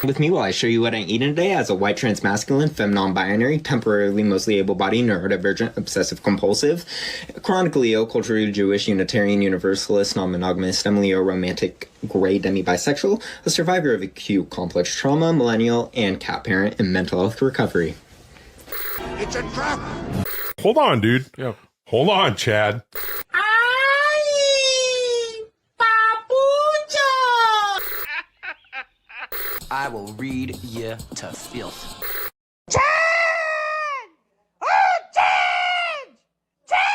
with me while I show you what I'm eating today as a white transmasculine, femme non-binary, temporarily mostly able-bodied, neurodivergent, obsessive-compulsive, chronically ill, culturally Jewish, Unitarian, Universalist, non-monogamous, STEM-Leo, romantic, gray, demi-bisexual, a survivor of acute complex trauma, millennial, and cat parent in mental health recovery. It's a trap! Hold on, dude. Yeah. Hold on, Chad. I will read you to filth. Chad! Oh, Chad! Chad!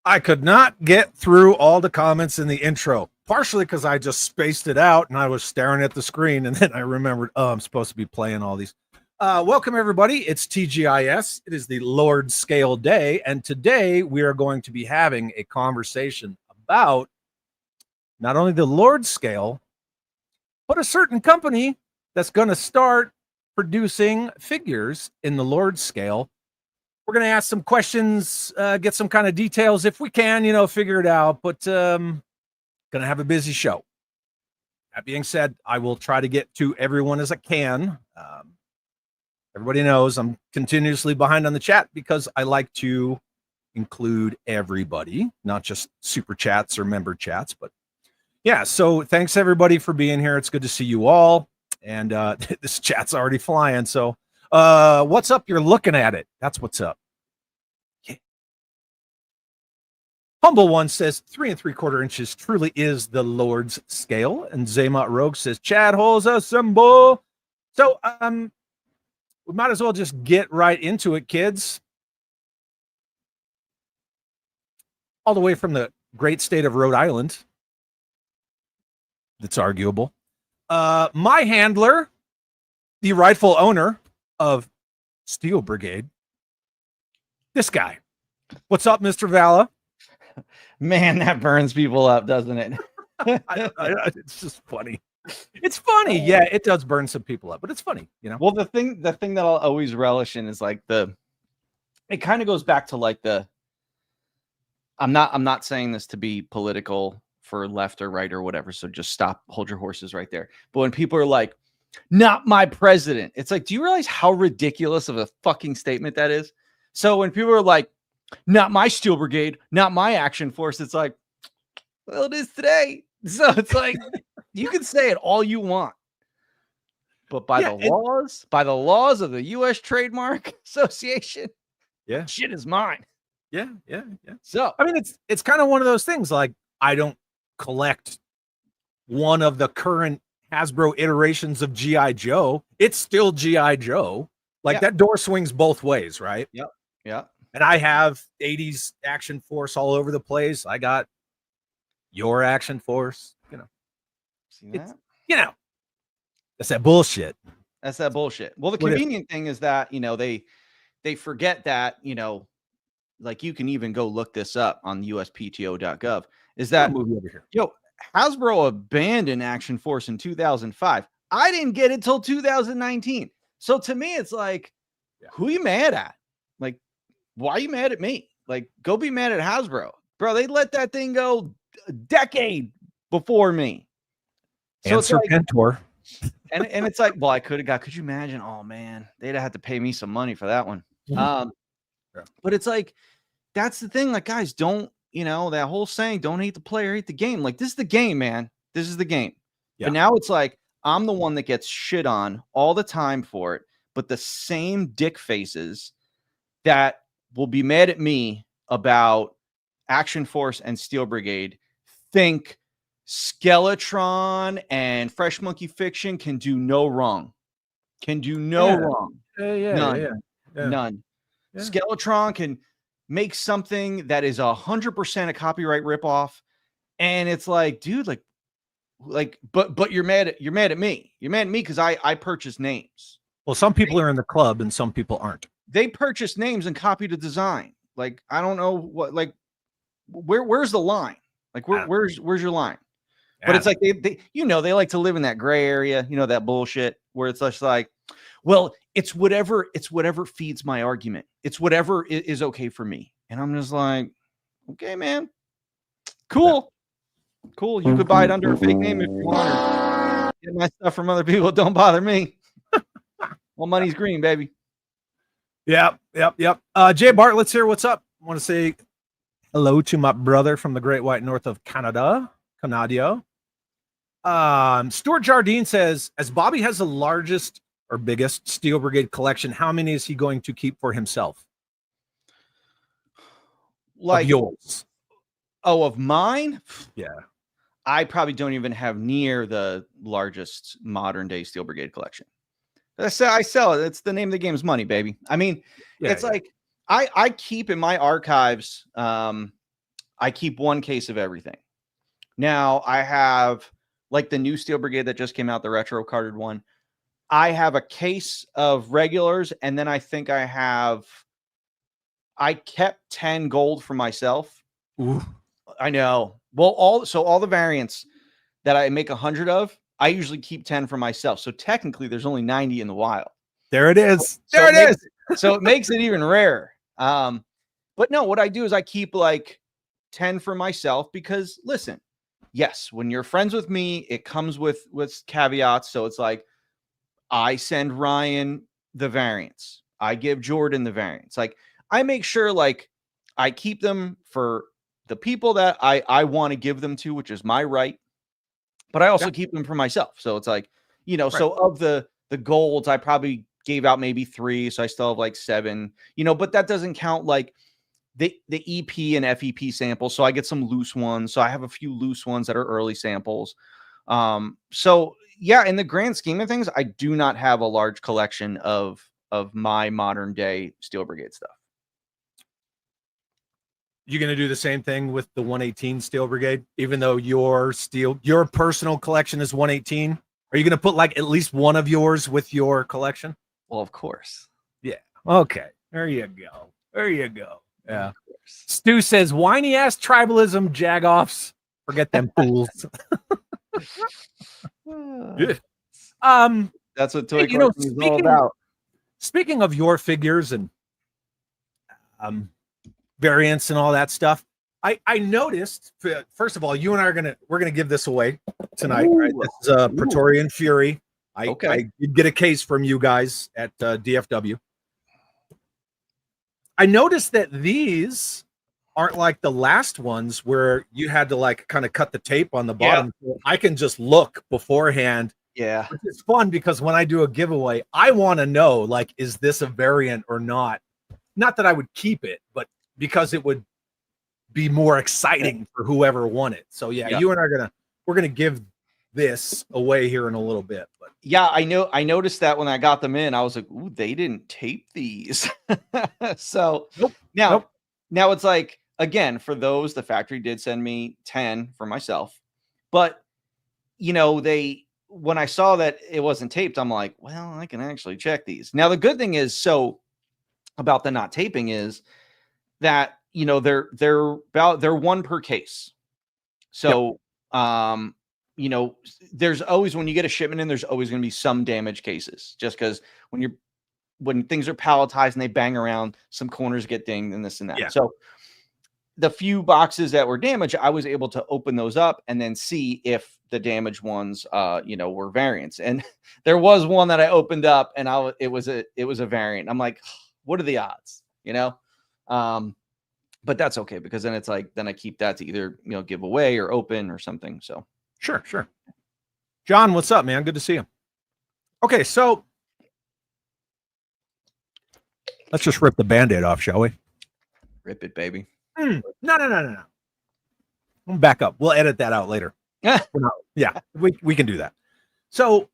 I could not get through all the comments in the intro, partially because I just spaced it out and I was staring at the screen, and then I remembered, oh, I'm supposed to be playing all these. Welcome, everybody. It's TGIS. It is the Lord Scale Day, and today we are going to be having a conversation about not only the Lord Scale, but a certain company that's going to start producing figures in the Lord Scale. We're going to ask some questions, get some kind of details if we can, figure it out, but going to have a busy show. That being said, I will try to get to everyone as I can. Everybody knows I'm continuously behind on the chat because I like to include everybody, not just super chats or member chats, but yeah. So thanks everybody for being here. It's good to see you all. And this chat's already flying. So what's up? You're looking at it. That's what's up. Yeah. Humble One says 3 3/4 inches truly is the Lord's scale. And Zaymot Rogue says Chad holds a symbol. So we might as well just get right into it, kids. All the way from the great state of Rhode Island. That's arguable. My handler, the rightful owner of Steel Brigade, this guy. What's up, Mr. VALA? Man, that burns people up, doesn't it? It's just funny. It's funny. Yeah, it does burn some people up, but it's funny, Well, the thing that I'll always relish in is like it kind of goes back to like I'm not saying this to be political for left or right or whatever, so just hold your horses right there. But when people are like, not my president, it's like, do you realize how ridiculous of a fucking statement that is? So when people are like, not my Steel Brigade, not my action force, it's like, well, it is today. So it's like, you can say it all you want, but by the laws of the U.S. Trademark Association, yeah, shit is mine. Yeah. So I mean, it's kind of one of those things. Like, I don't collect one of the current Hasbro iterations of G.I. Joe. It's still G.I. Joe. Like, that door swings both ways, right? Yep. And I have 80s Action Force all over the place. I got your Action Force. See that? That's that bullshit. Well, the convenient thing is that, they forget that, like, you can even go look this up on uspto.gov, is that movie over here. Hasbro abandoned Action Force in 2005. I didn't get it till 2019. So to me, it's like, who you mad at? Like, why are you mad at me? Like, go be mad at Hasbro. Bro, they let that thing go a decade before me. So And Serpentor. and it's like, well, I could you imagine? Oh man, they'd have had to pay me some money for that one. But it's like, that's the thing. Like, guys, don't, that whole saying, don't hate the player, hate the game. Like, this is the game, man. This is the game. Yeah. But now it's like, I'm the one that gets shit on all the time for it. But the same dick faces that will be mad at me about Action Force and Steel Brigade think Skeletron and Fresh Monkey Fiction can do no wrong. Wrong. None. None. Yeah. Skeletron can make something that is 100% a copyright ripoff, and it's like, dude, but you're mad at me. You're mad at me because I purchased names. Well, some people are in the club and some people aren't. They purchased names and copied the design. Like, I don't know what, like, where's the line? Like, where's your line? But it's like they like to live in that gray area, that bullshit where it's just like, well, it's whatever feeds my argument. It's whatever is okay for me. And I'm just like, okay, man, cool. You could buy it under a fake name if you want, or get my stuff from other people. Don't bother me. Well, money's green, baby. Yep. Jay Bart, let's hear what's up. I want to say hello to my brother from the Great White North of Canada, Canadio. Stuart Jardine says, as Bobby has the largest or biggest Steel Brigade collection, how many is he going to keep for himself? Like of yours? Oh, of mine? Yeah. I probably don't even have near the largest modern day Steel Brigade collection. I sell it. It's the name of the game is money, baby. I mean, like I keep in my archives, I keep one case of everything. Now I have like the new Steel Brigade that just came out, the retro carded one. I have a case of regulars, and then I think I kept 10 gold for myself. Ooh. I know. Well, all the variants that I make 100 of, I usually keep 10 for myself. So technically there's only 90 in the wild. There it is. So it makes it even rarer. But no, what I do is I keep like 10 for myself because listen, yes, when you're friends with me, it comes with caveats. So it's like, I send Ryan the variants. I give Jordan the variants. Like, I make sure like I keep them for the people that I want to give them to, which is my right. But I also keep them for myself. So it's like, so of the golds, I probably gave out maybe 3. So I still have like 7, but that doesn't count like the EP and FEP samples. So I get some loose ones. So I have a few loose ones that are early samples. So yeah, in the grand scheme of things, I do not have a large collection of my modern day Steel Brigade stuff. You going to do the same thing with the 118 Steel Brigade, even though your personal collection is 118? Are you going to put like at least one of yours with your collection? Well, of course. Yeah. Okay. There you go. Yeah. Stu says, whiny ass tribalism jagoffs. Forget them fools. That's what Toy Collecting is all about. Speaking of your figures and variants and all that stuff, I noticed, first of all, you and I we're gonna give this away tonight. Right? This is Praetorian Fury. I did get a case from you guys at DFW. I noticed that these aren't like the last ones where you had to like kind of cut the tape on the bottom. So I can just look beforehand. Yeah. Which is fun because when I do a giveaway, I want to know, like, is this a variant or not? Not that I would keep it, but because it would be more exciting for whoever won it. So yeah, you and I we're gonna give this away here in a little bit. But yeah, I noticed that when I got them in, I was like, ooh, they didn't tape these. So now it's like, again, for those, the factory did send me 10 for myself, but when I saw that it wasn't taped, I'm like, well, I can actually check these. Now, the good thing is, so about the not taping is that, they're 1 per case. So You know, there's always, when you get a shipment in, there's always going to be some damage cases, just because when things are palletized and they bang around, some corners get dinged and this and that. Yeah. So the few boxes that were damaged, I was able to open those up and then see if the damaged ones, you know, were variants. And there was one that I opened up, and it was a variant. I'm like, what are the odds, you know? But that's okay, because then it's like, then I keep that to either, you know, give away or open or something. So Sure. John, what's up, man? Good to see you. Okay, so let's just rip the Band-Aid off, shall we? rip it, baby. No. We'll back up. We'll edit that out later. Yeah, we can do that. So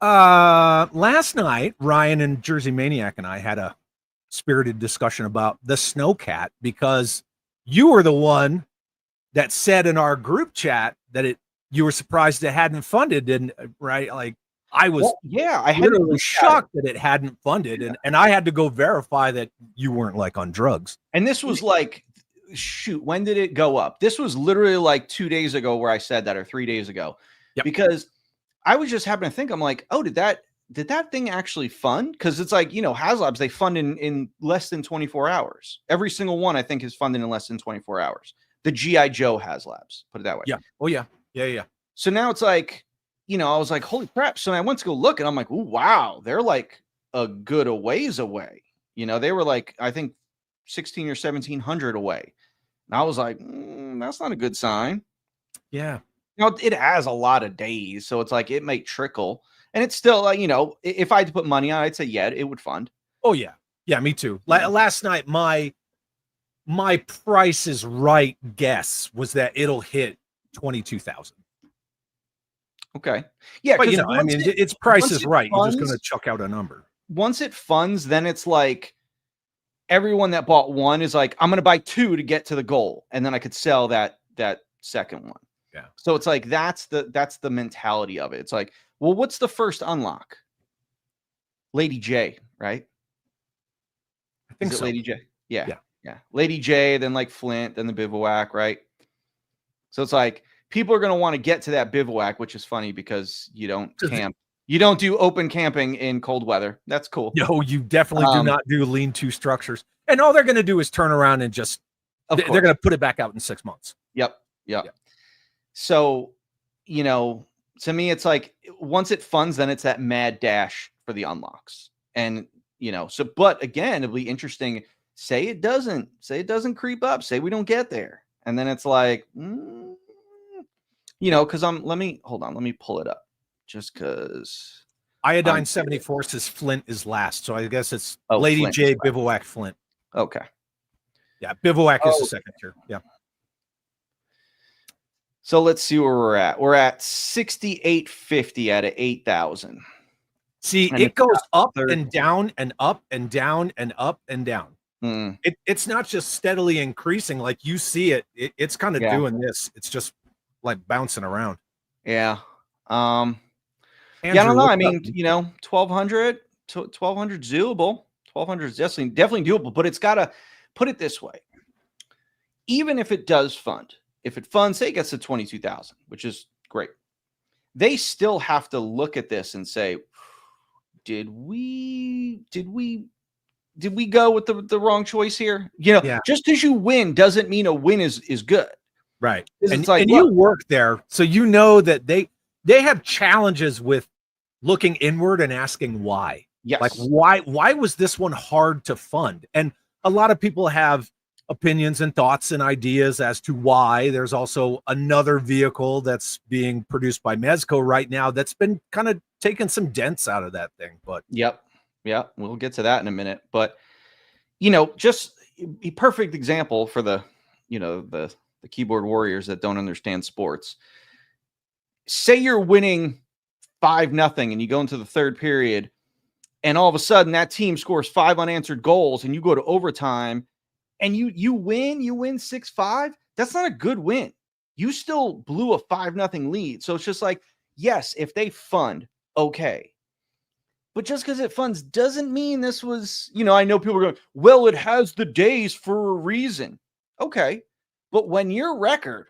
last night, Ryan and Jersey Maniac and I had a spirited discussion about the Snowcat, because you were the one that said in our group chat that you were surprised it hadn't funded, and right, like I was, I had literally shocked that it hadn't funded, and I had to go verify that you weren't like on drugs. And this was like, shoot, when did it go up? This was literally like 2 days ago where I said that, or 3 days ago. Yep. Because I was just happening to think, I'm like, oh, did that thing actually fund? Because it's like, you know, HasLabs, they fund in less than 24 hours. Every single one, I think, is funded in less than 24 hours. The G.I. Joe HasLabs, put it that way. Yeah. Oh, yeah. So now it's like, you know, I was like, holy crap. So I went to go look, and I'm like, oh, wow, they're like a good a ways away. You know, they were like, I think 16 or 1700 away. And I was like, that's not a good sign. Yeah. You know, it has a lot of days, so it's like it might trickle. And it's still, you know, if I had to put money on it, I'd say, yeah, it would fund. Oh, yeah. Yeah, me too. Last night, my Price is Right guess was that it'll hit 22,000. Okay. Yeah. But, you know, I mean, it's Price is Right. Funds, you're just going to chuck out a number. Once it funds, then it's like everyone that bought one is like, I'm going to buy two to get to the goal. And then I could sell that second one. Yeah. So it's like, that's the mentality of it. It's like, well, what's the first unlock? Lady J, right? I think so. Lady J. Yeah. Lady J, then like Flint, then the bivouac, right? So it's like people are going to want to get to that bivouac, which is funny because you don't camp. You don't do open camping in cold weather. That's cool. No, you definitely do not do lean-to structures. And all they're going to do is turn around and just, they're going to put it back out in 6 months. Yep. So, you know, to me, it's like once it funds, then it's that mad dash for the unlocks. And, you know, so, but again, it'll be interesting. Say it doesn't creep up. Say we don't get there. And then it's like, you know, because let me pull it up just because. Iodine 74 says Flint is last. So I guess it's Lady Flint J, Bivouac, Flint. Okay. Yeah, Bivouac is the second tier. Yeah. So let's see where we're at. We're at 6850 out of 8,000. See, it goes up and down and up and down and up and down. It's not just steadily increasing like you see it. It's kind of doing this. It's just like bouncing around. Yeah. Andrew, I don't know. I mean, you know, 1,200 is doable. 1,200 is definitely doable, but it's got to put it this way. Even if it does fund, if it funds, say it gets to 22,000, which is great. They still have to look at this and say, did we go with the wrong choice here? You know, just because you win doesn't mean a win is good. Right. And, like, you work there, so you know that they have challenges with looking inward and asking why. Yes. Like why was this one hard to fund? And a lot of people have opinions and thoughts and ideas as to why. There's also another vehicle that's being produced by Mezco right now that's been kind of taking some dents out of that thing. But we'll get to that in a minute. But you know, just a perfect example for the keyboard warriors that don't understand sports. Say you're winning 5-0 and you go into the third period, and all of a sudden that team scores 5 unanswered goals, and you go to overtime and you win 6-5. That's not a good win. You still blew a 5-0 lead. So it's just like, yes, if they fund, okay. But just because it funds doesn't mean this was, you know, I know people are going, well, it has the days for a reason. Okay. But when your record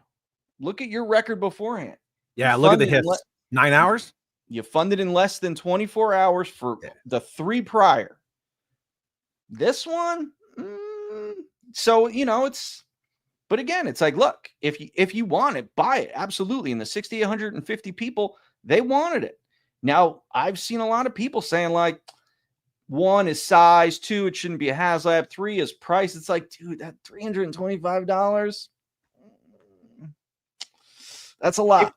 Look at your record beforehand. Yeah, look at the hits. 9 hours? You funded in less than 24 hours for the 3 prior. This one, so it's. But again, it's like, look, if you want it, buy it. Absolutely. And the 60, 150 people, they wanted it. Now, I've seen a lot of people saying, like, 1 is size, 2, it shouldn't be a HasLab, 3 is price. It's like, dude, that $325, that's a lot.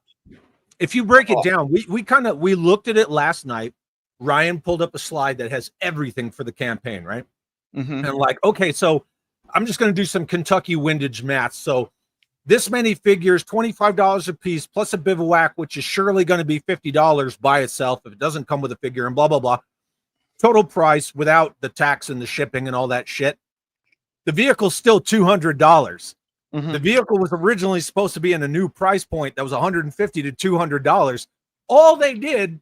If you break it down, we looked at it last night. Ryan pulled up a slide that has everything for the campaign, right? Mm-hmm. And like, okay, so I'm just going to do some Kentucky windage math. So this many figures, $25 a piece, plus a bivouac, which is surely going to be $50 by itself if it doesn't come with a figure, and blah, blah, blah. Total price without the tax and the shipping and all that shit. The vehicle's still $200. Mm-hmm. The vehicle was originally supposed to be in a new price point that was $150 to $200. All they did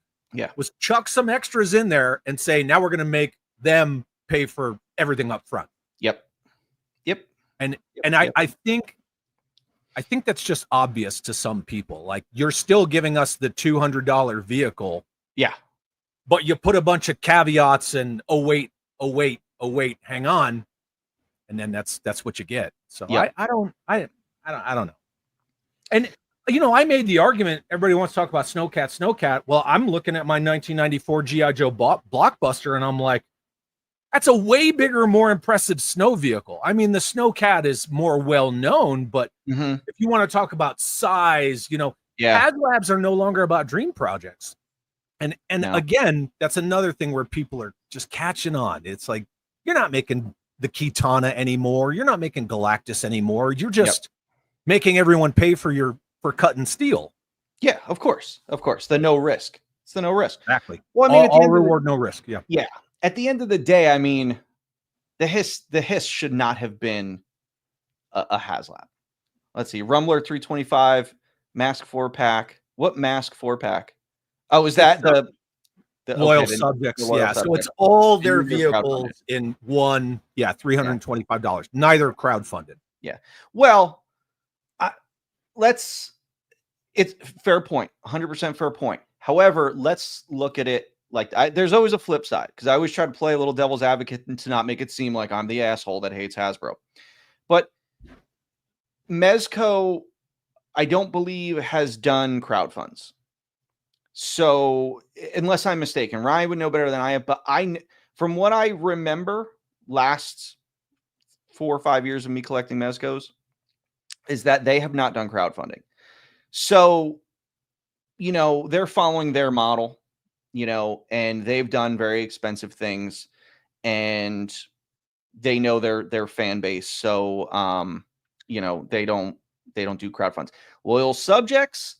was chuck some extras in there and say, now we're going to make them pay for everything up front. Yep. I think that's just obvious to some people. Like, you're still giving us the $200 vehicle. Yeah. But you put a bunch of caveats and wait, hang on. And then that's what you get. So I don't know. And I made the argument, everybody wants to talk about Snowcat. Well, I'm looking at my 1994 G.I. Joe Blockbuster, and I'm like, that's a way bigger, more impressive snow vehicle. I mean, the Snowcat is more well known, but if you want to talk about size, HasLabs are no longer about dream projects. And again, that's another thing where people are just catching on. It's like, you're not making the Kitana anymore. You're not making Galactus anymore. You're just making everyone pay for cutting steel. Yeah, of course. The no risk. It's the no risk. Exactly. Well, I mean, all reward, no risk. Yeah. Yeah. At the end of the day, I mean, the hiss should not have been a HasLab. Let's see. Rumbler 325, Mask 4-pack. What Mask 4-pack? Oh, is that the Loyal Subjects? Loyal So Subjects. it's all their vehicles in one. Yeah, $325. Neither crowdfunded. Yeah. Well, it's fair point. 100% fair point. However, let's look at it like there's always a flip side, because I always try to play a little devil's advocate and to not make it seem like I'm the asshole that hates Hasbro. But Mezco, I don't believe, has done crowdfunds. So unless I'm mistaken, Ryan would know better than I am. But from what I remember, last 4 or 5 years of me collecting Mezcos, is that they have not done crowdfunding. So, they're following their model, and they've done very expensive things, and they know their fan base. So, they don't do crowdfunds. Loyal Subjects,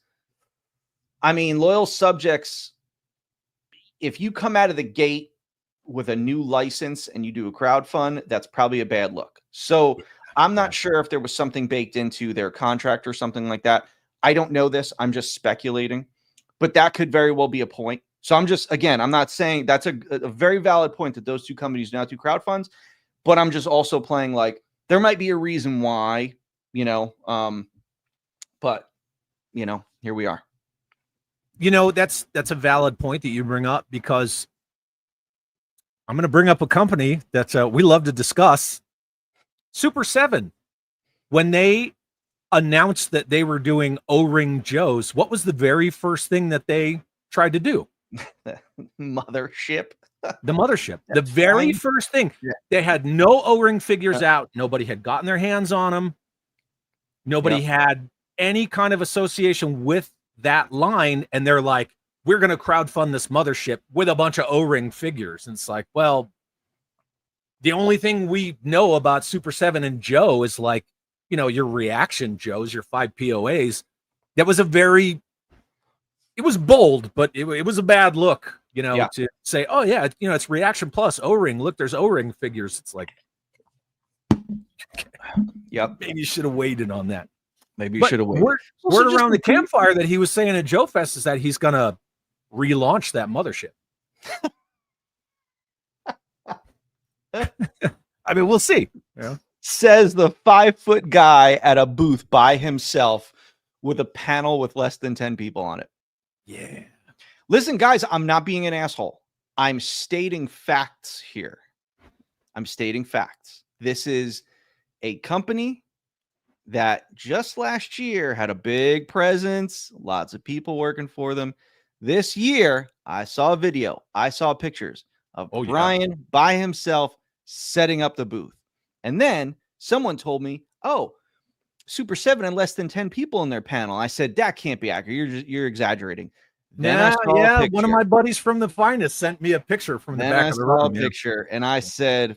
if you come out of the gate with a new license and you do a crowdfund, that's probably a bad look. So I'm not sure if there was something baked into their contract or something like that. I don't know this. I'm just speculating, but that could very well be a point. So I'm not saying that's a very valid point that those two companies do not do crowdfunds, but I'm just also playing like there might be a reason why, but here we are. That's a valid point that you bring up, because I'm going to bring up a company that we love to discuss, Super 7. When they announced that they were doing O-Ring Joes, what was the very first thing that they tried to do? The mothership. The mothership. The very first thing. Yeah. They had no O-Ring figures out. Nobody had gotten their hands on them. Nobody had any kind of association with that line. And they're like, we're going to crowdfund this mothership with a bunch of O-Ring figures. And it's like, well, the only thing we know about Super 7 and Joe is like, your reaction Joes, your 5 POAs. That was it was bold, but it was a bad look, to say, oh yeah, it's reaction plus O-Ring. Look, there's O-Ring figures. It's like, maybe you should have waited on that. Maybe you should have waited. Word around the campfire that he was saying at Joe Fest is that he's going to relaunch that mothership. We'll see. Says the 5-foot guy at a booth by himself with a panel with less than 10 people on it. Yeah. Listen, guys, I'm not being an asshole. I'm stating facts here. I'm stating facts. This is a company that just last year had a big presence, lots of people working for them. This year, I saw a video, I saw pictures of Brian by himself setting up the booth. And then someone told me, oh, Super 7 had less than 10 people in their panel. I said, that can't be accurate. You're exaggerating. Then I saw a picture. One of my buddies from the Finest sent me a picture from the back of the room. Picture, and I said,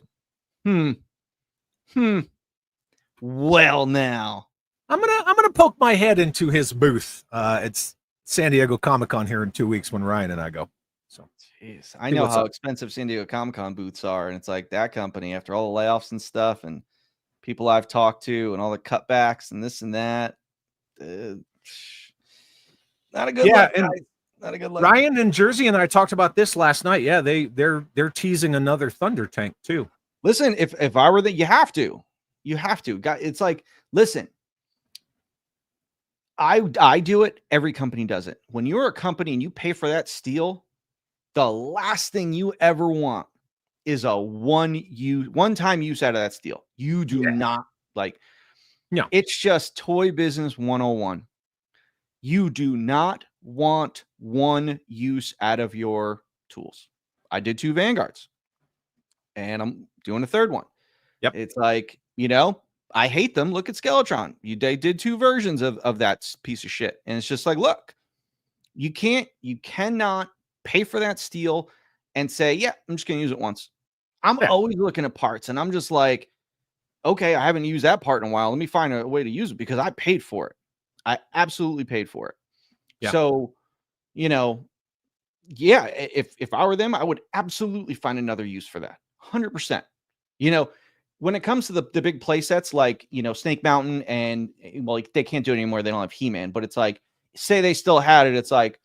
well, now I'm gonna poke my head into his booth. It's San Diego Comic-Con here in 2 weeks when Ryan and I go. So, jeez, I know how expensive San Diego Comic-Con booths are, and it's like that company after all the layoffs and stuff, and people I've talked to, and all the cutbacks and this and that. Not a good look. And not a good look. Ryan and Jersey and I talked about this last night. Yeah, they're teasing another Thunder tank too. Listen, if I were that, you have to. It's like, listen, I do it. Every company does it. When you're a company and you pay for that steel, the last thing you ever want is a one-time use out of that steel. You do not like. No, it's just toy business 101. You do not want one use out of your tools. I did 2 Vanguards, and I'm doing a third one. Yep. It's like, I hate them. Look at Skeletron. They did 2 versions of that piece of shit. And it's just like, look, you cannot pay for that steel and say, yeah, I'm just going to use it once. I'm always looking at parts, and I'm just like, okay, I haven't used that part in a while. Let me find a way to use it because I paid for it. I absolutely paid for it. Yeah. So, if I were them, I would absolutely find another use for that. 100%. When it comes to the big play sets like, Snake Mountain and, well, they can't do it anymore. They don't have He-Man, but it's like, say they still had it. It's like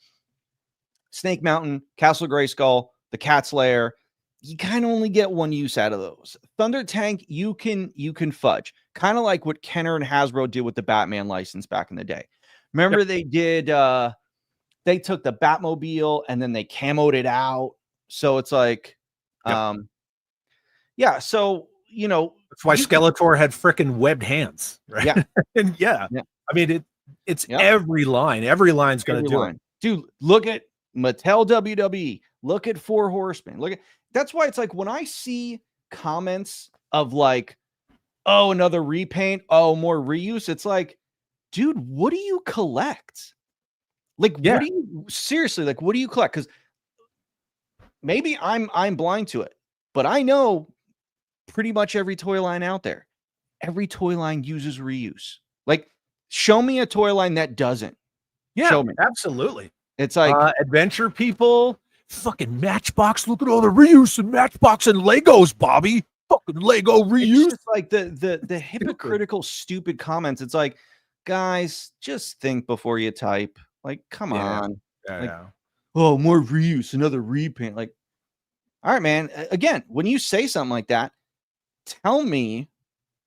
Snake Mountain, Castle Grayskull, the Cat's Lair. You kind of only get one use out of those. Thunder Tank, you can fudge. Kind of like what Kenner and Hasbro did with the Batman license back in the day. Remember they did, they took the Batmobile and then they camoed it out. So it's like, so, that's why Skeletor had freaking webbed hands, right? Yeah. And I mean, it's every line. Every line's going to do it. Dude, look at Mattel WWE. Look at 4 Horsemen. That's why it's like when I see comments of like, oh, another repaint, oh, more reuse, it's like, dude, what do you collect? What do you seriously what do you collect? Because maybe I'm blind to it, but I know pretty much every toy line out there. Every toy line uses reuse. Show me a toy line that doesn't. Yeah, show me. Absolutely. It's like Adventure People. Fucking Matchbox, look at all the reuse and Matchbox and Legos, Bobby. Fucking Lego reuse. It's just like the hypocritical, stupid comments. It's like, guys, just think before you type. Come on. Oh, more reuse, another repaint. All right, man. Again, when you say something like that, tell me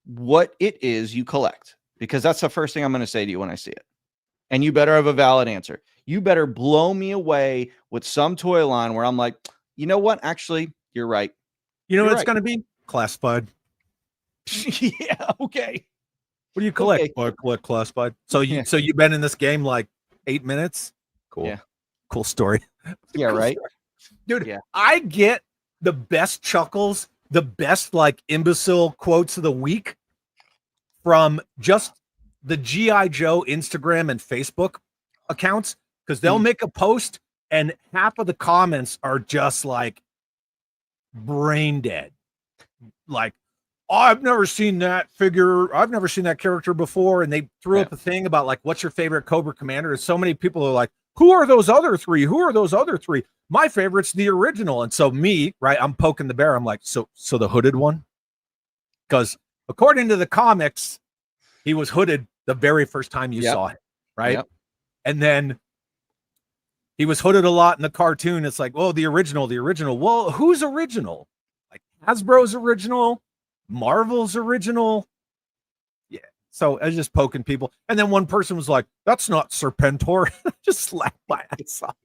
what it is you collect, because that's the first thing I'm going to say to you when I see it. And you better have a valid answer. You better blow me away with some toy line where I'm like, you know what? Actually, you're right. You know what it's going to be? Classified. Yeah. Okay. What do you collect? Okay. I collect classified. So you've been in this game 8 minutes? Cool. Yeah. Cool story. Yeah. Cool right. Story. Dude, I get the best chuckles, the best imbecile quotes of the week from just the G.I. Joe Instagram and Facebook accounts, because they'll make a post and half of the comments are just brain dead. Oh, I've never seen that figure. I've never seen that character before. And they threw up a thing about what's your favorite Cobra Commander? And so many people are like, who are those other 3? Who are those other 3? My favorite's the original. And so me, right, I'm poking the bear. I'm like, so the hooded one? Because according to the comics, he was hooded the very first time you saw him, right? Yep. And then he was hooded a lot in the cartoon. It's like, the original. Well, who's original? Hasbro's original? Marvel's original? Yeah. So I was just poking people. And then one person was like, that's not Serpentor. Just slapped my ass off.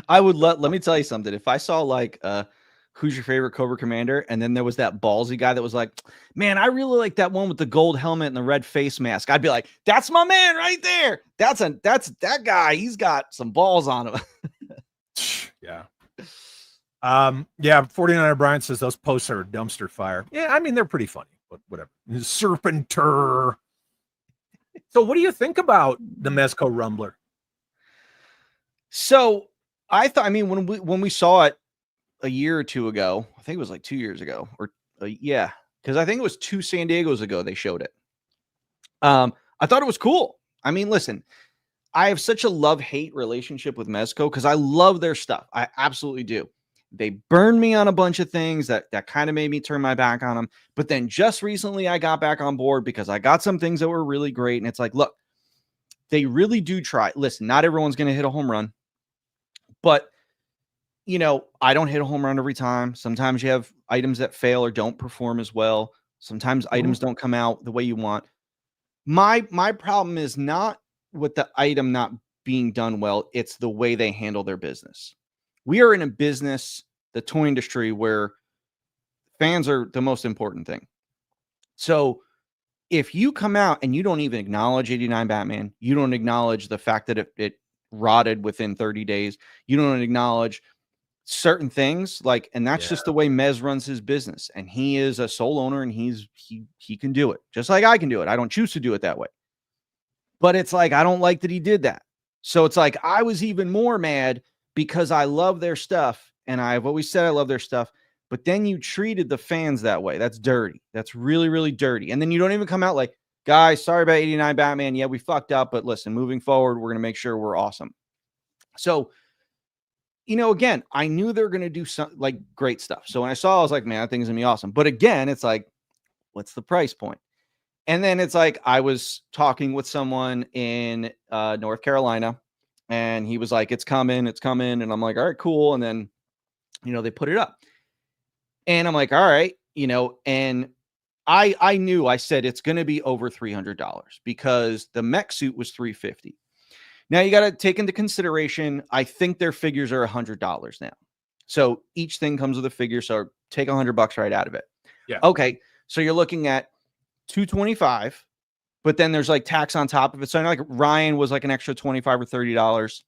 I would let me tell you something. If I saw like who's your favorite Cobra Commander, and then there was that ballsy guy that was like, man, I really like that one with the gold helmet and the red face mask, I'd be like, that's my man right there. That's that guy. He's got some balls on him. Yeah. Yeah, 49er Brian says those posts are a dumpster fire. Yeah, I mean, they're pretty funny, but whatever. Serpentor. So what do you think about the Mezco Rumbler? So I thought, I mean, when we saw it a year or two ago, I think it was like 2 years ago, or yeah, because I think it was 2 San Diegos ago they showed it. I thought it was cool. I mean, listen, I have such a love-hate relationship with Mezco because I love their stuff. I absolutely do. They burned me on a bunch of things that kind of made me turn my back on them. But then just recently I got back on board because I got some things that were really great. And it's like, look, they really do try. Listen, not everyone's going to hit a home run. But, you know, I don't hit a home run every time. Sometimes you have items that fail or don't perform as well. Sometimes items don't come out the way you want. My problem is not with the item not being done well. It's the way they handle their business. We are in a business, the toy industry, where fans are the most important thing. So if you come out and you don't even acknowledge 89 Batman, you don't acknowledge the fact that it rotted within 30 days, you don't acknowledge certain things, like, and that's just the way Mez runs his business. And he is a sole owner, and he can do it just like I can do it. I don't choose to do it that way. But it's like, I don't like that he did that. So it's like, I was even more mad because I love their stuff. And I've always said I love their stuff. But then you treated the fans that way. That's dirty. That's really, really dirty. And then you don't even come out like, guys, sorry about 89 Batman. Yeah, we fucked up. But listen, moving forward, we're going to make sure we're awesome. So, you know, again, I knew they were going to do some like great stuff. So when I saw, I was like, man, that thing's going to be awesome. But again, it's like, what's the price point? And then it's like, I was talking with someone in North Carolina, and he was like, it's coming. And I'm like, all right, cool. And then, you know, they put it up, and I'm like, all right, you know, and I knew, I said, it's going to be over $300 because the mech suit was $350. Now you got to take into consideration, I think their figures are $100 now. So each thing comes with a figure. So take $100 right out of it. Yeah. Okay. So you're looking at $225, but then there's like tax on top of it. So I know like Ryan was like an extra $25 or $30.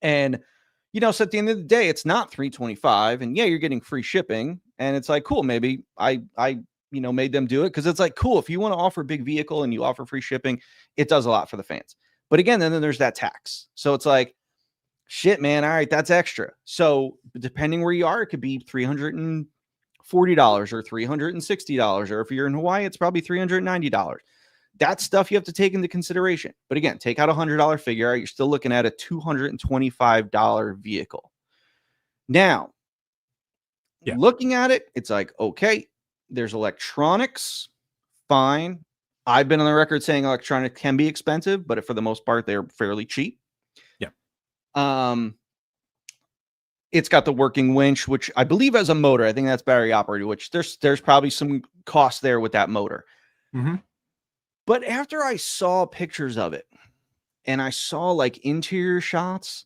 And, you know, so at the end of the day, it's not $325, and yeah, you're getting free shipping. And it's like, cool, maybe I you know, made them do it. Cause it's like, cool. If you want to offer a big vehicle and you offer free shipping, it does a lot for the fans. But again, then there's that tax. So it's like, shit, man. All right. That's extra. So depending where you are, it could be $340 or $360, or if you're in Hawaii, it's probably $390. That's stuff you have to take into consideration. But again, take out $100 figure, you're still looking at a $225 vehicle. Now, looking at it, it's like, okay, there's electronics, fine. I've been on the record saying electronics can be expensive, but for the most part, they're fairly cheap. Yeah. It's got the working winch, which I believe has a motor. I think that's battery operated, which there's probably some cost there with that motor. Mm-hmm. But after I saw pictures of it and I saw like interior shots,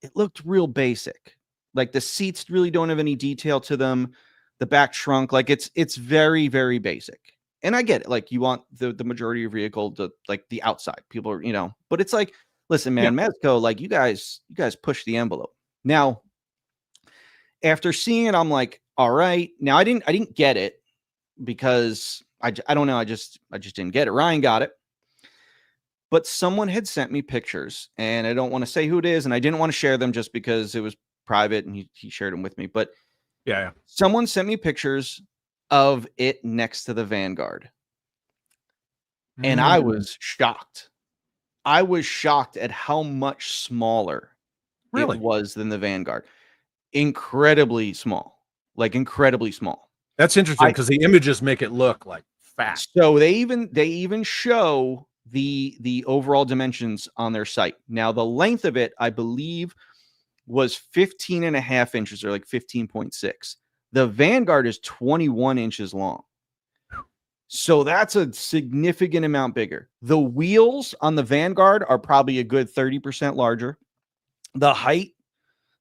it looked real basic. Like the seats really don't have any detail to them. The back trunk, like it's very, very basic. And I get it. Like you want the majority of your vehicle to like the outside. People are, you know, but it's like, listen, man, Mezco, like you guys push the envelope. Now, after seeing it, I'm like, all right. Now I didn't get it because I don't know. I just didn't get it. Ryan got it. But someone had sent me pictures, and I don't want to say who it is, and I didn't want to share them just because it was private and he shared them with me. But yeah. Someone sent me pictures of it next to the Vanguard. And I was shocked. I was shocked at how much smaller it was than the Vanguard. Incredibly small. Like incredibly small. That's interesting because the images make it look like fat. So they even show the overall dimensions on their site. Now the length of it, I believe, was 15.5 inches, or like 15.6. The Vanguard is 21 inches long. So that's a significant amount bigger. The wheels on the Vanguard are probably a good 30% larger. The height,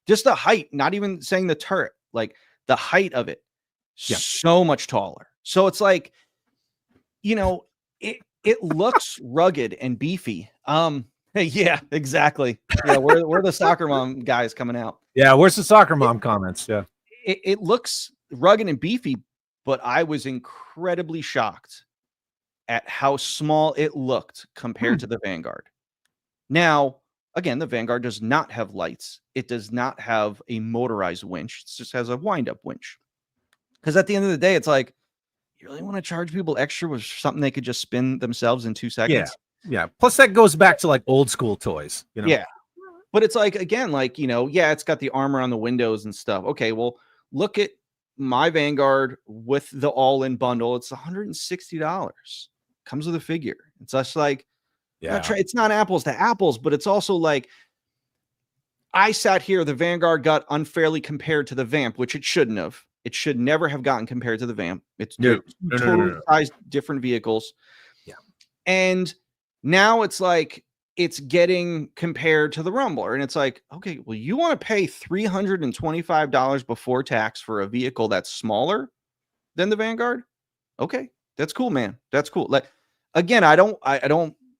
just the height, not even saying the turret, like the height of it, so much taller. So it's like, you know, it looks rugged and beefy. Hey, yeah, exactly. Yeah, we're the soccer mom guys coming out. Yeah, where's the soccer mom comments? Yeah. It looks rugged and beefy, but I was incredibly shocked at how small it looked compared to the Vanguard. Now, again, the Vanguard does not have lights. It does not have a motorized winch. It just has a wind-up winch. Because at the end of the day, it's like, you really want to charge people extra with something they could just spin themselves in 2 seconds? Yeah. Plus, that goes back to like old school toys. You know? Yeah. But it's like, again, like, you know, yeah, it's got the armor on the windows and stuff. Okay, well, look at my Vanguard with the all-in bundle. It's $160. Comes with a figure. It's just like, it's not apples to apples, but it's also like, I sat here, the Vanguard got unfairly compared to the Vamp, which it shouldn't have. It should never have gotten compared to the Vamp. It's totally sized different vehicles. Yeah. And now it's like, it's getting compared to the Rumbler. And it's like, okay, well, you want to pay $325 before tax for a vehicle that's smaller than the Vanguard? Okay, that's cool, man. That's cool. Like, again, I don't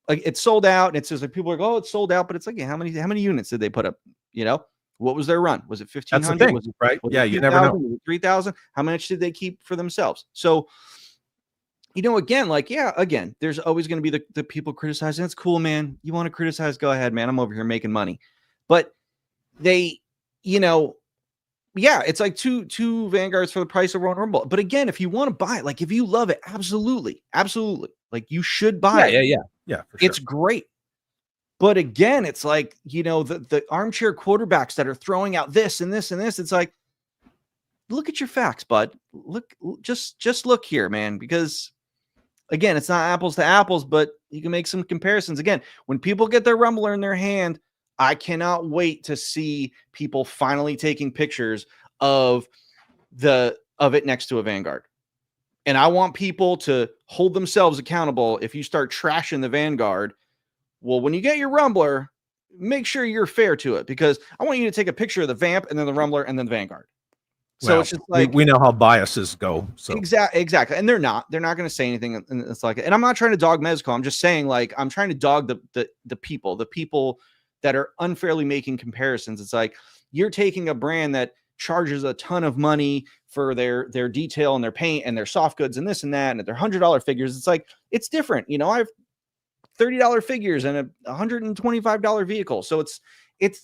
like, it's sold out, and it says like people are like, oh, it's sold out, but it's like, yeah, how many units did they put up? You know, what was their run? Was it 1,500? That's the thing, was it, right? was Yeah, it you never know. 3,000? How much did they keep for themselves? So, you know, again, like, yeah, again, there's always going to be the people criticizing. It's cool, man. You want to criticize? Go ahead, man. I'm over here making money. But they, you know, yeah, it's like two Vanguards for the price of one Rumble. But again, if you want to buy it, like if you love it, absolutely. Like you should buy it. Yeah, for sure. It's great. But again, it's like, you know, the armchair quarterbacks that are throwing out this and this and this. It's like, look at your facts, bud. Look, just look here, man, because again, it's not apples to apples, but you can make some comparisons. Again, when people get their Rumbler in their hand, I cannot wait to see people finally taking pictures of it next to a Vanguard. And I want people to hold themselves accountable. If you start trashing the Vanguard, well, when you get your Rumbler, make sure you're fair to it, because I want you to take a picture of the Vamp and then the Rumbler and then the Vanguard. So it's just like, we know how biases go. So exactly. And they're not going to say anything. And it's like, and I'm not trying to dog Mezco. I'm just saying, like, I'm trying to dog the people that are unfairly making comparisons. It's like, you're taking a brand that charges a ton of money for their detail and their paint and their soft goods and this and that, and their $100 figures. It's like, it's different. You know, I have $30 figures and a $125 vehicle. So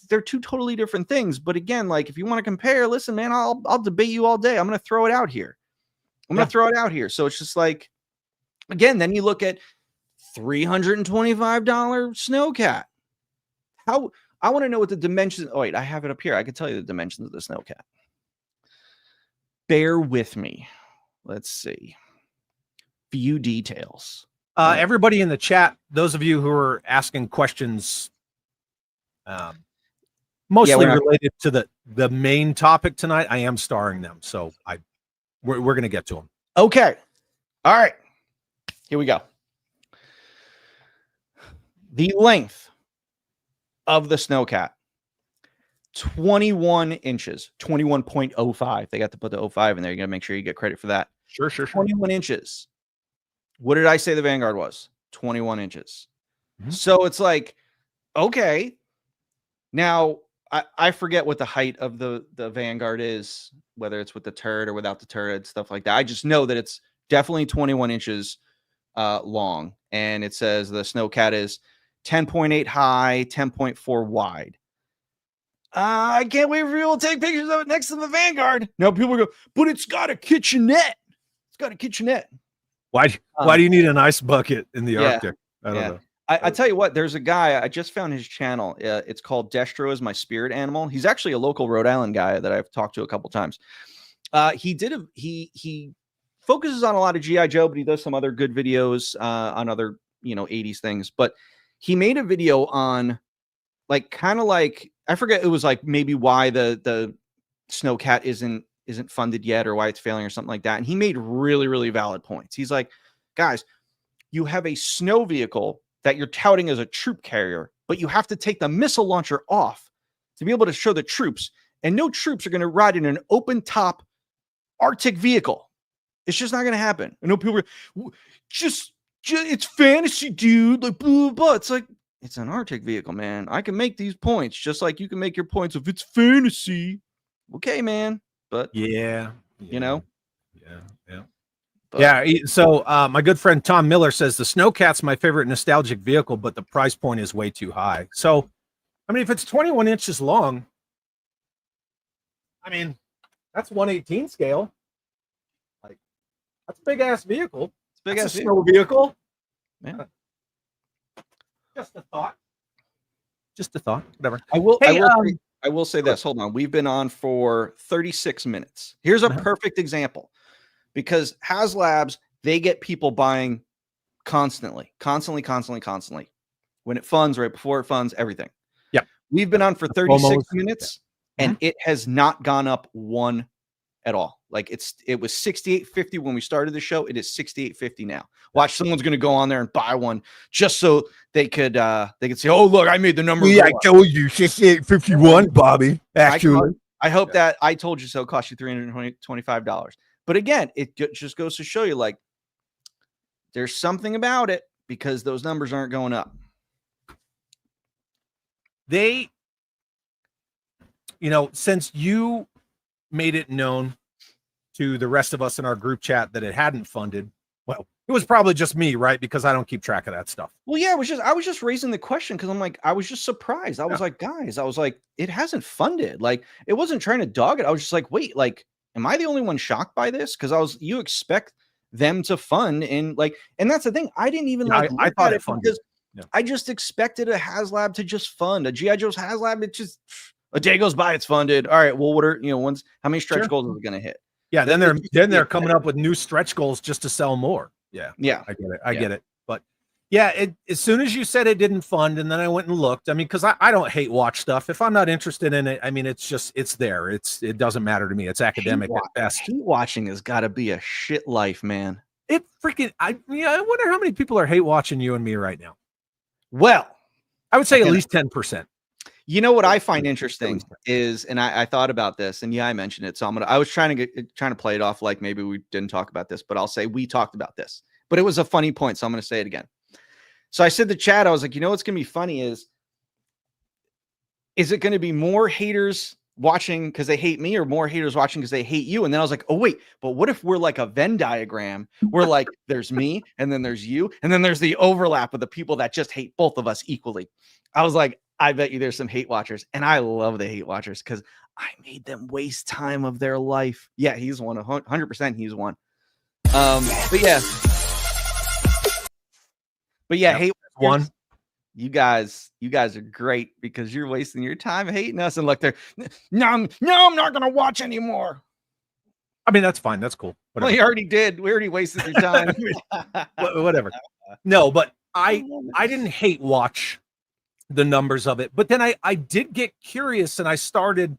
they're two totally different things. But again, like, if you want to compare, listen, man, I'll debate you all day. I'm going to throw it out here. So it's just like, again, then you look at $325 Snowcat. I want to know what the dimensions. Oh, wait, I have it up here. I can tell you the dimensions of the Snowcat. Bear with me. Let's see. Few details. Everybody in the chat, those of you who are asking questions, mostly related to the main topic tonight, I am starring them, so we're gonna get to them. Okay, all right, here we go. The length of the Snowcat, 21 inches, 21.05. They got to put the 05 in there. You gotta make sure you get credit for that. Sure. 21 inches. What did I say the Vanguard was? 21 inches. Mm-hmm. So it's like, okay. Now, I forget what the height of the Vanguard is, whether it's with the turret or without the turret, stuff like that. I just know that it's definitely 21 inches long. And it says the Snowcat is 10.8 high, 10.4 wide. I can't wait for people to take pictures of it next to the Vanguard. No, people go, but it's got a kitchenette. Why do you need an ice bucket in the Arctic? I don't know. I tell you what, there's a guy, I just found his channel. It's called Destro is My Spirit Animal. He's actually a local Rhode Island guy that I've talked to a couple times. He focuses on a lot of G.I. Joe, but he does some other good videos on other, 80s things. But he made a video on I forget, it was like maybe why the Snowcat isn't funded yet, or why it's failing or something like that. And he made really, really valid points. He's like, guys, you have a snow vehicle that you're touting as a troop carrier, but you have to take the missile launcher off to be able to show the troops. And no troops are going to ride in an open top Arctic vehicle. It's just not going to happen. I know people are just it's fantasy, dude. Like, blah, blah, blah. It's like, it's an Arctic vehicle, man. I can make these points just like you can make your points if it's fantasy. Okay, man. But Yeah. you know, Yeah. but Yeah. So my good friend Tom Miller says the Snowcat's my favorite nostalgic vehicle, but the price point is way too high. So, I mean, if it's 21 inches long, I mean, that's 1/18 scale. Like, that's a big ass vehicle. it's a big That's ass a snow vehicle. Yeah. Just a thought. Just a thought. Whatever. I will. Hey, I will say this. Hold on. We've been on for 36 minutes. Here's a perfect example, because HasLabs, they get people buying constantly. When it funds, right before it funds, everything. Yeah. We've been on for 36 Promos. minutes, and it has not gone up one at all. Like it was 68.50 when we started the show. It is 68.50 now. Watch, someone's going to go on there and buy one just so they could say, "Oh, look, I made the number." I told you 68.51, Bobby. Actually, I hope that I told you so cost you $325. But again, it just goes to show you, like, there's something about it because those numbers aren't going up. they, since you made it known to the rest of us in our group chat that it hadn't funded, well, it was probably just me, right? Because I don't keep track of that stuff. Well, yeah, I was just raising the question because I'm like, I was just surprised. I was like, guys, it hasn't funded. Like, it wasn't trying to dog it. I was just like, wait, like, am I the only one shocked by this? Because you expect them to fund, and that's the thing. I didn't even I thought it funded. because I just expected a HasLab to just fund a G.I. Joe's HasLab. It just a day goes by, it's funded. All right, well, what are how many stretch goals are we going to hit? Yeah, then they're coming up with new stretch goals just to sell more. Yeah, I get it. I get it. But yeah, as soon as you said it didn't fund, and then I went and looked. I mean, because I don't hate watch stuff. If I'm not interested in it, I mean, it's there. It doesn't matter to me. It's academic at best. Hate watching has got to be a shit life, man. It freaking I wonder how many people are hate watching you and me right now. Well, I would say at least 10%. You know what I find interesting is, and I thought about this, and I mentioned it. So I was trying to play it off like maybe we didn't talk about this, but I'll say we talked about this. But it was a funny point, so I'm going to say it again. So I said to Chad, I was like, what's going to be funny is it going to be more haters watching because they hate me, or more haters watching because they hate you? And then I was like, oh wait, but what if we're like a Venn diagram where like there's me, and then there's you, and then there's the overlap of the people that just hate both of us equally? I was like, I bet you there's some hate watchers, and I love the hate watchers because I made them waste time of their life. Yeah, he's one. 100%. He's one. But yeah, hate one. You guys are great because you're wasting your time hating us, and look, no, I'm not gonna watch anymore. I mean, that's fine. That's cool. Whatever. Well, you already did. We already wasted your time. Whatever. No, but I didn't hate watch the numbers of it, but then I did get curious, and I started.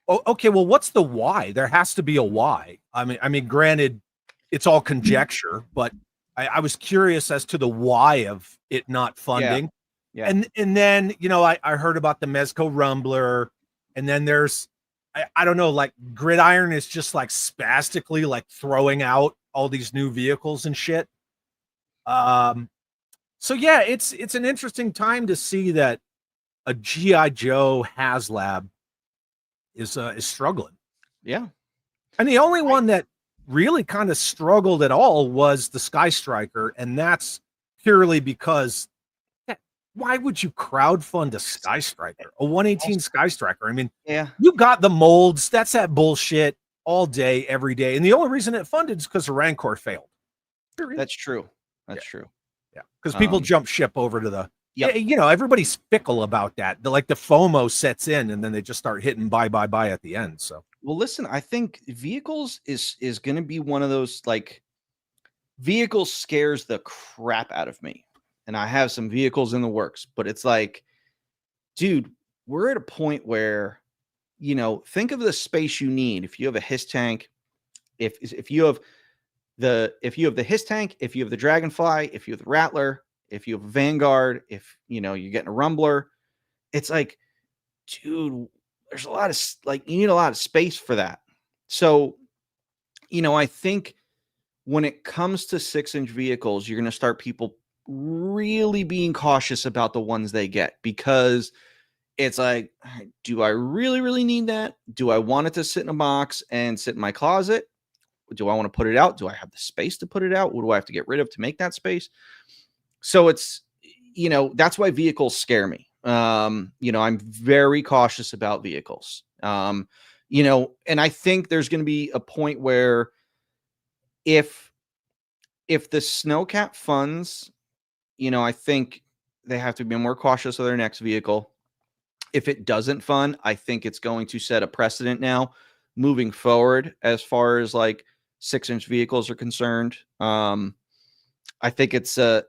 Oh, okay, well, what's the why? There has to be a why. I mean, granted, it's all conjecture, but I was curious as to the why of it not funding. Yeah. And then I heard about the Mezco Rumbler, and then there's I don't know, like Gridiron is just like spastically like throwing out all these new vehicles and shit. So yeah, it's an interesting time to see that a G.I. Joe HasLab is struggling. Yeah. And the only one that really kind of struggled at all was the Sky Striker, and that's purely because why would you crowdfund a Sky Striker, a 1/18 Sky Striker? I mean, yeah, you got the molds. That's that bullshit all day, every day. And the only reason it funded is because the Rancor failed. That's true. That's true. Yeah, because people jump ship over to the. Yep. Everybody's fickle about that. The FOMO sets in, and then they just start hitting buy at the end. So, well, listen, I think vehicles is going to be one of those, like, vehicles scares the crap out of me, and I have some vehicles in the works. But it's like, dude, we're at a point where, think of the space you need. If you have a HISS tank, if you have if you have the Hiss tank, if you have the Dragonfly, if you have the Rattler, if you have a Vanguard, if you know you're getting a Rumbler, it's like, dude, there's a lot of you need a lot of space for that. So, I think when it comes to 6-inch vehicles, you're going to start people really being cautious about the ones they get, because it's like, do I really, really need that? Do I want it to sit in a box and sit in my closet? Do I want to put it out? Do I have the space to put it out? What do I have to get rid of to make that space? So it's, that's why vehicles scare me. I'm very cautious about vehicles. And I think there's going to be a point where if the snowcap funds, I think they have to be more cautious of their next vehicle. If it doesn't fund, I think it's going to set a precedent now moving forward as far as like 6-inch vehicles are concerned. I think it's a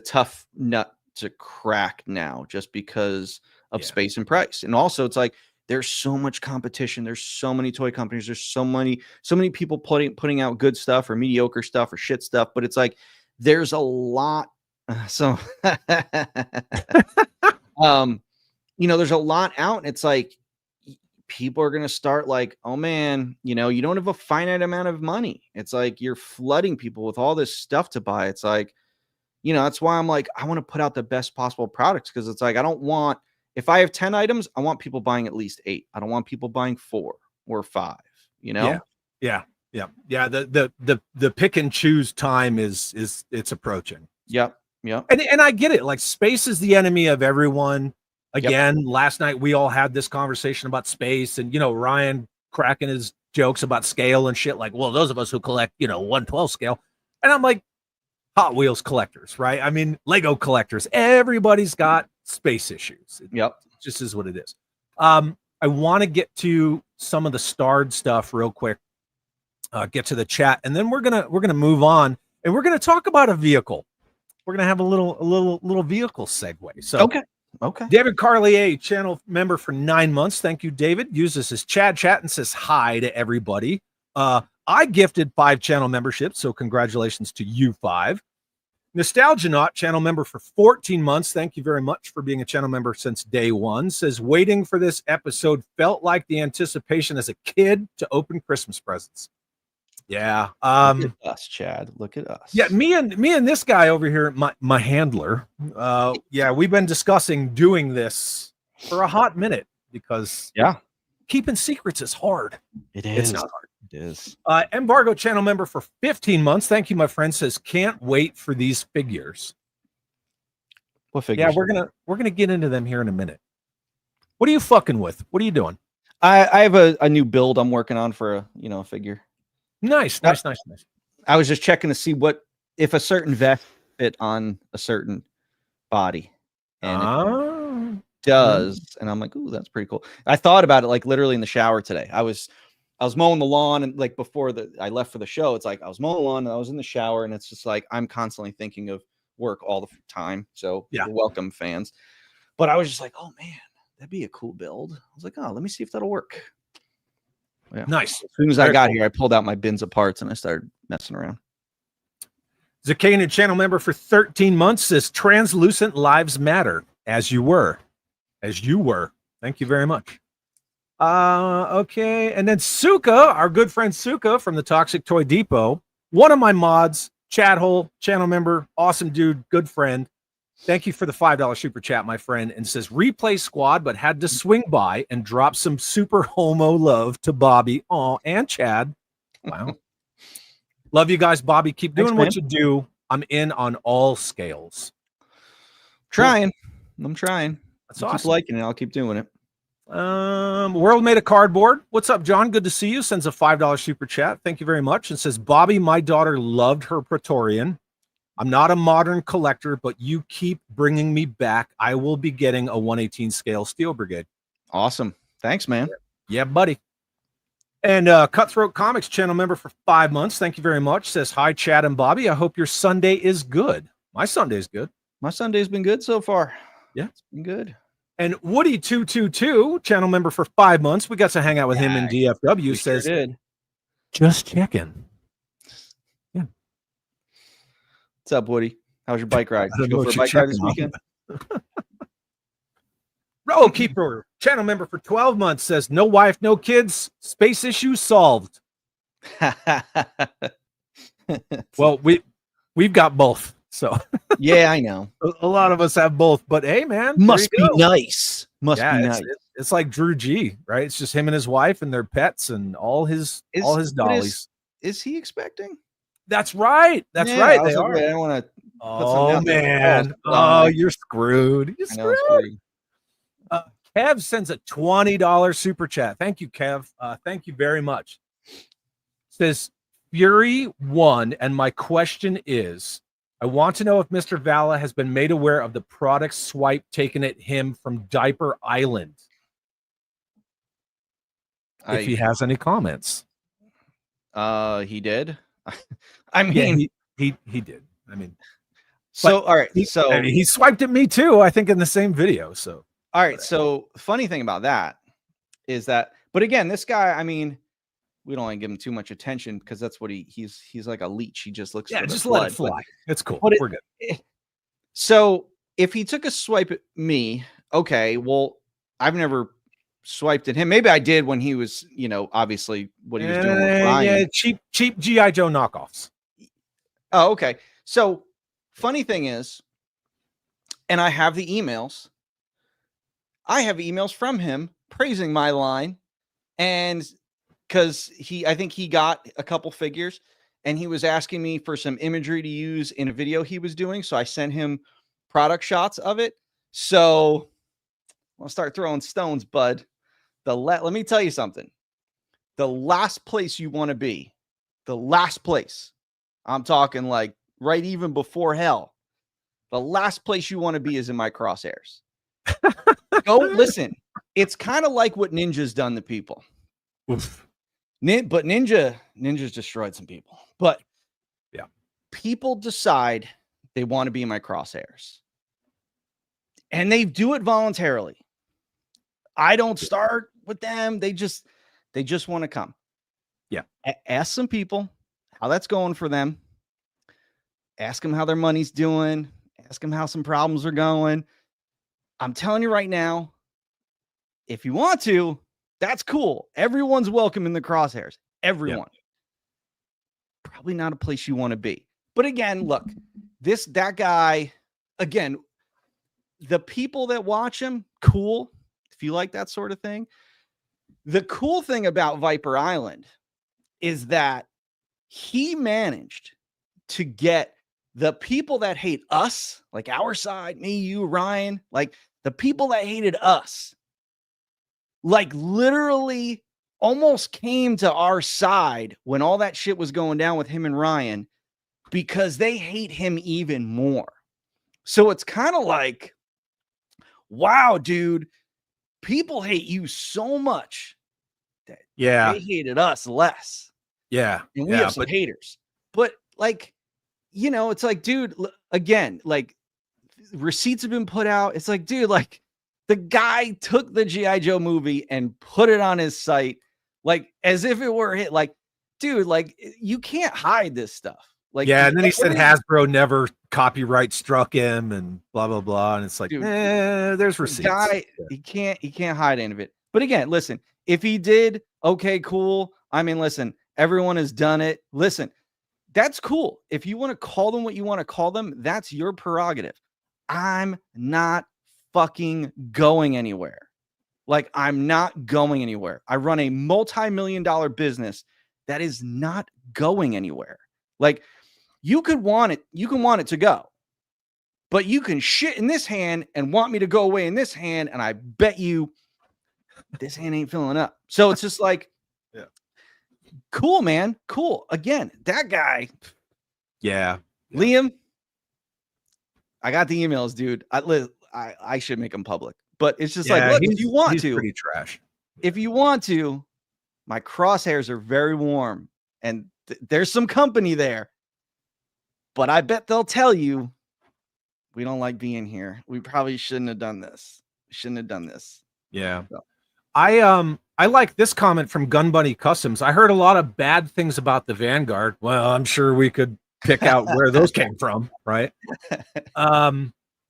tough nut to crack now, just because of space and price. And also it's like, there's so much competition. There's so many toy companies. There's so many people putting out good stuff or mediocre stuff or shit stuff. But it's like, there's a lot. So, there's a lot out, and it's like, people are going to start like, oh man, you don't have a finite amount of money. It's like, you're flooding people with all this stuff to buy. It's like, that's why I'm like, I want to put out the best possible products. Cause it's like, I don't want, if I have 10 items, I want people buying at least 8. I don't want people buying 4 or 5, Yeah. The pick and choose time is it's approaching. Yep. Yep. And I get it. Like, space is the enemy of everyone. Again, last night we all had this conversation about space, and Ryan cracking his jokes about scale and shit. Like, well, those of us who collect 1/12 scale, and I'm like, Hot Wheels collectors, right? I mean, Lego collectors. Everybody's got space issues. It just is what it is. I want to get to some of the starred stuff real quick. Get to the chat, and then we're gonna move on, and we're gonna talk about a vehicle. We're gonna have a little vehicle segue. So okay. David Carlier, channel member for 9 months. Thank you, David. Uses his Chad chat and says hi to everybody. I gifted 5 channel memberships, so congratulations to you 5. Nostalgianaut, channel member for 14 months. Thank you very much for being a channel member since day 1. Says, waiting for this episode felt like the anticipation as a kid to open Christmas presents. Yeah. Look at us, Chad. Look at us. Yeah, me and this guy over here, my handler. We've been discussing doing this for a hot minute, because keeping secrets is hard. It is. It's not hard. It is. Embargo channel member for 15 months. Thank you, my friend. Says, can't wait for these figures. What figures? Yeah, we're gonna get into them here in a minute. What are you fucking with? What are you doing? I have a new build I'm working on for a figure. Nice. I was just checking to see if a certain vest fit on a certain body, and it does. And I'm like, ooh, that's pretty cool. I thought about it like literally in the shower today. I was mowing the lawn, and like before I left for the show, it's like I was mowing the lawn and I was in the shower, and it's just like I'm constantly thinking of work all the time. So you're welcome, fans. But I was just like, oh man, that'd be a cool build. I was like, oh, let me see if that'll work. Yeah. Nice. As soon as I got here, I pulled out my bins of parts and I started messing around. Zakanian, channel member for 13 months, says, translucent lives matter. As you were. Thank you very much. Okay. And then Suka, our good friend Suka from the Toxic Toy Depot, one of my mods, Chat Hole, channel member, awesome dude, good friend. Thank you for the $5 super chat, my friend, and says, replay squad, but had to swing by and drop some super homo love to Bobby and Chad. Wow. Love you guys, Bobby. Keep doing what you do. I'm in on all scales. I'm trying. That's awesome. Keep liking it. I'll keep doing it. World Made a Cardboard. What's up, John? Good to see you. Sends a $5 super chat. Thank you very much. And says, Bobby, my daughter loved her Praetorian. I'm not a modern collector, but you keep bringing me back. I will be getting a 1/18 scale Steel Brigade. Awesome. Thanks, man. Yeah, buddy. And Cutthroat Comics channel member for 5 months. Thank you very much. Says, hi, Chad and Bobby. I hope your Sunday is good. My Sunday's good. My Sunday's been good so far. Yeah, it's been good. And Woody222, channel member for 5 months. We got to hang out with him in DFW. Says, sure did. Just checking. What's up, Woody? How was your bike ride? I Did you don't go know for a what bike you're ride this checking weekend? Row Keeper, channel member for 12 months, says no wife, no kids, space issue solved. Well, we've got both, so Yeah, I know. a lot of us have both. But hey, man, there Must you be go. nice. Must Yeah, be it's, nice. it's like Drew G, right? It's just him and his wife and their pets and all his But dollies. Is he expecting? That's right. That's Yeah, right. I was They like, are. wait, I don't want to. Oh man. Oh, Oh, you're screwed. You're I know, screwed. Kev sends a $20 super chat. Thank you, Kev. Thank you very much. Says Fury won, and my question is, I want to know if Mr. Vala has been made aware of the product swipe taken at him from Diaper Island. If he has any comments. He did. I mean, yeah, he did. I mean, so all right. I mean, he swiped at me too, I think, in the same video. So all right. So funny thing about that is that, but again, this guy, I mean, we don't want to give him too much attention because that's what he's like a leech. He just looks. Yeah, for the just blood, let it fly. It's cool. We're good. So if he took a swipe at me, okay, well, I've never swiped at him. Maybe I did when he was, obviously what he was doing with Ryan. Yeah, cheap G.I. Joe knockoffs. Oh, okay. So funny thing is, and I have the emails. I have emails from him praising my line, and because I think he got a couple figures, and he was asking me for some imagery to use in a video he was doing. So I sent him product shots of it. So I'll start throwing stones, bud. Let me tell you something. The last place you want to be, the last place, I'm talking like right even before hell, the last place you want to be is in my crosshairs. Go listen. It's kind of like what Ninja's done to people. Oof. But Ninja's destroyed some people. But yeah, people decide they want to be in my crosshairs, and they do it voluntarily. I don't start with them. They just want to come. Yeah. Ask some people how that's going for them. Ask them how their money's doing. Ask them how some problems are going. I'm telling you right now, if you want to, that's cool. Everyone's welcome in the crosshairs. Everyone. Yeah. Probably not a place you want to be. But again, look, that guy, again, the people that watch him, cool. If you like that sort of thing. The cool thing about Viper Island is that he managed to get the people that hate us, like our side, me, you, Ryan, like the people that hated us, like literally almost came to our side when all that shit was going down with him and Ryan because they hate him even more. So it's kind of like, wow, dude, people hate you so much that they hated us less. Yeah. And we have some haters. But like, it's like, dude, again, like receipts have been put out. It's like, dude, like the guy took the G.I. Joe movie and put it on his site, like as if it were hit. Like, dude, like you can't hide this stuff. Like, yeah. And then he said Hasbro never copyright struck him and blah, blah, blah. And it's like, dude, there's receipts. Guy, he can't hide any of it. But again, listen, if he did, okay, cool. I mean, listen, everyone has done it. Listen, that's cool. If you want to call them what you want to call them, that's your prerogative. I'm not fucking going anywhere. Like, I'm not going anywhere. I run a multi-million-dollar business that is not going anywhere. Like, you can want it to go, but you can shit in this hand and want me to go away in this hand, and I bet you this hand ain't filling up. So it's just like, yeah, cool, man, cool. Again, that guy, yeah. Liam, I got the emails, dude. I should make them public, but it's just like, look, if you want he's to, pretty trash. If you want to, my crosshairs are very warm, and there's some company there. But I bet they'll tell you, we don't like being here. We probably shouldn't have done this. Yeah. So. I like this comment from Gun Bunny Customs. I heard a lot of bad things about the Vanguard. Well, I'm sure we could pick out where those came from, right?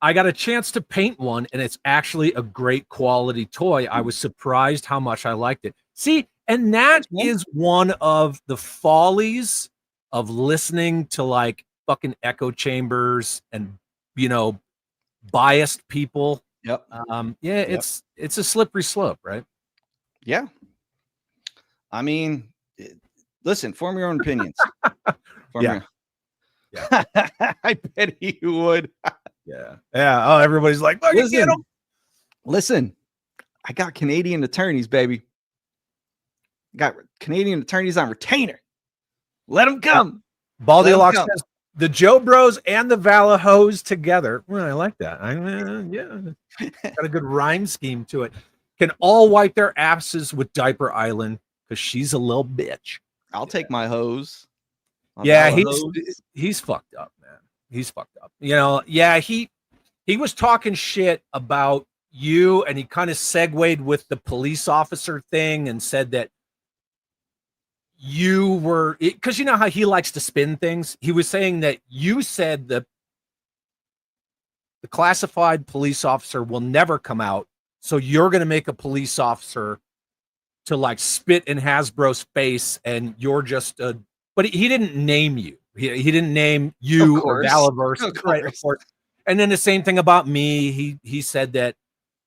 I got a chance to paint one, and it's actually a great quality toy. I was surprised how much I liked it. See, and that is one of the follies of listening to like fucking echo chambers and, you know, biased people. Yep. It's a slippery slope, right? Yeah. I mean, listen, form your own opinions. Yeah. I bet you would. Yeah. Oh, everybody's like, look, get him. Listen, I got Canadian attorneys, baby. Got Canadian attorneys on retainer. Let them come. Baldy Lock says the Joe Bros and the Vala Hoes together. Well, I like that. Got a good rhyme scheme to it. Can all wipe their asses with Diaper Island because she's a little bitch. I'll take my hose. Yeah, he's fucked up, man. He's fucked up. You know, yeah, he was talking shit about you, and he kind of segued with the police officer thing and said that you were, because you know how he likes to spin things. He was saying that you said the classified police officer will never come out, so you're going to make a police officer to like spit in Hasbro's face, and you're just a. But he didn't name you. He didn't name you or Valaverse, right? Of course. And then the same thing about me. He said that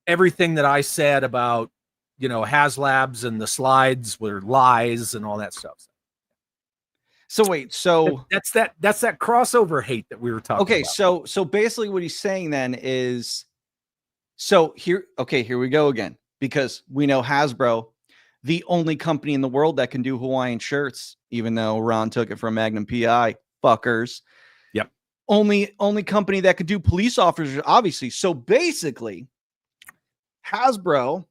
everything that I said about, you know, HasLabs and the slides were lies and all that stuff. So wait, so that's that crossover hate that we were talking about. Okay, so basically what he's saying then is, so here we go again, because we know Hasbro, the only company in the world that can do Hawaiian shirts, even though Ron took it from Magnum PI, fuckers. Yep. Only company that could do police officers, obviously. So basically, Hasbro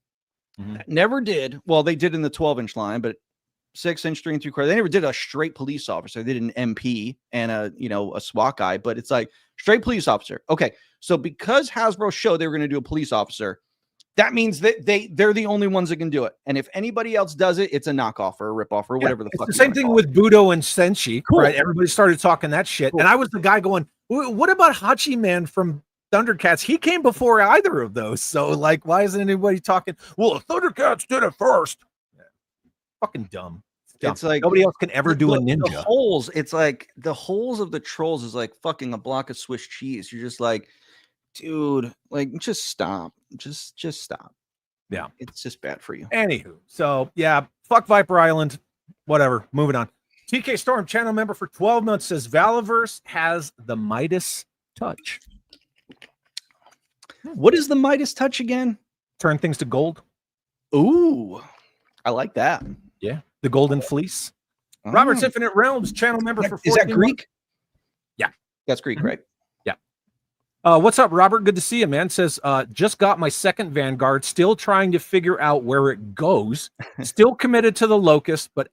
never did. Well, they did in the 12-inch line, but 6-inch, 3 3/4. They never did a straight police officer. They did an MP and a SWAT guy, but it's like straight police officer. Okay, so because Hasbro showed they were going to do a police officer, that means that they're the only ones that can do it. And if anybody else does it, it's a knockoff or a ripoff or whatever the fuck. The same thing with Budo and Senshi, right? Everybody started talking that shit. And I was the guy going, what about Hachi Man from Thundercats? He came before either of those. So, like, why isn't anybody talking? Well, Thundercats did it first. Yeah. Fucking dumb. It's like nobody else can ever do a ninja. The holes, it's like the holes of the trolls is like fucking a block of Swiss cheese. You're just like, dude, like, just stop. Just stop. Yeah. It's just bad for you. Anywho, so yeah, fuck Viper Island. Whatever. Moving on. TK Storm, channel member for 12 months, says Valaverse has the Midas touch. What is the Midas touch again? Turn things to gold. Ooh, I like that. Yeah. The Golden Fleece. Robert's Infinite Realms, channel member for 14 Is that Greek? months. Yeah. That's Greek, right? What's up, Robert? Good to see you, man. Says, just got my second Vanguard, still trying to figure out where it goes. Still committed to the Locust, but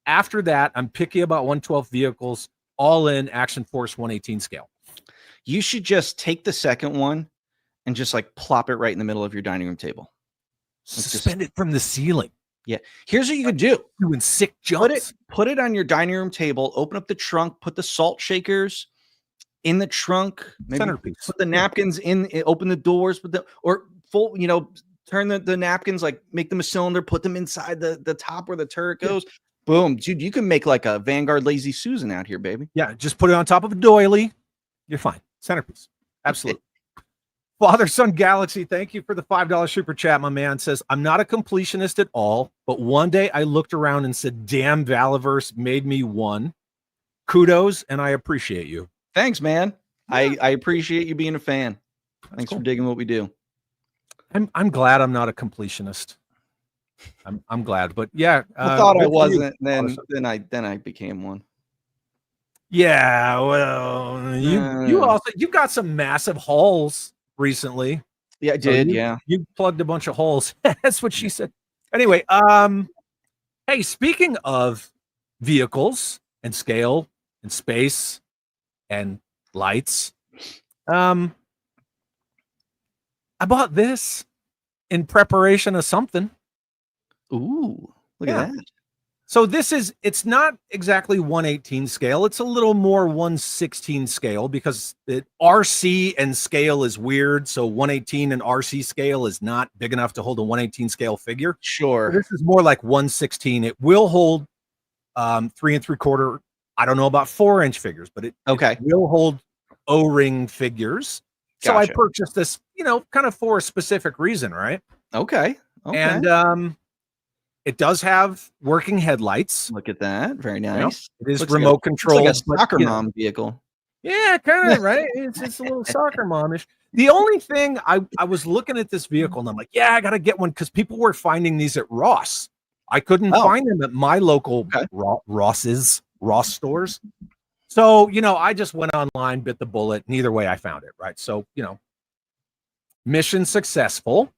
after that, I'm picky about 112 vehicles, all in Action Force 118 scale. You should just take the second one and just like plop it right in the middle of your dining room table. Suspend it from the ceiling. Yeah. Here's what you could do. Doing sick jumps. Put it on your dining room table, open up the trunk, put the salt shakers in the trunk, maybe centerpiece. Put the napkins in, open the doors, turn the napkins, like make them a cylinder, put them inside the top where the turret goes. Boom, dude, you can make like a Vanguard Lazy Susan out here, baby. Yeah, just put it on top of a doily. You're fine. Centerpiece. Absolutely. Father Son Galaxy, thank you for the $5 super chat, my man. Says, I'm not a completionist at all, but one day I looked around and said, damn, Valaverse made me one. Kudos, and I appreciate you. Thanks, man. Yeah. I appreciate you being a fan. Thanks for digging what we do. I'm glad I'm not a completionist. I'm glad, but yeah. I thought I wasn't. Then I became one. Yeah, well, you got some massive hauls recently. Yeah, I did. You plugged a bunch of holes. That's what she said. Anyway, hey, speaking of vehicles and scale and space and lights, I bought this in preparation of something. Ooh, look at that. So it's not exactly 118 scale. It's a little more 116 scale because RC and scale is weird. So 118 and RC scale is not big enough to hold a 118 scale figure. Sure. So this is more like 116. It will hold 3 3/4. I don't know about 4-inch figures, but it will hold O-ring figures. So I purchased this, kind of for a specific reason, right? Okay. And it does have working headlights. Look at that. Very nice. It is remote controlled. Like a soccer mom vehicle. Yeah, kind of, right? It's just a little soccer momish. The only thing I was looking at this vehicle and I'm like, yeah, I got to get one because people were finding these at Ross. I couldn't find them at my local Ross stores. So, I just went online, bit the bullet, and either way I found it, right? So, mission successful.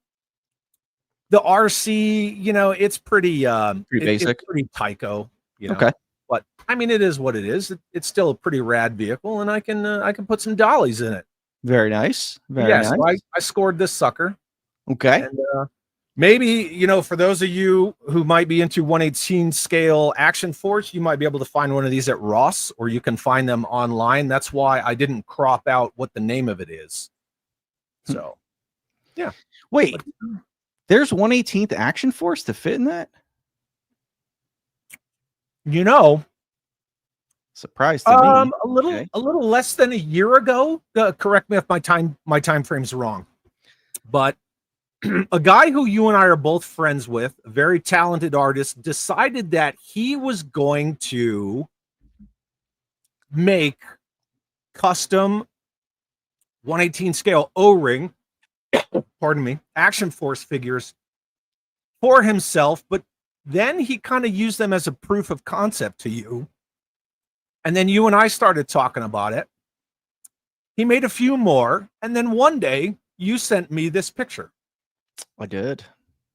The RC, it's pretty basic, it's pretty Tyco, Okay, but I mean, it is what it is. It's still a pretty rad vehicle, and I can put some dollies in it. Very nice. Very nice. So I scored this sucker. Okay, and maybe for those of you who might be into 118 scale Action Force, you might be able to find one of these at Ross, or you can find them online. That's why I didn't crop out what the name of it is. So, yeah. Wait. There's 1/18th Action Force to fit in that? Surprised to me. A little less than a year ago. Correct me if my time frame's wrong. But a guy who you and I are both friends with, a very talented artist, decided that he was going to make custom 1/18 scale O-ring pardon me, Action Force figures for himself, but then he kind of used them as a proof of concept to you. And then you and I started talking about it. He made a few more, and then one day you sent me this picture. I did.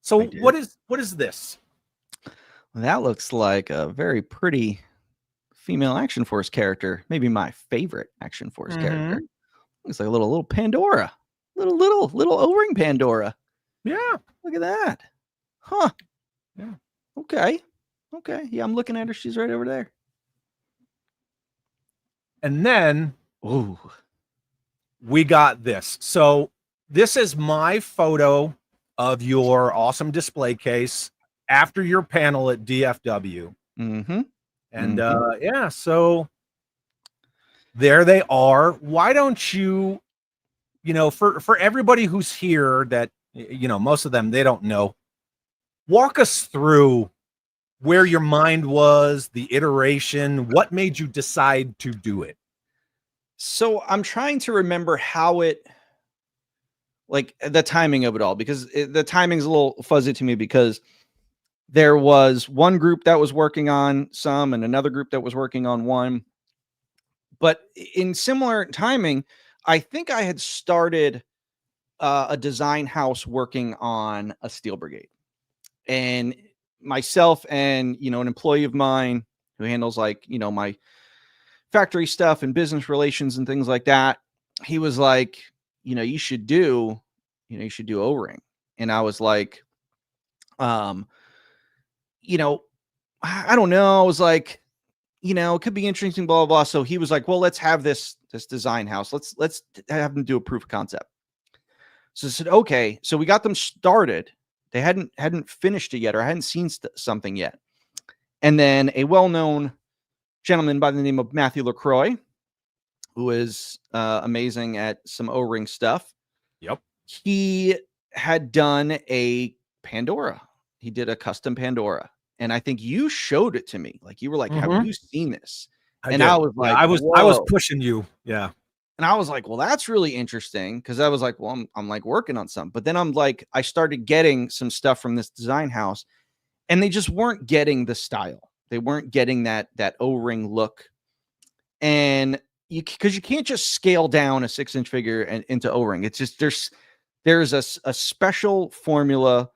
So what is this? That looks like a very pretty female Action Force character. Maybe my favorite Action Force character. Looks like a little Pandora. Little O-ring Pandora. Yeah. Look at that. Huh. Yeah. Okay. Yeah, I'm looking at her. She's right over there. And then we got this. So this is my photo of your awesome display case after your panel at DFW. And so there they are. Why don't you, for everybody who's here that, most of them, they don't know, walk us through where your mind was, the iteration, what made you decide to do it? So I'm trying to remember how the timing of it all, because the timing's a little fuzzy to me, because there was one group that was working on some and another group that was working on one. But in similar timing, I think I had started a design house working on a steel brigade, and myself and, an employee of mine who handles my factory stuff and business relations and things like that. He was like, you should do O-ring. And I was like, I don't know. I was like, it could be interesting, blah, blah, blah. So he was like, well, let's have this design house. Let's have them do a proof of concept. So I said, okay. So we got them started. They hadn't finished it yet, or I hadn't seen something yet. And then a well-known gentleman by the name of Matthew LeCroy, who is amazing at some O-ring stuff. Yep. He had done a Pandora. He did a custom Pandora. And I think you showed it to me. Like, you were like, have you seen this? I was like, I was pushing you. Yeah. And I was like, well, that's really interesting. Cause I was like, well, I'm like working on some, but then I started getting some stuff from this design house, and they just weren't getting the style. They weren't getting that O-ring look. And cause you can't just scale down a 6-inch figure into O-ring. It's just, there's a special formula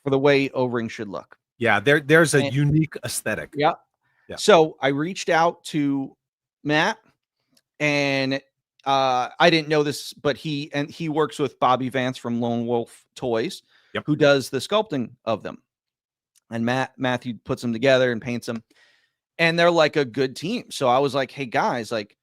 for the way O-ring should look. Yeah. There's a unique aesthetic. Yeah. So I reached out to Matt, and I didn't know this, but he works with Bobby Vance from Lone Wolf Toys, who does the sculpting of them. and Matthew puts them together and paints them, and they're like a good team. So I was like, hey guys, like,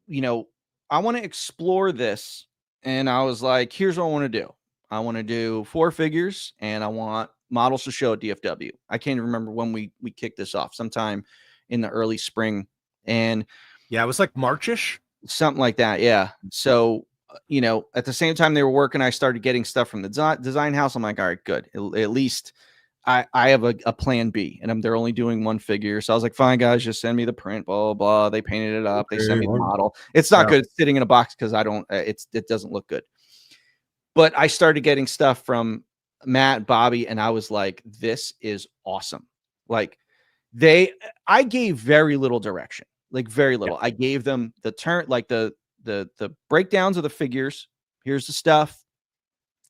you know, I want to explore this. And I was like, here's what I want to do. I want to do 4 figures, and I want models to show at DFW. I can't remember when we kicked this off, sometime in the early spring. And yeah, it was like Marchish, something like that. Yeah. So, you know, at the same time they were working, I started getting stuff from the design house. I'm like, all right, good. At least I have a plan B, and they're only doing 1 figure. So I was like, fine, guys, just send me the print, blah, blah, blah. They painted it up. They sent me the model. It's not good. It's sitting in a box because I don't, it doesn't look good. But I started getting stuff from Matt, Bobby, and I was like, this is awesome. Like I gave very little direction, like very little. I gave them the turn, like the breakdowns of the figures. Here's the stuff.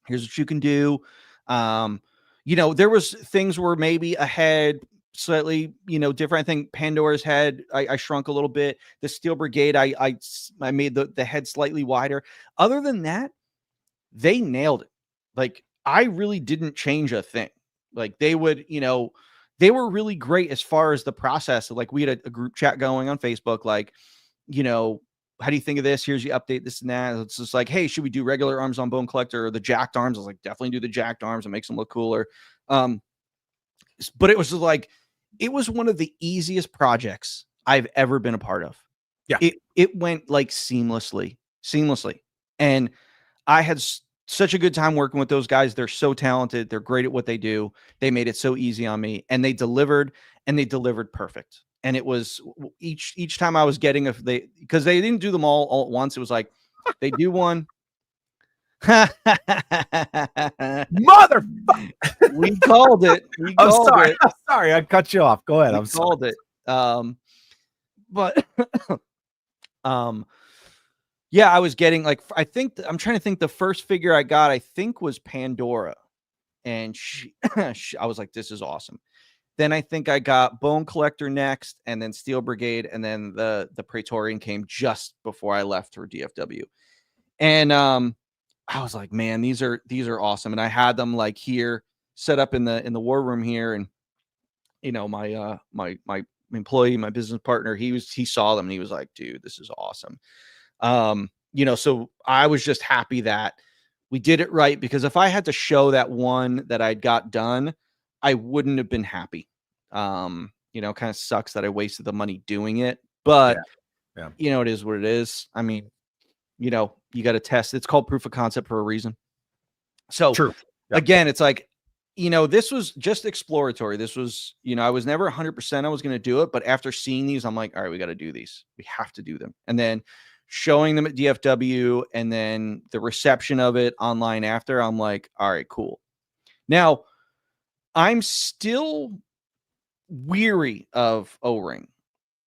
Here's what you can do. You know, there was things where maybe a head slightly, you know, different. I think Pandora's head, I shrunk a little bit. The Steel Brigade, I made the head slightly wider. Other than that, they nailed it. Like, I really didn't change a thing. Like, they would, you know, they were really great as far as the process. Like, we had a group chat going on Facebook, like, you know, how do you think of this? Here's you update this and that. It's just like, hey, should we do regular arms on Bone Collector or the jacked arms? I was like, definitely do the jacked arms. It makes them look cooler. But it was just like, it was one of the easiest projects I've ever been a part of. Yeah. It went like seamlessly. And I had such a good time working with those guys. They're so talented. They're great at what they do. They made it so easy on me, and they delivered perfect. And it was each time I was getting because they didn't do them all at once. It was like, they do one. Motherfucker. We called it. I'm sorry, I cut you off. Go ahead. I'm called sorry. it. Yeah, I was getting like, I think I'm trying to think, the first figure I got, I think, was Pandora, and I was like, this is awesome. Then I think I got Bone Collector next, and then Steel Brigade, and then the Praetorian came just before I left for DFW. And I was like, man, these are awesome. And I had them like here set up in the war room here, and you know, my employee, my business partner, he saw them and he was like, dude, this is awesome. You know, so I was just happy that we did it right, because if I had to show that one that I'd got done, I wouldn't have been happy. You know, kind of sucks that I wasted the money doing it, but yeah. You know, it is what it is. I mean, you know, you got to test. It's called proof of concept for a reason. So true. Yeah. Again, it's like, you know, this was just exploratory. This was, you know, I was never 100% I was going to do it, but after seeing these, I'm like, all right, we got to do these. We have to do them. And then showing them at DFW, and then the reception of it online after, I'm like, all right, cool. Now, I'm still weary of O-Ring.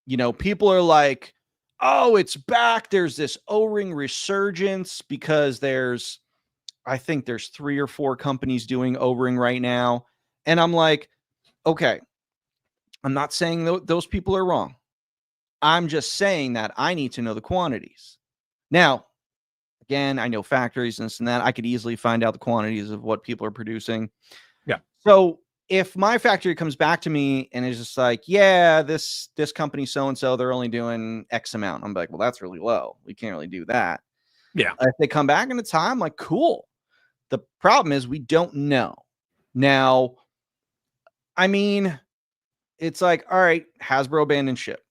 You know, people are like, oh, it's back. There's this O-Ring resurgence because I think there's 3 or 4 companies doing O-Ring right now. And I'm like, okay, I'm not saying those people are wrong. I'm just saying that I need to know the quantities. Now, again, I know factories and this and that. I could easily find out the quantities of what people are producing. Yeah. So if my factory comes back to me and is just like, yeah, this company so-and-so, they're only doing X amount, I'm like, well, that's really low. We can't really do that. Yeah. If they come back in the time, like, cool. The problem is we don't know. Now, I mean, it's like, all right, Hasbro abandoned ship.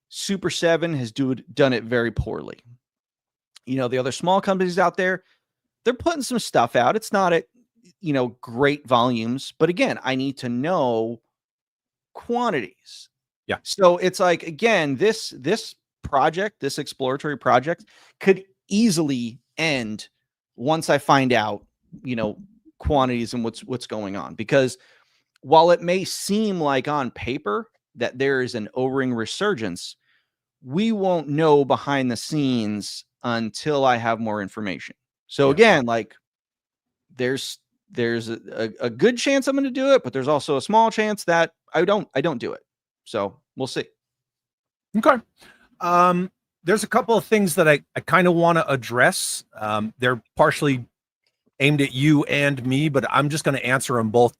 Super 7 has done it very poorly. You know, the other small companies out there, they're putting some stuff out. It's not at, you know, great volumes, but again, I need to know quantities. Yeah. So it's like, again, this project, this exploratory project, could easily end once I find out, you know, quantities and what's going on. Because while it may seem like on paper that there is an O-Ring resurgence, we won't know behind the scenes until I have more information. So again, like, there's a good chance I'm going to do it, but there's also a small chance that I don't do it. So we'll see. Okay. There's a couple of things that I kind of want to address. They're partially aimed at you and me, but I'm just going to answer them both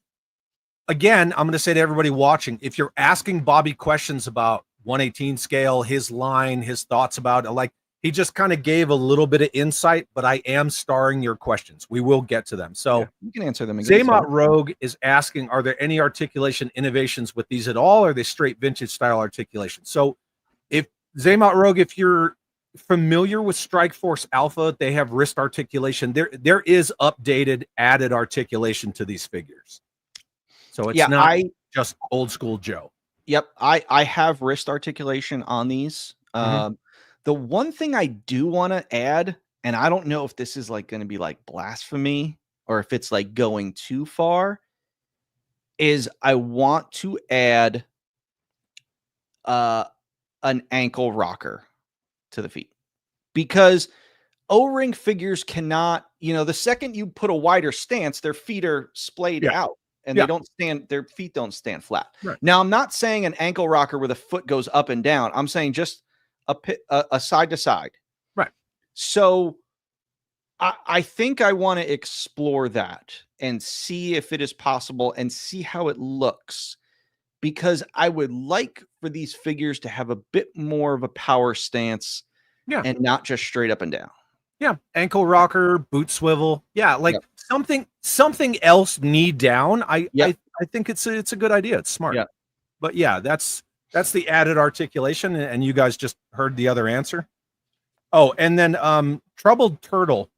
again, I'm going to say to everybody watching, if you're asking Bobby questions about 118 scale, his line, his thoughts about it, like he just kind of gave a little bit of insight, but I am starring your questions. We will get to them. So you can answer them. Zaymot Rogue is asking, are there any articulation innovations with these at all? Or are they straight vintage style articulation? So if Zaymot Rogue, if you're familiar with Strikeforce Alpha, they have wrist articulation. There is updated, added articulation to these figures. So it's not just old school Joe. Yep. I have wrist articulation on these. The one thing I do want to add, and I don't know if this is like going to be like blasphemy or if it's like going too far, is I want to add an ankle rocker to the feet, because O-ring figures cannot, the second you put a wider stance, their feet are splayed out and they don't stand, their feet don't stand flat. Right. Now, I'm not saying an ankle rocker where the foot goes up and down. I'm saying just a side to side. Right. So I think I want to explore that and see if it is possible and see how it looks, because I would like for these figures to have a bit more of a power stance and not just straight up and down. Yeah. Ankle rocker, boot swivel. Yeah. Like something else knee down. I think it's a good idea. It's smart. Yeah. But yeah, that's the added articulation. And you guys just heard the other answer. Oh, and then Troubled Turtle.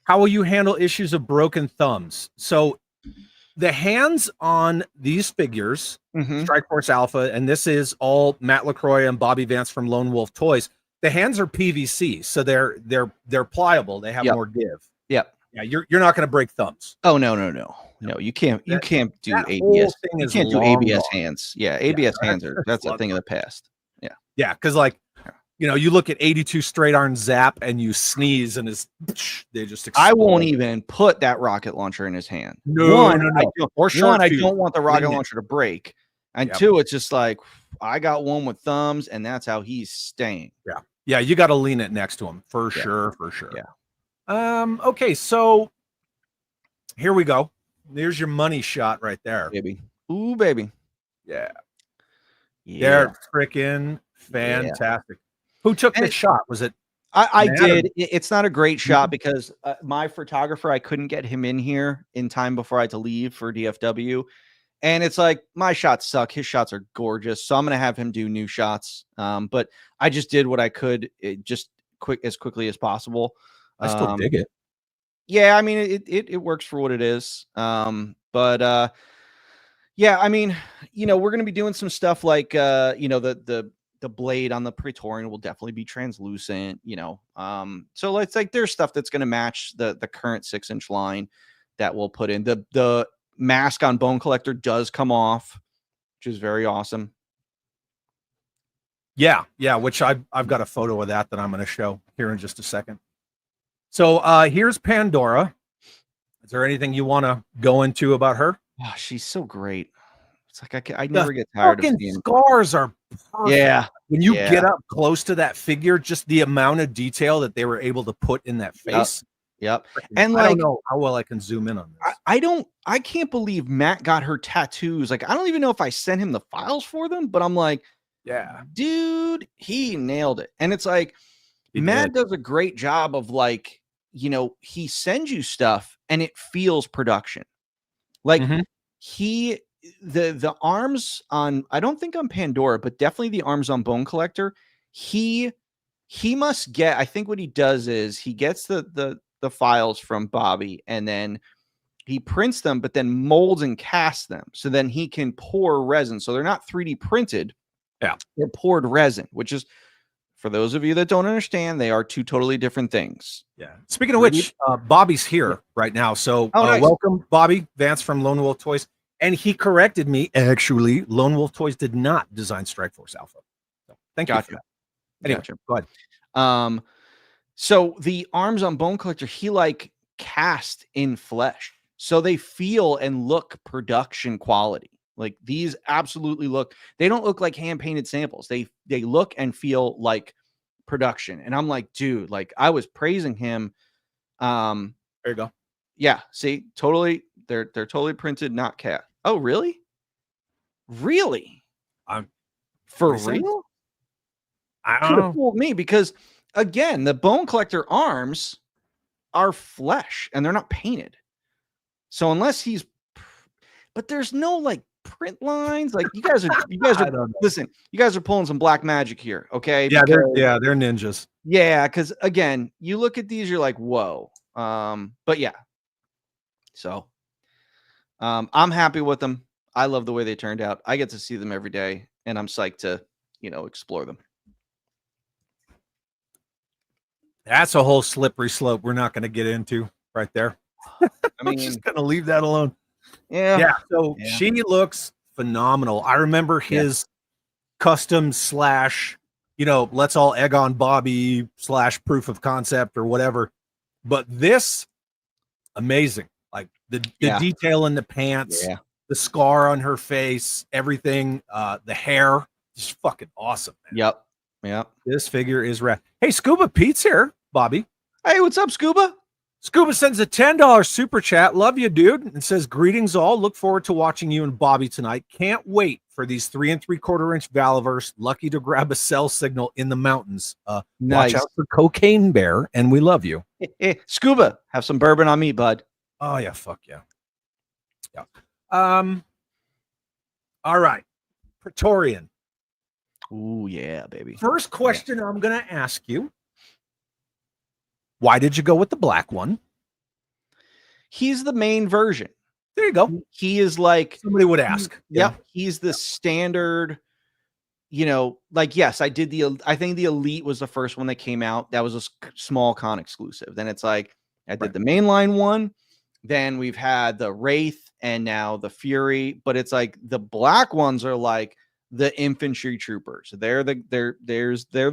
How will you handle issues of broken thumbs? So the hands on these figures, Strikeforce Alpha, and this is all Matt LeCroy and Bobby Vance from Lone Wolf Toys. The hands are PVC, so they're pliable. They have more give. Yep. Yeah, you're not going to break thumbs. Oh no, you can't do ABS. You can't do ABS hands. Yeah, ABS hands that's a thing of the past. Yeah. Yeah, because like you look at 82 straight arm zap and you sneeze and they just explode. I won't even put that rocket launcher in his hand. No. I don't want the rocket launcher to break. And two, it's just like I got one with thumbs, and that's how he's staying. Yeah. Yeah, you got to lean it next to him for sure. Yeah. Okay, so here we go. There's your money shot right there, baby. Ooh, baby. Yeah. They're freaking fantastic. Who took the shot? Was it? I did. It's not a great shot because my photographer, I couldn't get him in here in time before I had to leave for DFW. And it's like, my shots suck. His shots are gorgeous. So I'm going to have him do new shots. But I just did what I could as quickly as possible. I still dig it. Yeah. I mean, it works for what it is. Yeah, I mean, we're going to be doing some stuff like, the blade on the Praetorian will definitely be translucent, so it's like, there's stuff that's going to match the current 6-inch line that we'll put in. The mask on Bone Collector does come off, which is very awesome. Yeah, which I've got a photo of that I'm going to show here in just a second. So here's Pandora. Is there anything you want to go into about her? Oh, she's so great. It's like I never get tired of seeing scars are perfect. Yeah. When you get up close to that figure, just the amount of detail that they were able to put in that face. Yep. And I don't know how well I can zoom in on this. I can't believe Matt got her tattoos. Like, I don't even know if I sent him the files for them, but I'm like, yeah, dude, he nailed it. And it's like, Matt does a great job of like, he sends you stuff and it feels production. Like the arms on, I don't think on Pandora, but definitely the arms on Bone Collector. He must get, I think what he does is he gets the files from Bobby and then he prints them, but then molds and casts them. So then he can pour resin. So they're not 3D printed. Yeah. They're poured resin, which is, for those of you that don't understand, they are two totally different things. Yeah. Speaking of which, Bobby's here right now. So nice. Welcome, Bobby Vance from Lone Wolf Toys. And he corrected me. Actually, Lone Wolf Toys did not design Strikeforce Alpha. So thank you for that. Anyway, go ahead. So the arms on Bone Collector, he like cast in flesh. So they feel and look production quality. Like these absolutely they don't look like hand painted samples. They look and feel like production. And I'm like, dude, like I was praising him. There you go. Yeah. See, totally They're totally printed, not cat. Oh, really? Really? I'm For makes sense. real? I Could don't have know. fooled me because again, the Bone Collector arms are flesh and they're not painted. So unless he's, but there's no like print lines. Like you guys I are don't know. listen. You guys are pulling some black magic here, okay? Yeah, Because- they're ninjas. yeah. Because again, you look at these, you're like, whoa. But yeah. So, I'm happy with them. I love the way they turned out. I get to see them every day, and I'm psyched to, explore them. That's a whole slippery slope we're not going to get into right there. I I'm mean, just going to leave that alone. yeah. Yeah, so Yeah. she looks phenomenal. I remember his custom / let's all egg on Bobby / proof of concept or whatever. But this, amazing. Like the detail in the pants, Yeah. the scar on her face, everything, the hair, just fucking awesome, man. Yep. This figure is rad. Hey, Scuba Pete's here, Bobby. Hey, what's up, Scuba? Scuba sends a $10 super chat. Love you, dude. And says, greetings all. Look forward to watching you and Bobby tonight. Can't wait for these 3 3/4 inch Valaverse. Lucky to grab a cell signal in the mountains. Nice. Watch out for Cocaine Bear, and we love you. Hey, Scuba, have some bourbon on me, bud. Oh, yeah. Fuck yeah. Yeah. All right. Praetorian. Ooh, yeah, baby. First question I'm going to ask you. Why did you go with the black one? He's the main version. There you go. He is like Somebody would ask. Yep. He's the standard, yes, I think the Elite was the first one that came out. That was a small con exclusive. Then it's like, I did the mainline one. Then we've had the Wraith and now the Fury, but it's like the black ones are like the infantry troopers. They're the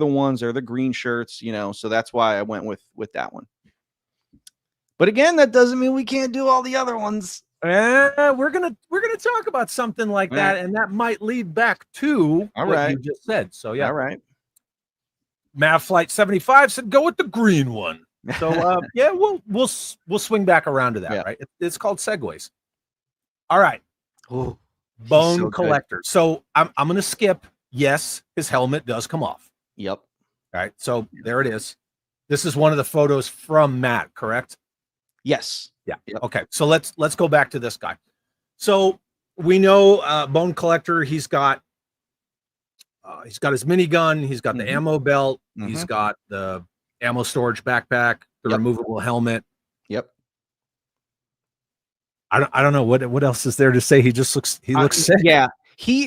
ones, they're the green shirts, so that's why I went with that one. But again, that doesn't mean we can't do all the other ones. We're gonna talk about something like that, and that might lead back to what you just said. So yeah, all right. Mav Flight 75 said go with the green one. So yeah, we'll swing back around to that. Right? It's called segues. All right. Ooh, Bone so Collector. good. So I'm gonna skip. Yes, his helmet does come off. Yep. All right. So there it is. This is one of the photos from Matt, correct? Yes. Yeah. Yep. Okay. So let's go back to this guy. So we know Bone Collector. He's got his minigun. He's got the ammo belt. He's got the ammo storage backpack. The removable helmet. Yep. I don't know what else is there to say. He looks sick. Yeah.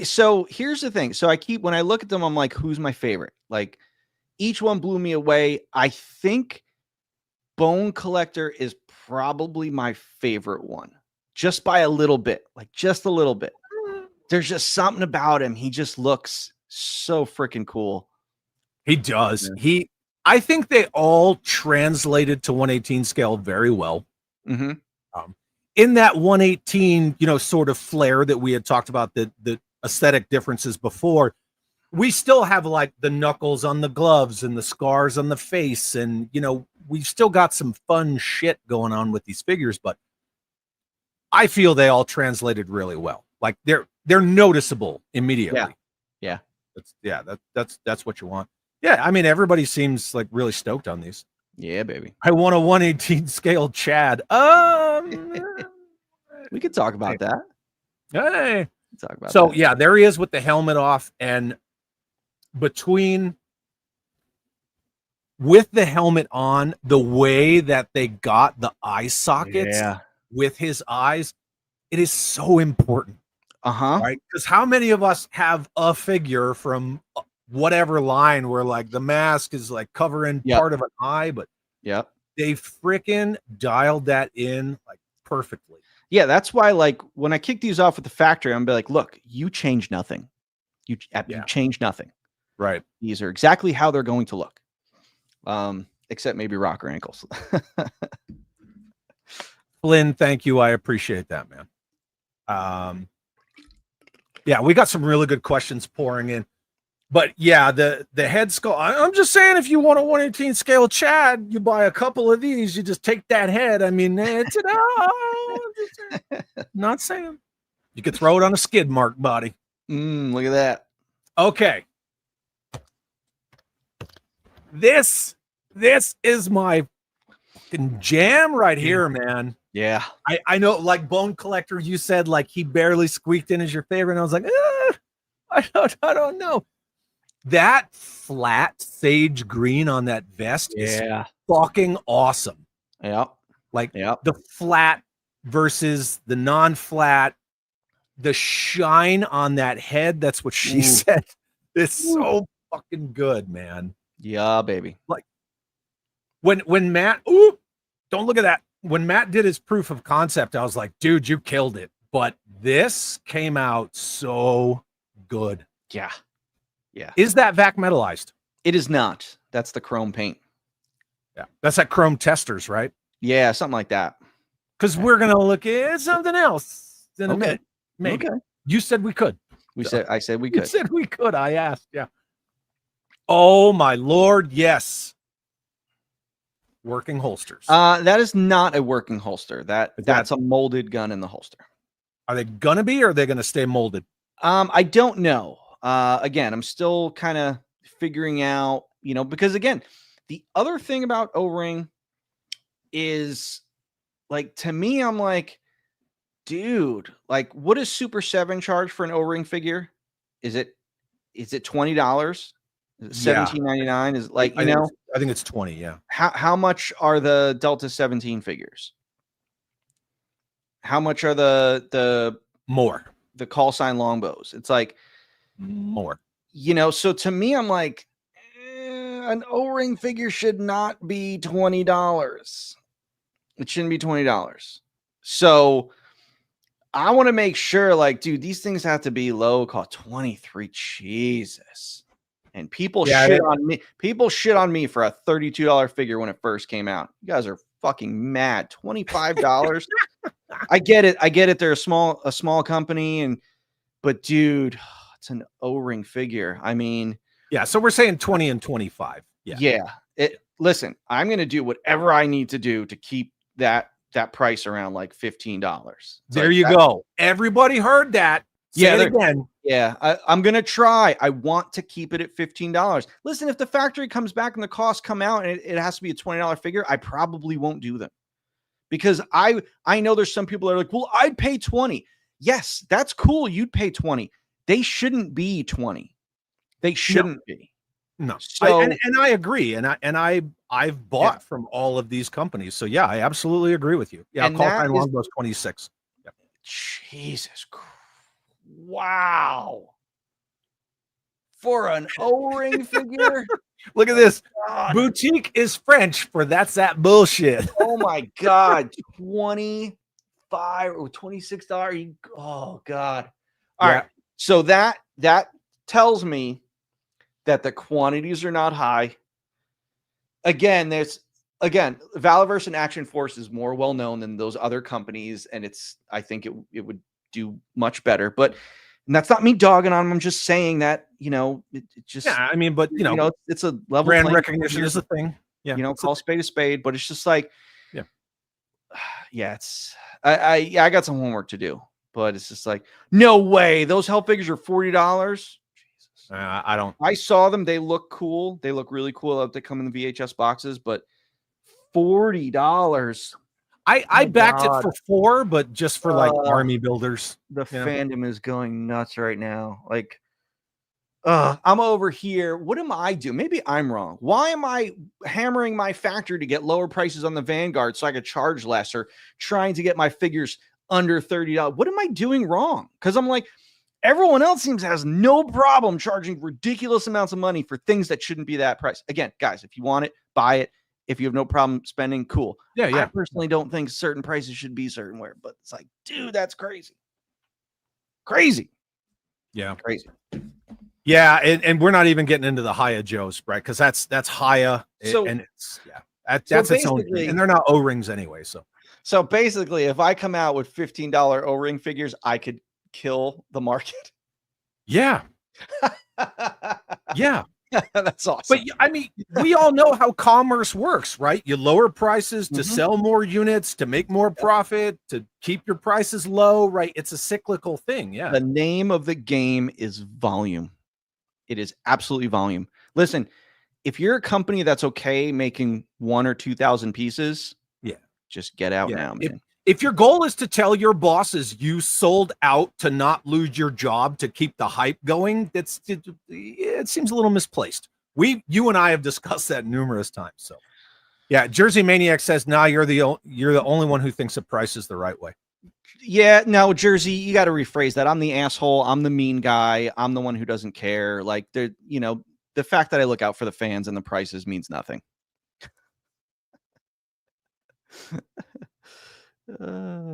So here's the thing. So when I look at them, I'm like, who's my favorite? Like each one blew me away. I think Bone Collector is probably my favorite one, just by a little bit, like just a little bit. There's just something about him. He just looks so freaking cool. He does. Yeah. I think they all translated to 118 scale very well. In that 118, sort of flair that we had talked about, the aesthetic differences before, we still have like the knuckles on the gloves and the scars on the face. And, we've still got some fun shit going on with these figures, but I feel they all translated really well. Like they're noticeable immediately. Yeah. That's what you want. Yeah. I mean, everybody seems like really stoked on these. Yeah, baby. I want a 118 scale Chad. We could talk about that. Hey. Talk about so that. Yeah, there he is with the helmet off, and with the helmet on, the way that they got the eye sockets with his eyes, it is so important. Right? Because how many of us have a figure from whatever line where like the mask is like covering part of an eye, but they freaking dialed that in like perfectly. Yeah, that's why like when I kick these off at the factory, I'm be like, look, you change nothing. You change nothing. Right. These are exactly how they're going to look. Except maybe rocker ankles. Flynn, thank you. I appreciate that, man. Yeah, we got some really good questions pouring in. But yeah, the head sculpt. I'm just saying, if you want a 118 scale Chad, you buy a couple of these. You just take that head. I mean, it's not saying you could throw it on a skid mark body. Look at that. Okay, this is my fucking jam right here, man. Yeah. I know, like Bone Collector, you said like he barely squeaked in as your favorite, and I was like, I don't know. That flat sage green on that vest is fucking awesome. Yeah. Like the flat versus the non-flat, the shine on that head. That's what she said. It's so fucking good, man. Yeah, baby. Like when Matt, don't look at that. When Matt did his proof of concept, I was like, dude, you killed it. But this came out so good. Yeah. Yeah. Is that vac metallized? It is not. That's the chrome paint. Yeah. That's at Chrome Testers, right? Yeah, something like that. Because we're gonna look at something else in a minute. Maybe. Okay. You said we could. I said we could. You said we could. I asked. Yeah. Oh my Lord, yes. Working holsters. That is not a working holster. That's a molded gun in the holster. Are they gonna be, or are they gonna stay molded? I don't know. Again, I'm still kind of figuring out, because again, the other thing about O-ring is, like, to me, I'm like, dude, like, what does Super 7 charge for an O-ring figure? Is it $20? Is it $17.99? Is like, I think it's 20. Yeah. How much are the Delta 17 figures? How much are the more? The call sign longbows? It's like more. So to me, I'm like, an O-ring figure should not be $20. It shouldn't be $20. So I want to make sure, like, dude, these things have to be low cost. 23. Jesus. And people shit on me. People shit on me for a $32 figure when it first came out. You guys are fucking mad. $25. I get it. They're a small company, but dude, it's an O-ring figure. I mean, yeah. So we're saying 20 and 25. Yeah. Listen, I'm gonna do whatever I need to do to keep that price around like $15. There you go. Everybody heard that. Say it again. Yeah, I'm gonna try. I want to keep it at $15. Listen, if the factory comes back and the costs come out and it has to be a $20 figure, I probably won't do them, because I know there's some people that are like, well, I'd pay 20. Yes, that's cool. You'd pay 20. They shouldn't be 20. They shouldn't be. No. So, and I agree. And I've bought from all of these companies. So yeah, I absolutely agree with you. Yeah, call sign longbows 26. Yep. Jesus Christ. Wow. For an O-ring figure? Look at this. God. Boutique is French for that's that bullshit. Oh my God. $25 or $26. Oh God. All right. So that tells me that the quantities are not high. Again, Valaverse and Action Force is more well known than those other companies, and I think it would do much better. But that's not me dogging on them. I'm just saying that, it just, I mean, but it's a level brand recognition is a thing. Yeah. Call spade a spade, but it's just like, it's I got some homework to do, but it's just like, no way. Those Hell figures are $40. Jesus. I saw them. They look cool. They look really cool. They come in the VHS boxes, but $40. I backed it for $4, but just for like army builders. The fandom is going nuts right now. Like, I'm over here. What am I doing? Maybe I'm wrong. Why am I hammering my factory to get lower prices on the Vanguard so I could charge less, or trying to get my figures under $30? What am I doing wrong? Because I'm like, everyone else has no problem charging ridiculous amounts of money for things that shouldn't be that price. Again, guys, if you want it, buy it. If you have no problem spending, cool. Yeah. I personally don't think certain prices should be certain where, but it's like, dude, that's crazy. Crazy. Yeah. Crazy. Yeah. And we're not even getting into the Haya Joes, right? Because that's Haya. So, and it's, that's its own thing. And they're not O-rings anyway. So basically, if I come out with $15 O-ring figures, I could kill the market. Yeah. Yeah. That's awesome. But I mean, we all know how commerce works, right? You lower prices to sell more units, to make more profit, to keep your prices low, right? It's a cyclical thing. Yeah. The name of the game is volume. It is absolutely volume. Listen, if you're a company that's okay making 1,000 or 2,000 pieces, just get out now, man. If your goal is to tell your bosses you sold out to not lose your job to keep the hype going, it seems a little misplaced. You and I have discussed that numerous times. So, yeah, Jersey Maniac says, "Nah, you're the only one who thinks the price is the right way." Yeah, no, Jersey, you got to rephrase that. I'm the asshole. I'm the mean guy. I'm the one who doesn't care. Like, the fact that I look out for the fans and the prices means nothing.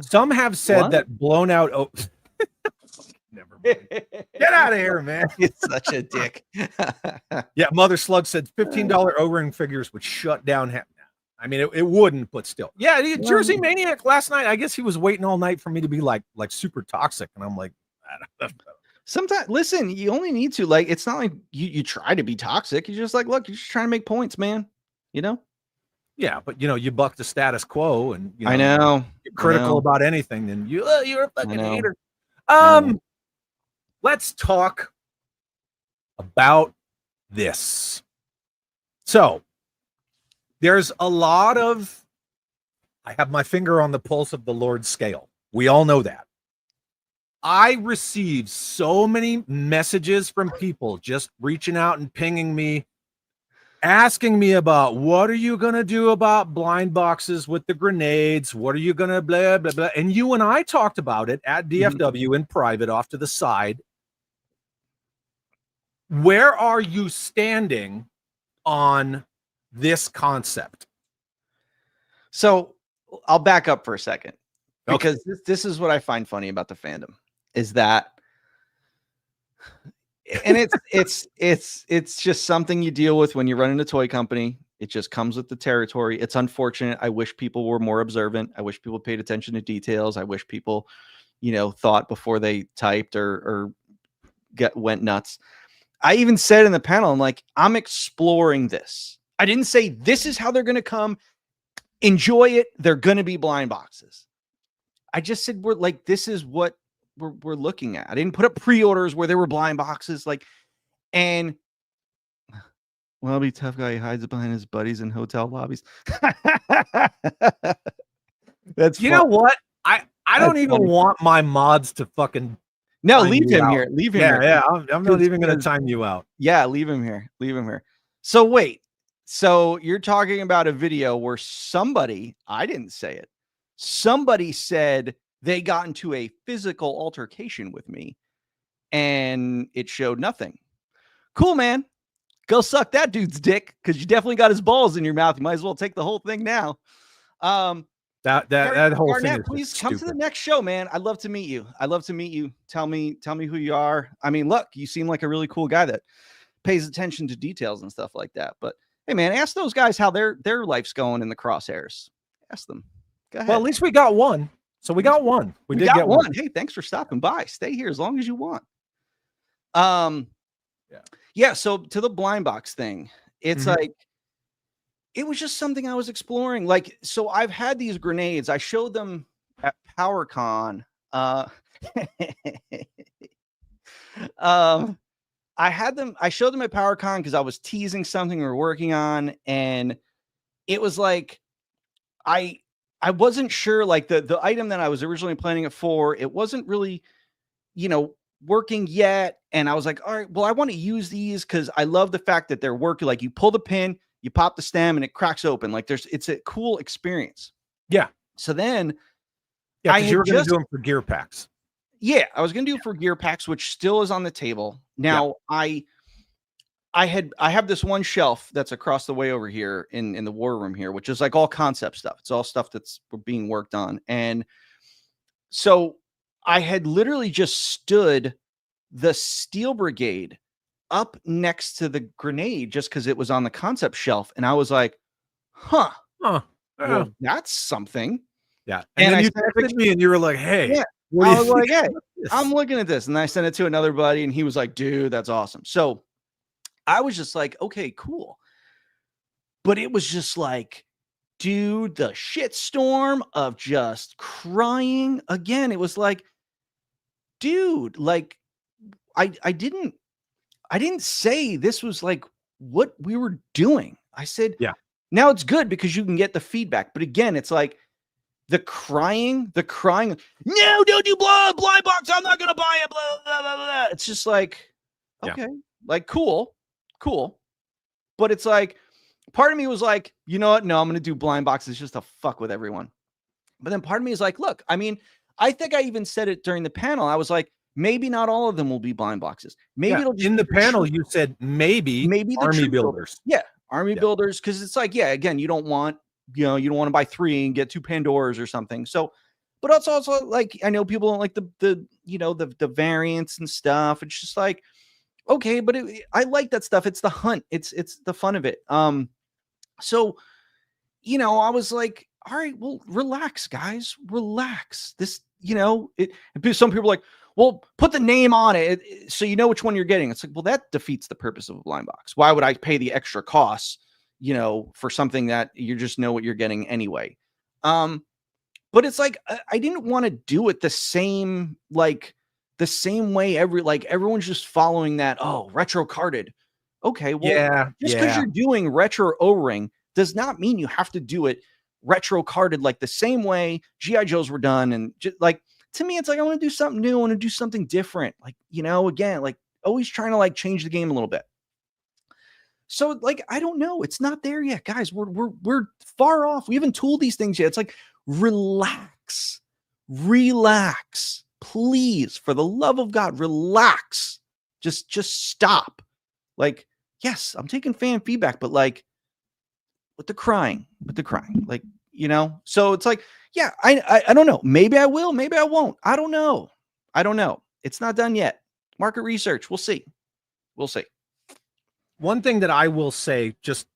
Some have said that blown out. Oh, never mind. Get out of here, man. It's such a dick. Yeah, Mother Slug said $15 O-ring figures would shut down. I mean, it wouldn't, but still. Yeah, Jersey Maniac last night, I guess he was waiting all night for me to be like super toxic. And I'm like, sometimes, listen, you only need to, like, it's not like you try to be toxic. You're just like, look, you're just trying to make points, man. You know? Yeah, but you buck the status quo, and I know you're critical about anything, then you're a fucking hater. Let's talk about this. So there's a lot of, I have my finger on the pulse of the Lord's scale. We all know that. I received so many messages from people just reaching out and pinging me, asking me about what are you going to do about blind boxes with the grenades? What are you going to blah, blah, blah. And you and I talked about it at DFW in private off to the side. Where are you standing on this concept? So I'll back up for a second, because this is what I find funny about the fandom is that, and it's just something you deal with when you run in a toy company. It just comes with the territory. It's unfortunate. I wish people were more observant. I wish people paid attention to details. I wish people, thought before they typed or went nuts. I even said in the panel, I'm like, I'm exploring this. I didn't say this is how they're going to come. Enjoy it. They're going to be blind boxes. I just said, this is what we're looking at. I didn't put up pre-orders where there were blind boxes, and well, be tough guy hides behind his buddies in hotel lobbies. That's know what? I don't even want my mods to fucking leave him here. Leave him here. Yeah, I'm not even going to time you out. Yeah, leave him here. Leave him here. So wait. So you're talking about a video where somebody, I didn't say it, somebody said they got into a physical altercation with me and it showed nothing. Cool, man. Go suck that dude's dick, because you definitely got his balls in your mouth. You might as well take the whole thing now. That whole Garnett, thing. Please come to the next show, man. I'd love to meet you. I'd love to meet you. Tell me who you are. I mean, look, you seem like a really cool guy that pays attention to details and stuff like that. But hey, man, ask those guys how their life's going in the crosshairs. Ask them. Go ahead. Well, at least we got one. So we got one. We did get one. Hey, thanks for stopping by. Stay here as long as you want. Yeah. So to the blind box thing, it's like, it was just something I was exploring. So I've had these grenades. I showed them at PowerCon. I showed them at PowerCon because I was teasing something we were working on, and it was like, I wasn't sure, the item that I was originally planning it for, it wasn't really, working yet. And I was like, all right, well, I want to use these because I love the fact that they're working. Like, you pull the pin, you pop the stem, and it cracks open. It's a cool experience. Yeah. So then, you were going to do them for gear packs. Yeah, I was going to do it for gear packs, which still is on the table. Now, I have this one shelf that's across the way over here in the war room here, which is like all concept stuff. It's all stuff that's being worked on. And so I had literally just stood the Steel Brigade up next to the grenade just because it was on the concept shelf. And I was like, well, that's something. Yeah. And then you texted me and you were like, hey. Yeah. I was like, hey, I'm looking at this. And I sent it to another buddy and he was like, dude, that's awesome. So I was just like, okay, cool. But it was just like, dude, the shitstorm of just crying again. It was like, dude, like I didn't say this was like what we were doing. I said, Yeah. Now it's good because you can get the feedback. But again, it's like the crying. No, don't do blind box. I'm not gonna buy it. Blah, blah, blah, blah. It's just like, okay, like cool. But it's like, part of me was like, you know what? No, I'm gonna do blind boxes just to fuck with everyone. But then part of me is like, look, I mean, I think I even said it during the panel. I was like, maybe not all of them will be blind boxes. Maybe it'll just in the panel. You said maybe the army true builders. Yeah, army builders, because it's like, again, you don't want to buy 3 and get 2 Pandoras or something. So, but it's also like, I know people don't like the variants and stuff. It's just like, okay, but I like that stuff. It's the hunt. It's the fun of it. So, I was like, all right, well, relax, guys, relax. This, some people are like, well, put the name on it so you know which one you're getting. It's like, well, that defeats the purpose of a blind box. Why would I pay the extra costs, for something that you just know what you're getting anyway? But it's like, I didn't want to do it the same way everyone's just following that. Oh, retro carded. Okay, well, just because you're doing retro O-ring does not mean you have to do it retro carded like the same way GI Joes were done. And just like, to me, it's like, I want to do something new. I want to do something different. Like, again, like always trying to like change the game a little bit. So like, I don't know. It's not there yet, guys. We're far off. We haven't tooled these things yet. It's like, relax, please, for the love of God, relax. Just stop. Like, yes, I'm taking fan feedback, but like with the crying, like, so it's like, yeah, I don't know. Maybe I will, maybe I won't. I don't know. It's not done yet. Market research. We'll see. One thing that I will say, just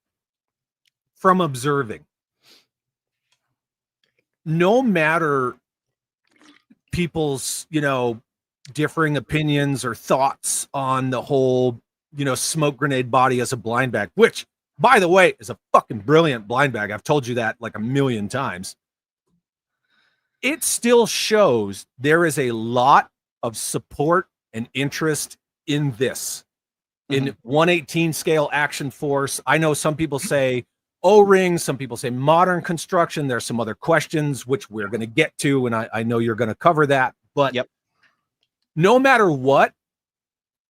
from observing, no matter people's, differing opinions or thoughts on the whole, smoke grenade body as a blind bag, which, by the way, is a fucking brilliant blind bag. I've told you that like a million times. It still shows there is a lot of support and interest in this. In 118 scale action force. I know some people say O-ring, some people say modern construction. There's some other questions which we're going to get to, and I know you're going to cover that. But no matter what,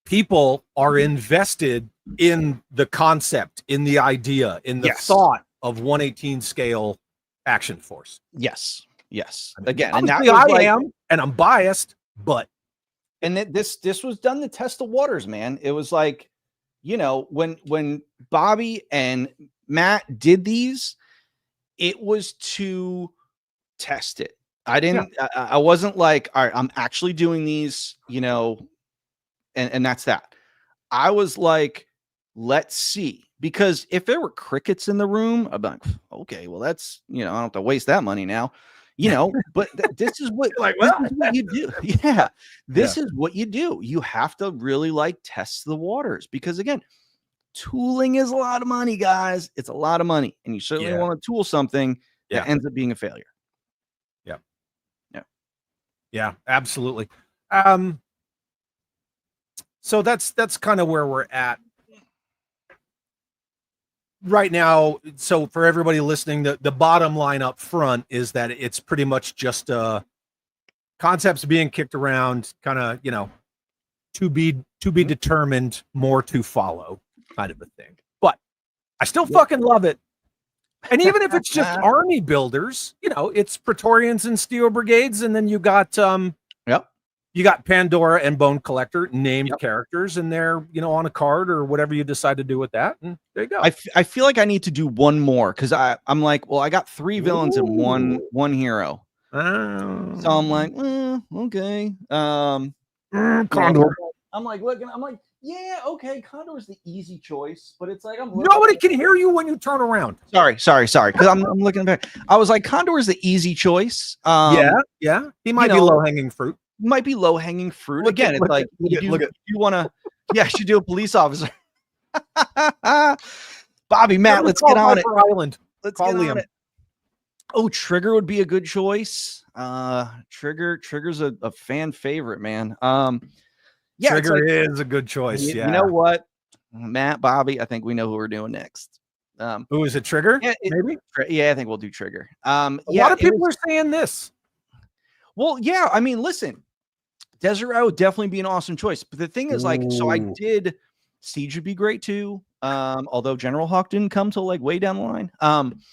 people are invested in the concept, in the idea, in the thought of 118 scale action force. Yes. I mean, Again, and I am, and I'm biased, but this was done to test the waters, man. It was like, when Bobby and Matt did these, it was to test it. I wasn't like, all right, I'm actually doing these, and that's that. I was like, let's see, because if there were crickets in the room, I'd be like, okay, well, that's, I don't have to waste that money now. But this is what, this is what you do. Yeah. This is what you do. You have to really like test the waters, because again, tooling is a lot of money, guys. It's a lot of money. And you certainly want to tool something that ends up being a failure. Yeah, absolutely. So that's kind of where we're at right now. So for everybody listening, the bottom line up front is that it's pretty much just concepts being kicked around, kind of, to be determined, more to follow kind of a thing. But I still fucking love it. And even if it's just army builders, it's Praetorians and Steel Brigades, and then you got you got Pandora and Bone Collector named characters, and they're on a card or whatever you decide to do with that, and there you go. I feel like I need to do one more, because I'm like, well, I got 3 villains and one hero. So I'm like, okay. Condor. I'm like looking. I'm like, yeah, okay. Condor is the easy choice, but it's like nobody can hear you when you turn around. Sorry. Because I'm looking back. I was like, Condor is the easy choice. Yeah. He might be low hanging fruit. Again, it's like, you want to. Yeah, you do a police officer. Bobby, Matt, let's get on it. Island. Let's Call get on Liam. it. Oh, Trigger would be a good choice. Trigger's a fan favorite, man. Yeah, Trigger is a good choice. you Yeah. know what, Matt, Bobby, I think we know who we're doing next. Who is it? Trigger? Yeah, Maybe. Yeah, I think we'll do Trigger. A lot of people are saying this. Well, yeah, I mean, listen, Desert Rat would definitely be an awesome choice. But the thing is, like, so I did Siege would be great too. Although General Hawk didn't come till like way down the line.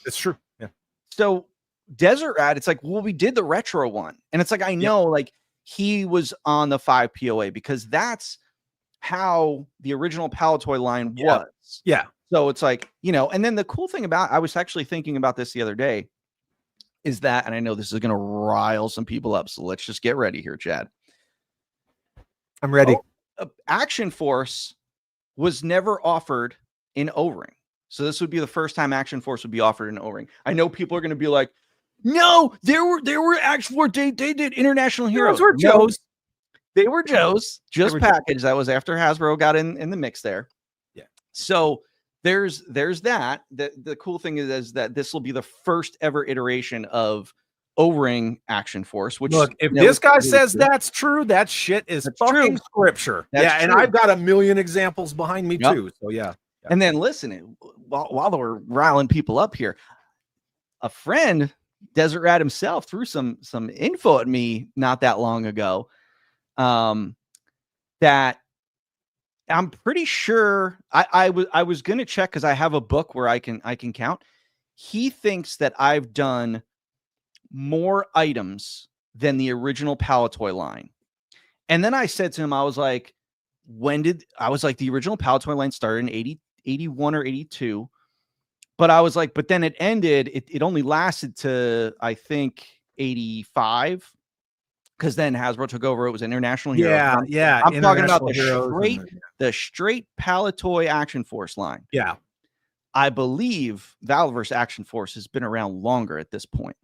It's true. Yeah. So Desert Rat, it's like, well, we did the retro one, and it's like, I know, like, he was on the 5 POA because that's how the original Palatoy line was. Yeah. So it's like, you know, and then the cool thing about, I was actually thinking about this the other day, is that, and I know this is going to rile some people up, so let's just get ready here, Chad. I'm ready. Action Force was never offered in O-Ring. So this would be the first time Action Force would be offered in O-Ring. I know people are going to be like, no, there were Action Force. They did International Heroes. Those were Joe's. They were Joe's, just packaged. That was after Hasbro got in the mix there. Yeah. So there's that. The cool thing is that this will be the first ever iteration of O-Ring Action Force. Which, look, if this guy says that's true, that shit is fucking scripture. That's and true. I've got a million examples behind me too. So yeah. And then listen, while we're riling people up here, a friend, Desert Rat himself, threw some info at me not that long ago. That I'm pretty sure I was gonna check because I have a book where I can count. He thinks that I've done more items than the original Palatoy line. And then I said to him, I was like, the original Palatoy line started in 81 or 82. But I was like, but then it ended, it only lasted to, I think, 85. Because then Hasbro took over. It was International Heroes. I'm talking about the straight Palatoy Action Force line. Yeah. I believe Valaverse Action Force has been around longer at this point.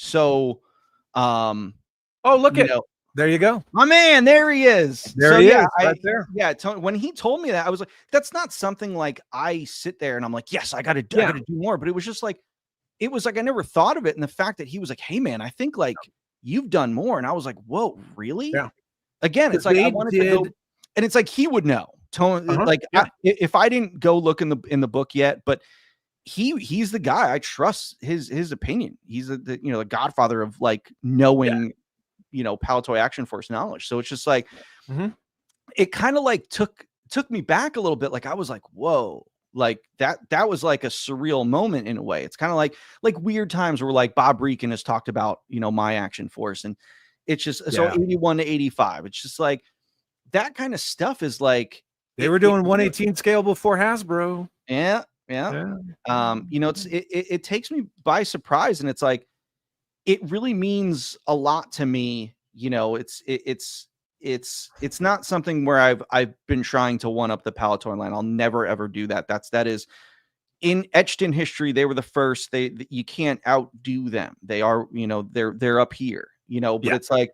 So, there you go. My man, there he is. There he is, right there. Yeah, when he told me that, I was like, that's not something like I sit there and I'm like, yes, I got to do more. But it was just like, I never thought of it. And the fact that he was like, hey, man, I think like you've done more. And I was like, whoa, really? Yeah. Again, it's like I wanted to go, and it's like he would know. If I didn't go look in the book yet, but he's the guy. I trust his opinion. He's the godfather of like knowing, Palatoy Action Force knowledge. So it's just like it kind of like took me back a little bit. Like I was like, whoa, like that was like a surreal moment in a way. It's kind of like weird times where like Bob Reekin has talked about, my Action Force, and it's just so 81 to 85. It's just like that kind of stuff is like they were doing 1/18 scale before Hasbro. Yeah. It takes me by surprise, and it's like it really means a lot to me. It's not something where I've been trying to one up the Palatoy line. I'll never ever do that. That is etched in history. They were the first. You can't outdo them. They are, they're up here. But it's like,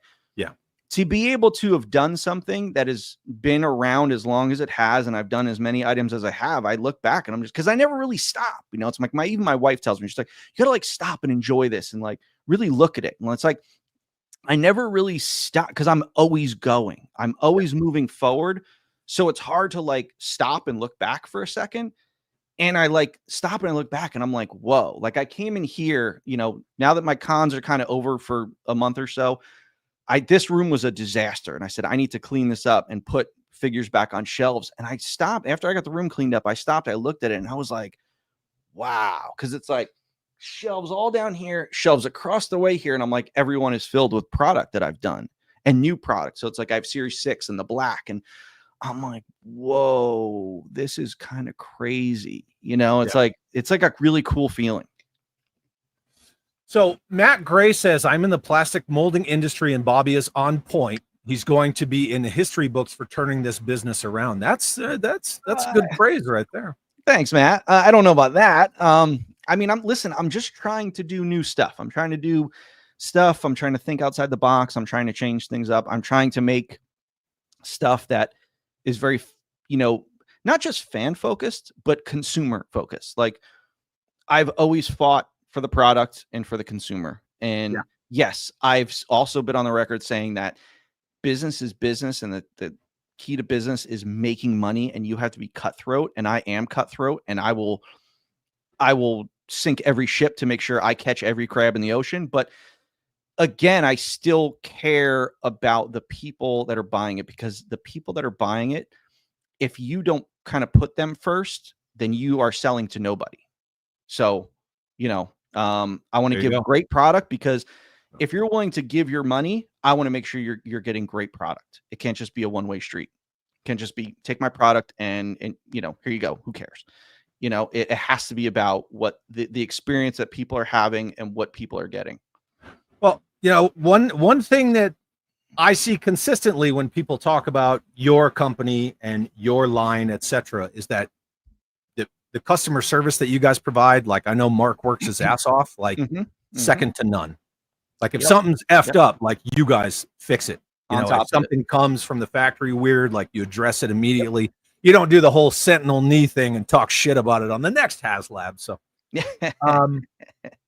to be able to have done something that has been around as long as it has, and I've done as many items as I have, I look back and I'm just, because I never really stop. It's like even my wife tells me, she's like, you gotta like stop and enjoy this and like really look at it. And it's like I never really stop because I'm always going. I'm always moving forward. So it's hard to like stop and look back for a second. And I like stop and I look back and I'm like, whoa, like I came in here, now that my cons are kind of over for a month or so, this room was a disaster. And I said, I need to clean this up and put figures back on shelves. And I stopped after I got the room cleaned up. I stopped, I looked at it and I was like, wow. Cause it's like shelves all down here, shelves across the way here. And I'm like, everyone is filled with product that I've done and new products. So it's like I have Series 6 in the black. And I'm like, whoa, this is kind of crazy. It's like a really cool feeling. So Matt Gray says, I'm in the plastic molding industry and Bobby is on point. He's going to be in the history books for turning this business around. That's good praise right there. Thanks, Matt. I don't know about that. I'm just trying to do new stuff. I'm trying to do stuff. I'm trying to think outside the box. I'm trying to change things up. I'm trying to make stuff that is very, not just fan focused, but consumer focused. Like I've always fought for the product and for the consumer. And yes, I've also been on the record saying that business is business, and the key to business is making money, and you have to be cutthroat. And I am cutthroat, and I will sink every ship to make sure I catch every crab in the ocean. But again, I still care about the people that are buying it, because the people that are buying it, if you don't kind of put them first, then you are selling to nobody. So, you know, I want to give a great product, because if you're willing to give your money, I want to make sure you're getting great product. It can't just be a one-way street. It can't just be take my product and you know, here you go. Who cares? You know, it has to be about what the experience that people are having and what people are getting. Well, you know, one thing that I see consistently when people talk about your company and your line, etc., is that the customer service that you guys provide, like I know Mark works his ass off, like second to none. Like if something's effed up, like you guys fix it. You know, if something comes from the factory weird, like you address it immediately. You don't do the whole Sentinel knee thing and talk shit about it on the next HasLab. So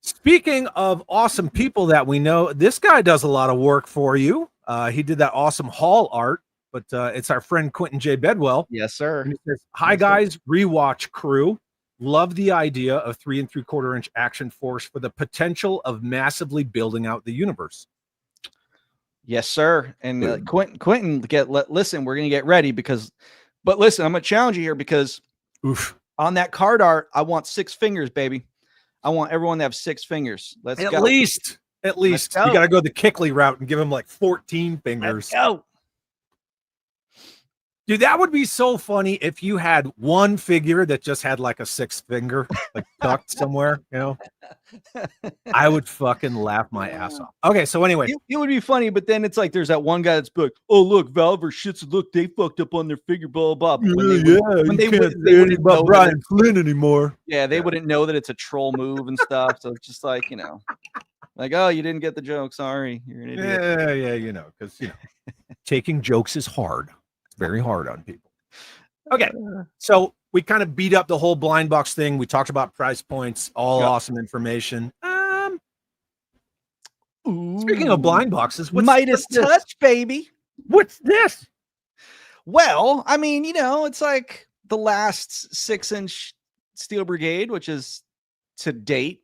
speaking of awesome people that we know, this guy does a lot of work for you. He did that awesome hall art, but it's our friend Quentin J. Bedwell. Yes, sir. And he says, "Hi guys, rewatch crew. Love the idea of 3 3/4-inch action force for the potential of massively building out the universe." Yes, sir. And Quentin, listen, we're gonna get ready but listen, I'm gonna challenge you here, because on that card art, I want 6 fingers, baby. I want everyone to have 6 fingers. Let's go. At least you got to go the Kickley route and give him like 14 fingers. Let's go. Dude, that would be so funny if you had one figure that just had like a 6th finger, like tucked somewhere, you know? I would fucking laugh my ass off. Okay, so anyway. It would be funny, but then it's like there's that one guy that's like, oh, look, Valaverse shits, look, they fucked up on their figure, blah, blah, blah. When they wouldn't know Brian Flynn anymore. Yeah, they wouldn't know that it's a troll move and stuff. So it's just like, you know, like, oh, you didn't get the joke. Sorry. You're an idiot. Yeah, you know, because, you know, taking jokes is hard. Very hard on people. Okay, so we kind of beat up the whole blind box thing. We talked about price points, all awesome information. Speaking of blind boxes, what's Touch, baby. What's this? Well, I mean, you know, it's like the last 6-inch Steel Brigade, which is to date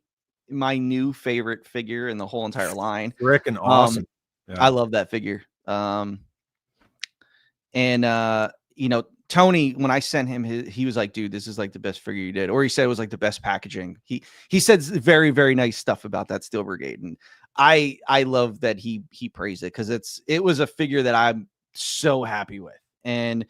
my new favorite figure in the whole entire line. Freaking awesome. I love that figure. And you know, Tony, when I sent him he was like, dude, this is like the best figure you did. Or he said it was like the best packaging. He said very, very nice stuff about that Steel Brigade. And I love that he praised it, because it was a figure that I'm so happy with. And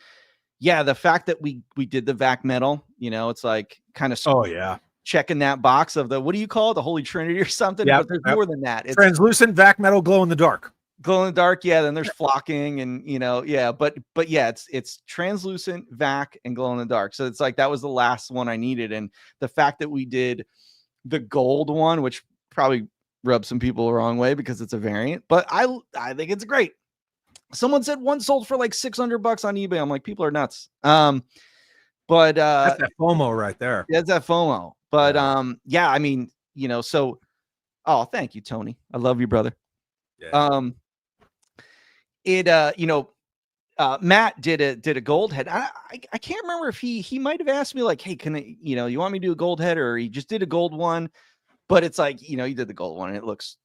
yeah, the fact that we did the VAC metal, you know, it's like kind of checking that box of the, what do you call it? The Holy Trinity or something. But there's more than that. It's translucent VAC metal, glow in the dark. Glow in the dark, yeah. Then there's flocking, and you know, yeah. But yeah, it's translucent, VAC, and glow in the dark. So it's like that was the last one I needed, and the fact that we did the gold one, which probably rubs some people the wrong way because it's a variant, but I think it's great. Someone said one sold for like $600 on eBay. I'm like, people are nuts. But that's that FOMO right there. That's that FOMO. But yeah, I mean, you know, so thank you, Tony. I love you, brother. Yeah. You know, Matt did a gold head. I can't remember if he might have asked me like, hey, can I, you know, you want me to do a gold head, or he just did a gold one, but it's like, you know, he did the gold one and it looks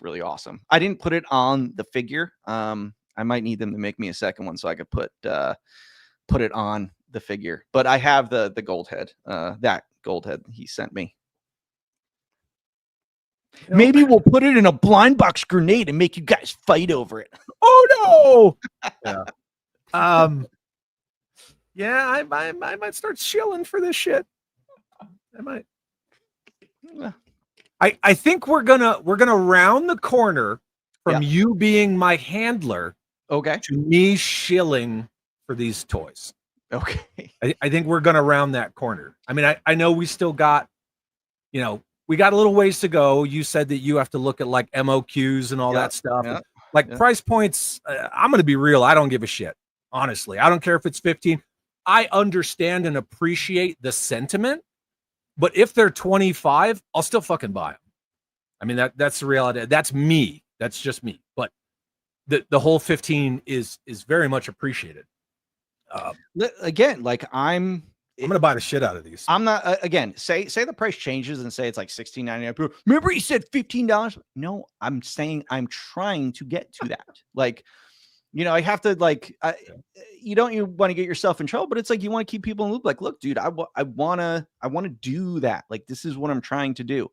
really awesome. I didn't put it on the figure. I might need them to make me a second one so I could put it on the figure, but I have the gold head, that gold head he sent me. Maybe we'll put it in a blind box grenade and make you guys fight over it. Oh no! Yeah, I might start shilling for this shit. I might. I think we're gonna round the corner from you being my handler, okay, to me shilling for these toys. Okay, I think we're gonna round that corner. I mean, I know we still got, you know, we got a little ways to go. You said that you have to look at like MOQs and all that stuff. Like price points, I'm going to be real. I don't give a shit. Honestly, I don't care if it's 15. I understand and appreciate the sentiment, but if they're 25, I'll still fucking buy them. I mean, that's the reality. That's me. That's just me. But the whole 15 is very much appreciated. Again, like I'm gonna buy the shit out of these. I'm not again. Say the price changes and say it's like $16.99. Remember, you said $15. No, I'm saying I'm trying to get to that. Like, you know, I have to like. You want to get yourself in trouble, but it's like you want to keep people in the loop. Like, look, dude, I want to do that. Like, this is what I'm trying to do.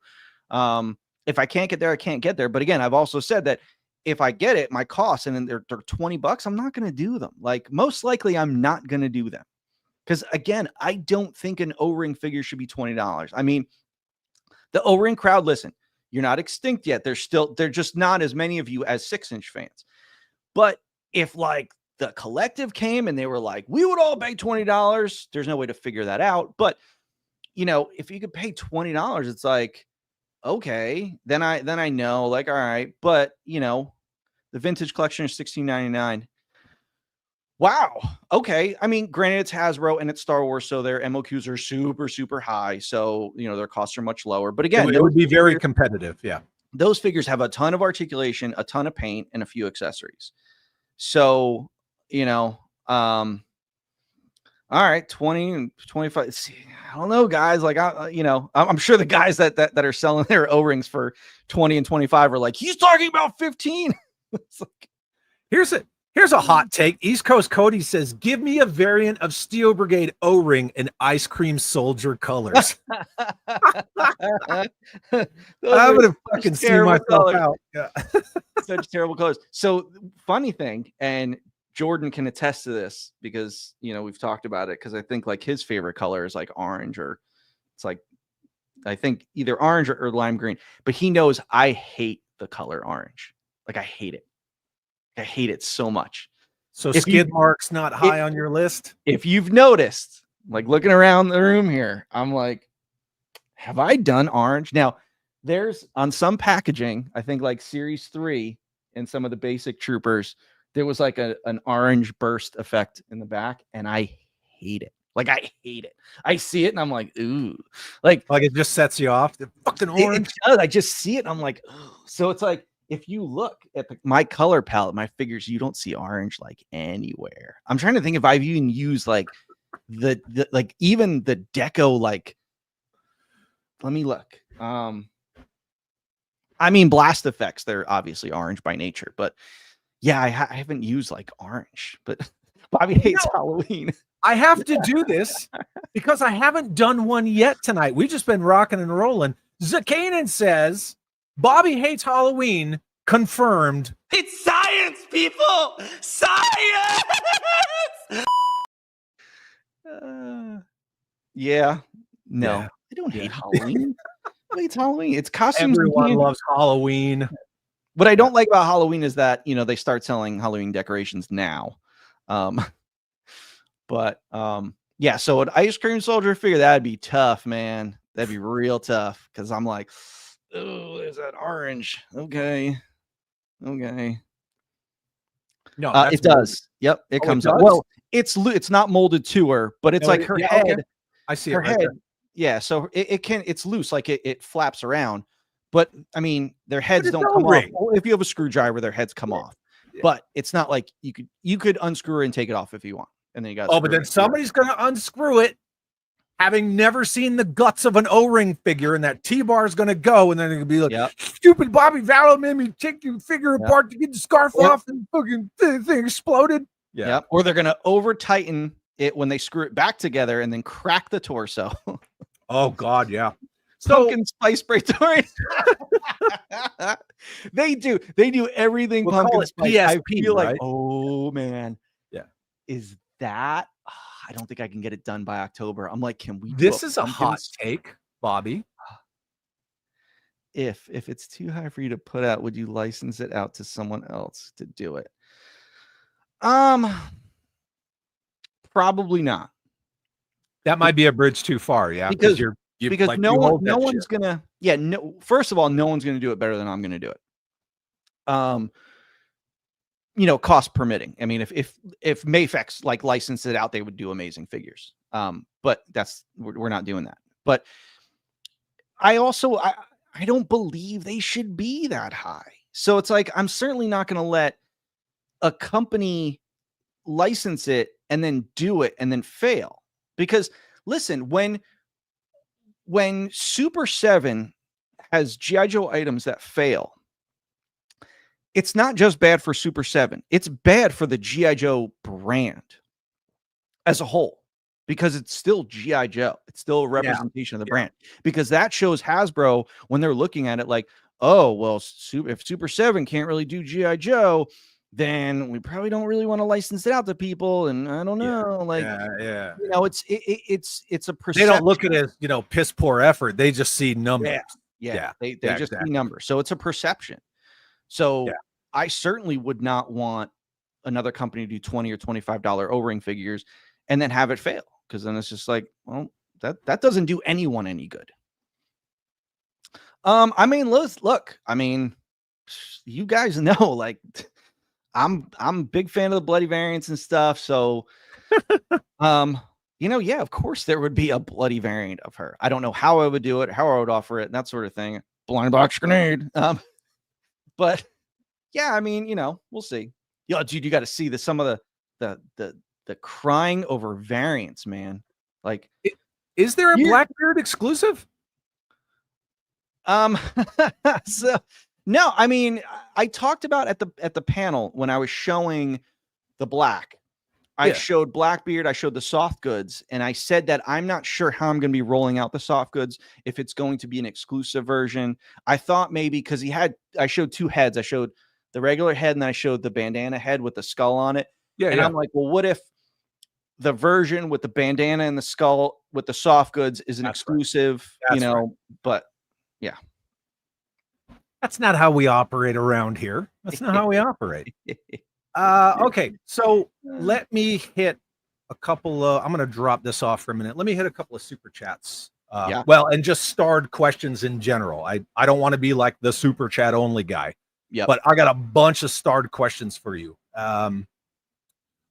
If I can't get there, I can't get there. But again, I've also said that if I get it, my costs and then they're $20, I'm not going to do them. Like, most likely, I'm not going to do them. Because again, I don't think an O-ring figure should be $20. I mean, the O-ring crowd, listen, you're not extinct yet. They're just not as many of you as 6-inch fans. But if like the collective came and they were like, we would all pay $20, there's no way to figure that out. But you know, if you could pay $20, it's like, okay, then I know, like, all right. But you know, the vintage collection is $16.99. Wow. Okay. I mean, granted, it's Hasbro and it's Star Wars, so their MOQs are super, super high. So, you know, their costs are much lower. But again, it would be very competitive. Yeah. Those figures have a ton of articulation, a ton of paint, and a few accessories. So, you know, all right, 20 and 25. See, I don't know, guys. Like, you know, I'm sure the guys that are selling their O-rings for 20 and 25 are like, he's talking about 15. It's like, Here's a hot take. East Coast Cody says, give me a variant of Steel Brigade O-ring in Ice Cream Soldier colors. I'm going to fucking see myself colors. out. Yeah. Such terrible colors. So funny thing, and Jordan can attest to this because, you know, we've talked about it, because I think like his favorite color is like orange, or it's like, I think either orange or lime green, but he knows I hate the color orange. Like, I hate it. I hate it so much. So skid marks not high on your list? If you've noticed, like looking around the room here, I'm like, have I done orange? Now, there's on some packaging, I think like Series 3 and some of the basic troopers, there was like an orange burst effect in the back, and I hate it. Like, I hate it. I see it and I'm like, ooh. Like it just sets you off. The fucking orange. It does. I just see it and I'm like, oh. So it's like, if you look at my color palette, my figures, you don't see orange like anywhere. I'm trying to think if I've even used like the like even the deco, like, let me look. I mean, blast effects, they're obviously orange by nature, but yeah, I haven't used like orange, but Bobby hates Halloween. I have to do this because I haven't done one yet tonight. We've just been rocking and rolling. Zakanan says, Bobby hates Halloween. Confirmed. It's science, people! Science! Yeah. No. Yeah. I don't hate Halloween. It's Halloween. It's costumes. Everyone loves Halloween. What I don't like about Halloween is that, you know, they start selling Halloween decorations now. But yeah, so an Ice Cream Soldier figure, that'd be tough, man. That'd be real tough, because I'm like, oh, there's that orange. Okay. No, it does. Yep, it comes up. Well, it's not molded to her, but it's like her head. Okay. I see her it head. there. Yeah, so it's loose, like it flaps around. But I mean, their heads don't come off. If you have a screwdriver, their heads come off. Yeah. But it's not like you could unscrew it and take it off if you want. And then you got but then somebody's gonna unscrew it, having never seen the guts of an O-ring figure, and that T-bar is gonna go, and then it's gonna be like, stupid Bobby Vallow made me take your figure apart to get the scarf off, and fucking thing exploded. Yeah. Or they're gonna over tighten it when they screw it back together and then crack the torso. Oh God, yeah. Pumpkin spice spray torso. They do everything. We'll pumpkin spice. PSP, I feel right? Like, oh man, yeah. Is that? I don't think I can get it done by October. I'm like, can we? This is a hot take, Bobby. If it's too high for you to put out, would you license it out to someone else to do it? Probably not. That might be a bridge too far, yeah. Because no one's gonna. Yeah, no. First of all, no one's gonna do it better than I'm gonna do it. cost permitting. I mean, if Mafex like licensed it out, they would do amazing figures. But we're not doing that. But I don't believe they should be that high. So it's like, I'm certainly not going to let a company license it and then do it and then fail. Because listen, when Super 7 has G.I. Joe items that fail, it's not just bad for Super 7. It's bad for the G.I. Joe brand as a whole, because it's still G.I. Joe. It's still a representation of the brand, because that shows Hasbro, when they're looking at it, like, oh, well, if Super 7 can't really do G.I. Joe, then we probably don't really want to license it out to people. And I don't know, it's a perception. They don't look at it as, piss poor effort. They just see numbers. They just see numbers. So it's a perception. So I certainly would not want another company to do $20 or $25 O-ring figures and then have it fail, because then it's just like, well, that doesn't do anyone any good. I mean, look, I mean, you guys know, like, I'm a big fan of the bloody variants and stuff. So, of course there would be a bloody variant of her. I don't know how I would do it, how I would offer it, and that sort of thing. Blind box grenade. But yeah, I mean, we'll see. Yo, dude, you got to see some of the crying over variants, man. Like, is there a Blackbeard exclusive? So no, I mean, I talked about at the panel when I was showing the black. I showed Blackbeard, I showed the soft goods, and I said that I'm not sure how I'm going to be rolling out the soft goods, if it's going to be an exclusive version. I thought maybe, because I showed two heads. I showed the regular head and then I showed the bandana head with the skull on it. I'm like, well, what if the version with the bandana and the skull with the soft goods is an exclusive, but yeah. That's not how we operate around here. That's not how we operate. Okay, so let me hit a couple of, I'm going to drop this off for a minute. Let me hit a couple of super chats. Well, and just starred questions in general. I don't want to be like the super chat only guy. But I got a bunch of starred questions for you.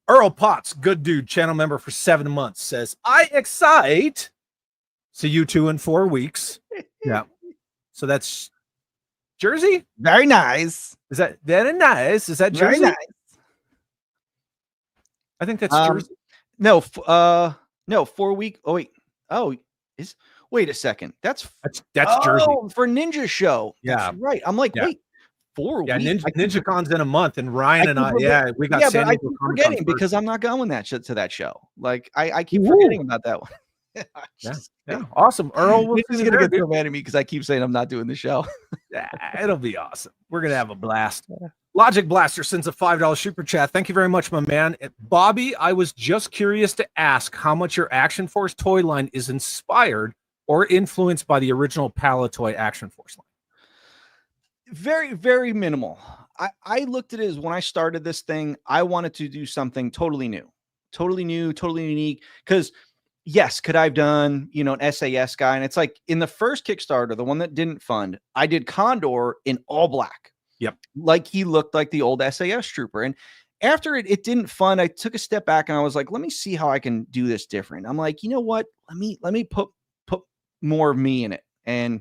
Earl Potts, good dude, channel member for 7 months, says, I excite. See you 2 in 4 weeks. So that's Jersey? Very nice. Is that very nice? Is that Jersey? Very nice. I think that's Jersey. No, 4 week. Oh, wait. Oh, wait a second. That's Jersey. For Ninja Show. That's right. I'm like, wait, 4 weeks. Ninja Con's in a month, and Ryan and I, we got. But I keep forgetting because I'm not going to that show. Like, I keep forgetting about that one. Awesome. Earl, he's gonna get so mad at me because I keep saying I'm not doing the show. It'll be awesome. We're gonna have a blast. Logic Blaster sends a $5 super chat. Thank you very much, my man. Bobby, I was just curious to ask how much your Action Force toy line is inspired or influenced by the original Palatoy Action Force line. Very, very minimal. I looked at it as, when I started this thing, I wanted to do something totally new, totally unique. Because yes, could I have done, an SAS guy? And it's like, in the first Kickstarter, the one that didn't fund, I did Condor in all black. Yep. Like he looked like the old SAS trooper. And after it didn't fund, I took a step back and I was like, let me see how I can do this different. I'm like, you know what? Let me put more of me in it. And,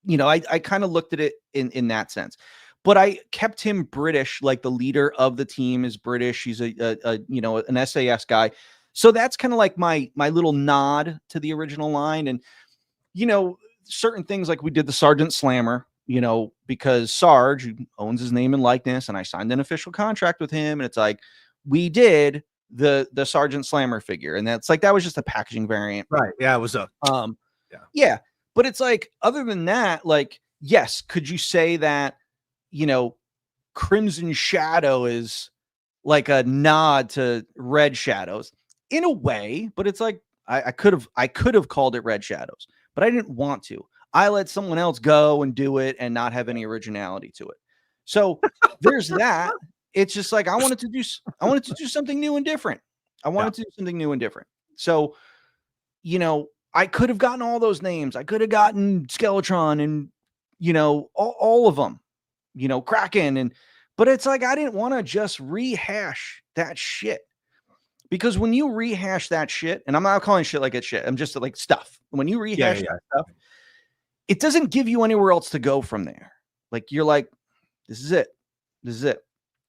I kind of looked at it in that sense. But I kept him British, like the leader of the team is British. He's an SAS guy. So that's kind of like my little nod to the original line. And, certain things, like we did the Sergeant Slammer, because Sarge, who owns his name and likeness, and I signed an official contract with him. And it's like, we did the Sergeant Slammer figure. And that's like, that was just a packaging variant. Right. Yeah, it was a, yeah. But it's like, other than that, like, yes, could you say that, Crimson Shadow is like a nod to Red Shadows in a way? But it's like, I could have called it Red Shadows, but I didn't want to. I let someone else go and do it and not have any originality to it. So there's that. It's just like, I wanted to do something new and different. So, I could have gotten all those names. I could have gotten Skeletron and, all of them, Kraken. But it's like I didn't want to just rehash that shit. Because when you rehash that shit, and I'm not calling shit like it's shit, I'm just like stuff. When you rehash that stuff, it doesn't give you anywhere else to go from there. Like you're like, this is it. This is it.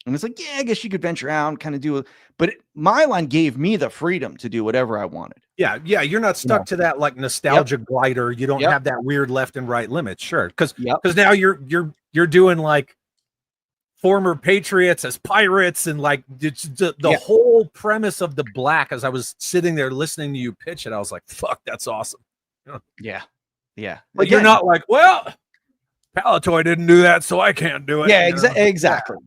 And it's like, yeah, I guess you could venture out and kind of do it. But my line gave me the freedom to do whatever I wanted. Yeah. You're not stuck to that like nostalgia glider. You don't have that weird left and right limit. Sure. Because now you're doing like former patriots as pirates, and like the whole premise of the black. As I was sitting there listening to you pitch it, I was like, fuck, that's awesome. Yeah. Like you're not like, well, Palatoy didn't do that, so I can't do it. Yeah, exactly.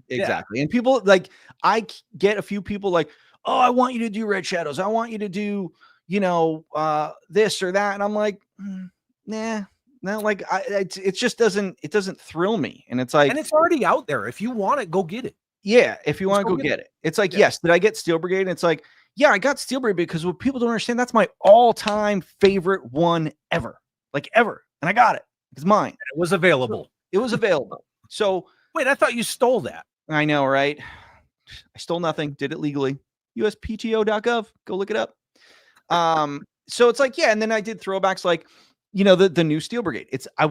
And people like, I get a few people like, oh, I want you to do Red Shadows. I want you to do, this or that. And I'm like, nah, like it just doesn't thrill me. And it's like, and it's already out there. If you want it, go get it. Yeah. If you want to go get it. It's like, yes. Did I get Steel Brigade? And it's like, yeah, I got Steel Brigade because what people don't understand, that's my all-time favorite one ever. Like ever. And I got it. It's mine. And it was available. So wait, I thought you stole that. I know, right? I stole nothing. Did it legally. USPTO.gov. Go look it up. So it's like, yeah. And then I did throwbacks like, the new Steel Brigade. I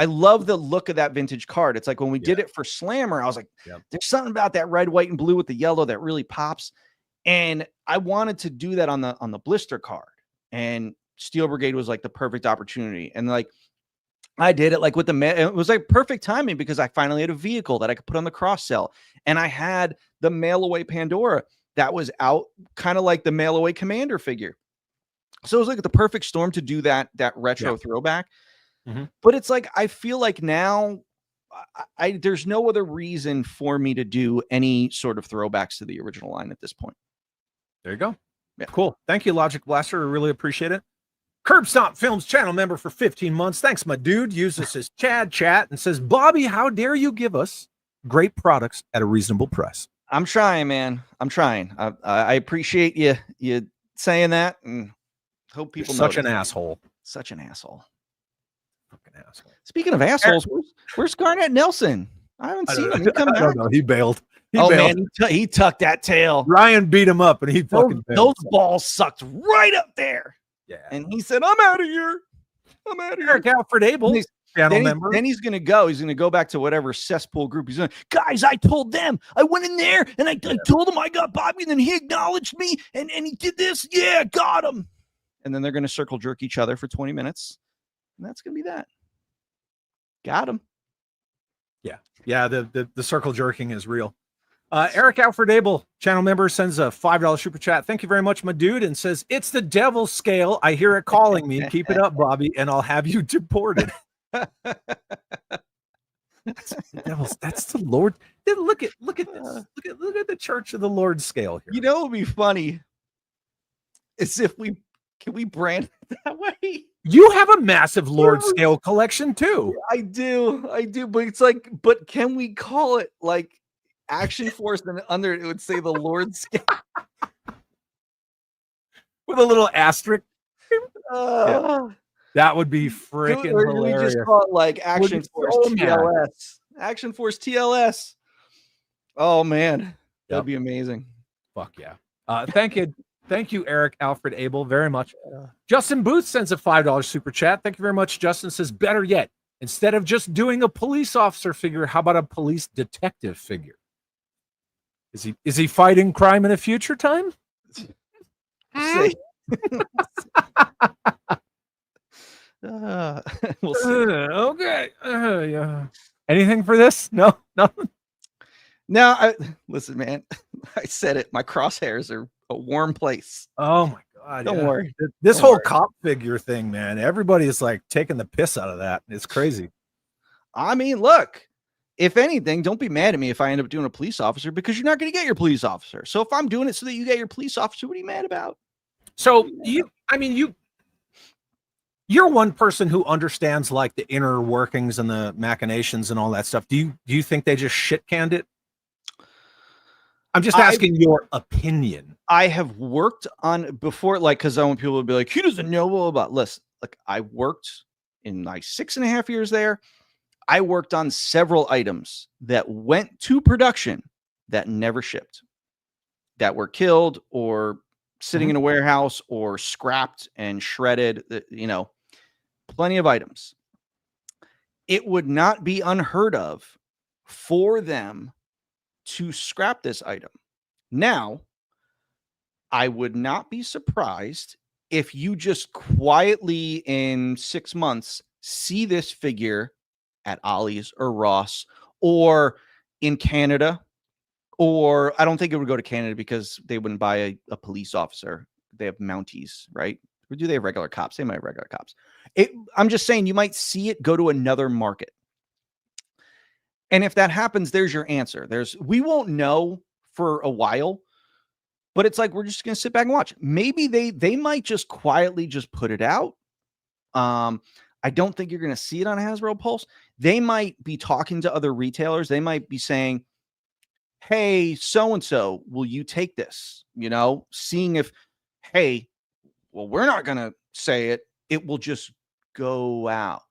love the look of that vintage card. It's like when we did it for Slammer, I was like, there's something about that red, white, and blue with the yellow that really pops. And I wanted to do that on the blister card. And Steel Brigade was like the perfect opportunity. And like, I did it like with it was like perfect timing because I finally had a vehicle that I could put on the cross sell. And I had the mail away Pandora that was out, kind of like the mail away Commander figure. So it was like the perfect storm to do that retro throwback. Mm-hmm. But it's like, I feel like now there's no other reason for me to do any sort of throwbacks to the original line at this point. There you go. Yeah. Cool. Thank you, Logic Blaster. I really appreciate it. Curb Stomp Films channel member for 15 months. Thanks, my dude. Uses his Chad chat and says, Bobby, how dare you give us great products at a reasonable price? I'm trying, man. I'm trying. I appreciate you saying that, and hope people know. Such an asshole. Such an asshole. Fucking asshole. Speaking of assholes, where's Garnett Nelson? I haven't seen him. He come back. I don't know. He bailed. Man, he tucked that tail. Ryan beat him up, and he fucking bailed. Those balls sucked right up there. Yeah. And he said, I'm out of here. Eric Alfred Abel, channel member. Then he's going to go. He's going to go back to whatever cesspool group he's in. Guys, I told them. I went in there, and I told him I got Bobby, and then he acknowledged me, and he did this. Yeah, got him. And then they're going to circle jerk each other for 20 minutes. And that's going to be that. Got him. Yeah. Yeah, the circle jerking is real. Eric Alfred Abel, channel member, sends a $5 super chat. Thank you very much, my dude, and says, it's the devil's scale. I hear it calling me. Keep it up, Bobby, and I'll have you deported. That's the Lord. Look at this. Look at the Church of the Lord scale here. You know what would be funny is if can we brand it that way? You have a massive Lord scale collection too. I do, but it's like, but can we call it like Action Force, and under it would say the Lord scale with a little asterisk. That would be freaking hilarious. We just call it like Action Force TLS. Action Force TLS. Oh man, that'd be amazing. Fuck yeah. Thank you, Eric Alfred Abel, very much. Justin Booth sends a $5 super chat. Thank you very much. Justin says, better yet, instead of just doing a police officer figure, how about a police detective figure? Is he fighting crime in a future time? We'll see. Okay. Yeah. Anything for this? No, nothing. No, listen, man. I said it. My crosshairs are a warm place. Oh my god! Don't worry. This whole cop figure thing, man. Everybody is like taking the piss out of that. It's crazy. I mean, look. If anything, don't be mad at me if I end up doing a police officer, because you're not going to get your police officer. So if I'm doing it so that you get your police officer, what are you mad about? So you're one person who understands like the inner workings and the machinations and all that stuff. Do you think they just shit canned it? I'm just asking your opinion. I have worked on before, like, because I want people to be like, he doesn't know about. Listen, like, I worked in like 6.5 years there. I worked on several items that went to production that never shipped, that were killed or sitting in a warehouse or scrapped and shredded, plenty of items. It would not be unheard of for them to scrap this item. Now, I would not be surprised if you just quietly in 6 months see this figure at Ollie's or Ross or in Canada, or I don't think it would go to Canada because they wouldn't buy a police officer. They have Mounties, right? Or do they have regular cops? They might have regular cops. I'm just saying you might see it go to another market. And if that happens, there's your answer. We won't know for a while, but it's like we're just going to sit back and watch. Maybe they might just quietly just put it out. I don't think you're going to see it on Hasbro Pulse. They might be talking to other retailers. They might be saying, hey, so-and-so, will you take this? Seeing if, hey, well, we're not going to say it. It will just go out.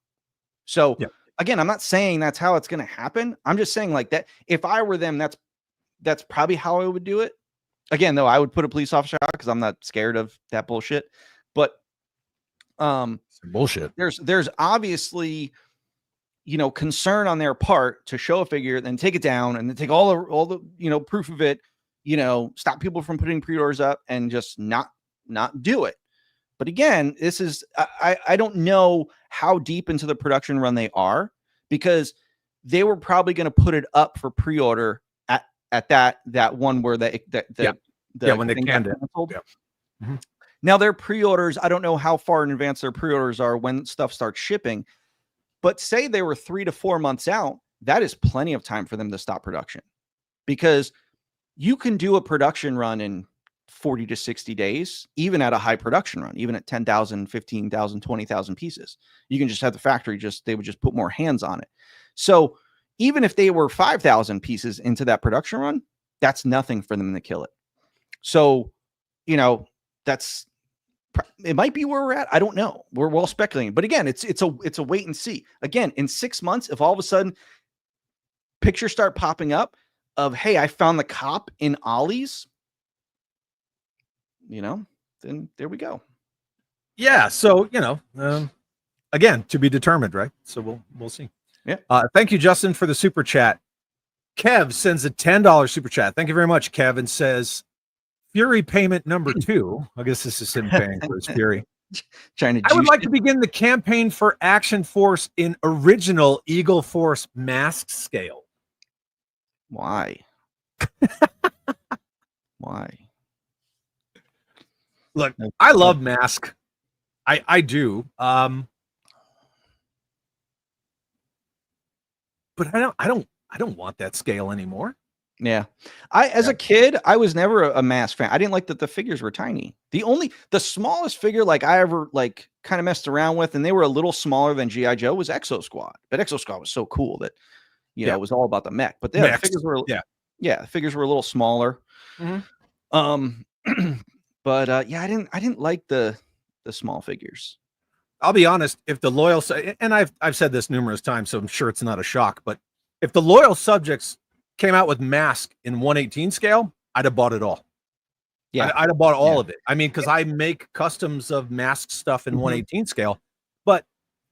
So again, I'm not saying that's how it's going to happen. I'm just saying like that. If I were them, that's probably how I would do it. Again, though, I would put a police officer out because I'm not scared of that bullshit. But bullshit. There's obviously, concern on their part to show a figure, then take it down, and then take all the proof of it. Stop people from putting pre-orders up and just not do it. But again, this is I don't know how deep into the production run they are, because they were probably going to put it up for pre-order at that one where when they canned it. Yeah. Now their pre-orders, I don't know how far in advance their pre-orders are when stuff starts shipping, but say they were 3 to 4 months out, that is plenty of time for them to stop production, because you can do a production run in 40 to 60 days, even at a high production run, even at 10,000, 15,000, 20,000 pieces. You can just have the factory they would just put more hands on it. So even if they were 5,000 pieces into that production run, that's nothing for them to kill it. So, it might be where we're at. I don't know. We're all speculating, but again, it's a wait and see. Again, in 6 months, if all of a sudden pictures start popping up of, hey, I found the cop in Ollie's, then there we go. Yeah. So, again, to be determined, right? So we'll see. Yeah. Thank you, Justin, for the super chat. Kev sends a $10 super chat. Thank you very much, Kev, and says, Fury payment number 2. I guess this is him paying for his Fury. I would like to begin the campaign for Action Force in original Eagle Force mask scale. Why? Why? Look, I love mask. I do. But I don't want that scale anymore. Yeah. As a kid, I was never a mask fan. I didn't like that the figures were tiny. The smallest figure like I ever kind of messed around with, and they were a little smaller than G.I. Joe, was Exo Squad. But Exo Squad was so cool that it was all about the mech. But the figures were the figures were a little smaller. Mm-hmm. But I didn't like the small figures. I'll be honest, if the loyal, and I've said this numerous times, so I'm sure it's not a shock, but if the loyal subjects came out with mask in 1/18 scale, I'd have bought it all. Yeah, I'd have bought all of it. I mean, because I make customs of mask stuff in 1/18 scale, but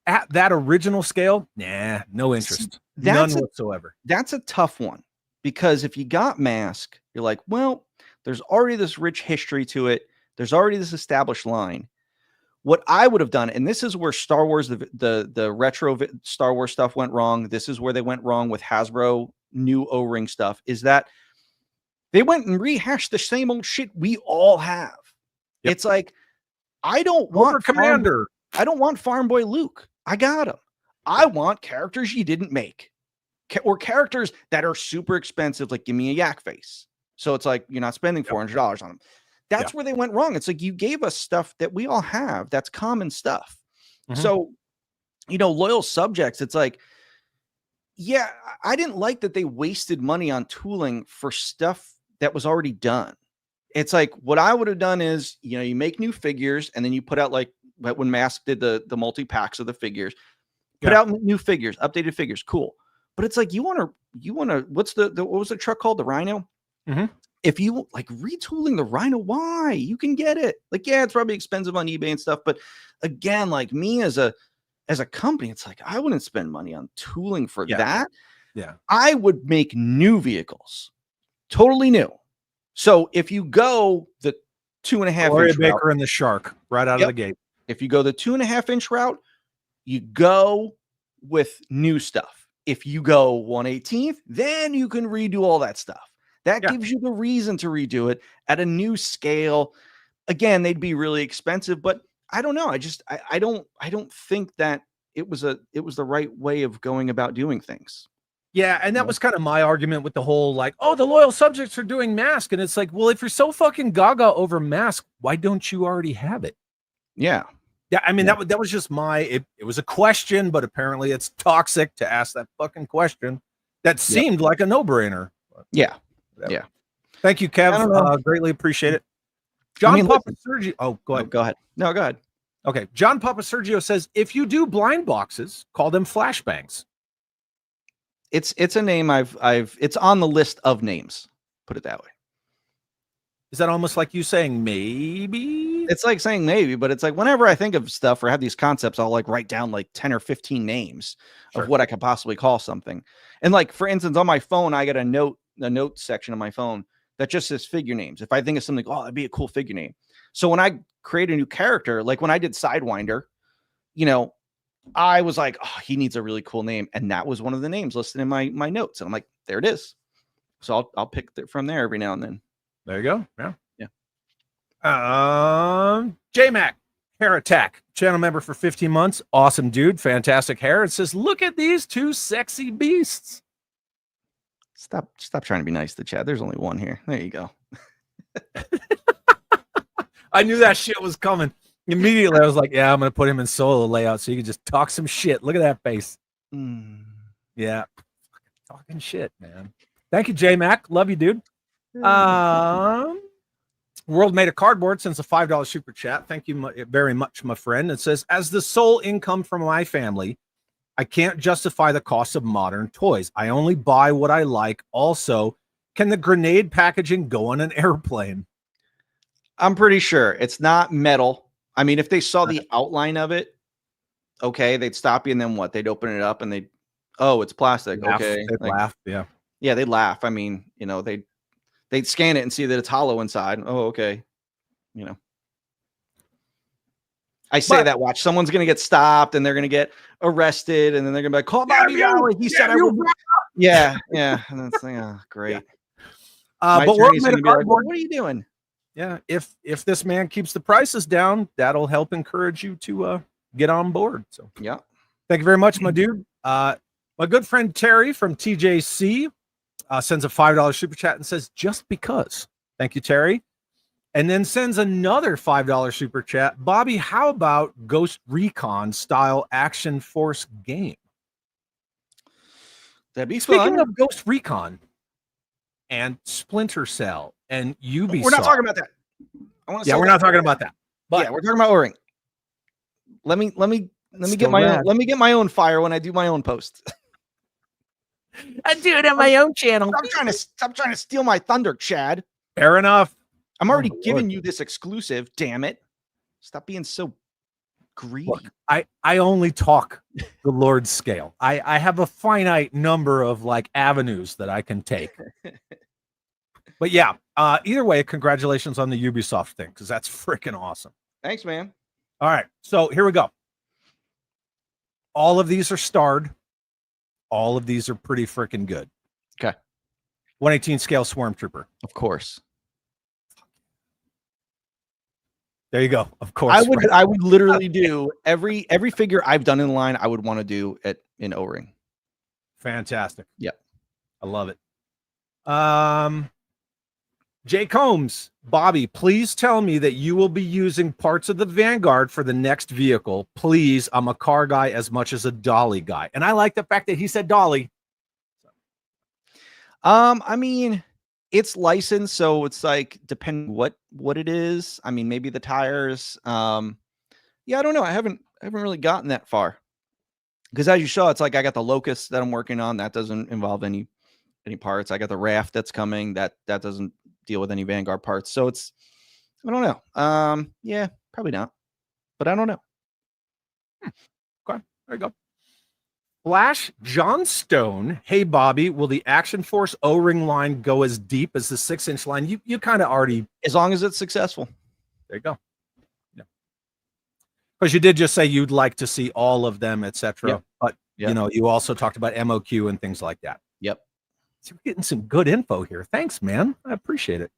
at that original scale, nah, no interest. None whatsoever. That's a tough one, because if you got mask, you're like, well, there's already this rich history to it. There's already this established line. What I would have done, and this is where Star Wars, the retro Star Wars stuff went wrong. This is where they went wrong with Hasbro new O-ring stuff, is that they went and rehashed the same old shit we all have. Yep. It's like, I don't want Commander. I don't want Farm Boy Luke. I got him. I want characters you didn't make, or characters that are super expensive. Like, give me a yak face. So it's like, you're not spending $400 on them. That's where they went wrong. It's like, you gave us stuff that we all have. That's common stuff. Mm-hmm. So, loyal subjects, it's like, yeah, I didn't like that they wasted money on tooling for stuff that was already done. It's like, what I would have done is, you make new figures, and then you put out, like when Mask did the multi-packs of the figures, put out new figures, updated figures, cool. But it's like you want to. What's the what was the truck called? The Rhino. Mhm. If you like retooling the Rhino, why? You can get it. Like, yeah, it's probably expensive on eBay and stuff, but again, like me as a company, it's like I wouldn't spend money on tooling for that. Yeah. I would make new vehicles, totally new. So if you go the 2.5 Gloria inch route, Baker and the Shark right out of the gate. if you go the 2.5 inch route, you go with new stuff. If you go 1/18th, then you can redo all that stuff. That gives you the reason to redo it at a new scale. Again, they'd be really expensive, but I don't know. I don't think that it was the right way of going about doing things. Yeah, and that was kind of my argument with the whole like, oh, the loyal subjects are doing mask, and it's like, well, if you're so fucking gaga over mask, why don't you already have it? Yeah. Yeah, I mean that was just it was a question, but apparently it's toxic to ask that fucking question. That seemed like a no-brainer. Yeah. Whatever. Yeah. Thank you, Kev. Greatly appreciate it. John Papa Sergio. Oh, go ahead. Go ahead. No, go ahead. Okay. John Papa Sergio says, if you do blind boxes, call them flashbangs. It's a name it's on the list of names. Put it that way. Is that almost like you saying maybe? It's like saying maybe, but it's like whenever I think of stuff or have these concepts, I'll like write down like 10 or 15 names of what I could possibly call something. And like, for instance, on my phone, I got a note section of my phone that just says figure names. If I think of something, oh, that'd be a cool figure name. So when I create a new character, like when I did Sidewinder, I was like, oh, he needs a really cool name. And that was one of the names listed in my notes. And I'm like, there it is. So I'll pick it from there every now and then. There you go. Yeah. Yeah. J-Mac, Hair Attack, channel member for 15 months. Awesome dude. Fantastic hair. It says, look at these two sexy beasts. Stop trying to be nice to Chad. There's only one here. There you go. I knew that shit was coming. Immediately, I was like, yeah, I'm going to put him in solo layout so you can just talk some shit. Look at that face. Yeah. Talking shit, man. Thank you, J-Mac. Love you, dude. World Made of Cardboard sends a $5 super chat. Thank you very much, my friend. It says, as the sole income from my family, I can't justify the cost of modern toys. I only buy what I like. Also, can the grenade packaging go on an airplane? I'm pretty sure it's not metal. I mean, if they saw the outline of it, okay, they'd stop you, and then what? They'd open it up and it's plastic. Okay. They'd laugh. Yeah. Yeah, they'd laugh. I mean, they'd scan it and see that it's hollow inside. Oh, okay. I say that, watch, someone's going to get stopped and they're going to get arrested, and then they're going to be like, call Bobby Valley. He said I would. Yeah. And that's like, oh, great. But World Made of Cardboard, what are you doing? Yeah. If this man keeps the prices down, that'll help encourage you to get on board. So yeah. Thank you very much, my dude. My good friend Terry from TJC sends a $5 super chat and says, just because. Thank you, Terry. And then sends another $5 super chat. Bobby, how about Ghost Recon style action force game? That'd be Speaking fun. of Ghost Recon and Splinter Cell and Ubisoft. We're not talking about that. We're not talking about that. But yeah, we're talking about O-Ring. Let me get my own fire when I do my own post. I do it on my own channel. Stop trying to steal my thunder, Chad. Fair enough. I'm already giving you this exclusive. Damn it! Stop being so greedy. Look, I only talk the Lord's scale. I have a finite number of like avenues that I can take. But yeah, either way, congratulations on the Ubisoft thing, because that's freaking awesome. Thanks, man. All right, so here we go. All of these are starred. All of these are pretty freaking good. Okay. 118 scale Swarm Trooper. Of course. There you go. Of course. I would literally do every figure I've done in line. I would want to do it in O-Ring. Fantastic. Yep. I love it. Jay Combs, Bobby, please tell me that you will be using parts of the Vanguard for the next vehicle. Please, I'm a car guy as much as a dolly guy. And I like the fact that he said dolly. I mean, it's licensed, so it's like depending what it is. I mean, maybe the tires. Yeah, I don't know. I haven't really gotten that far. Because as you saw, it's like I got the Locust that I'm working on. That doesn't involve any parts. I got the Raft that's coming. That doesn't deal with any Vanguard parts. So it's, I don't know. Yeah, probably not. But I don't know. Okay, there you go. Flash Johnstone. Hey, Bobby, will the Action Force O-ring line go as deep as the 6-inch line? You kind of already. As long as it's successful. There you go. Yeah. Because you did just say you'd like to see all of them, etc. Yep. But Yep. you know, you also talked about MOQ and things like that. Yep. So we're getting some good info here. Thanks, man. I appreciate it.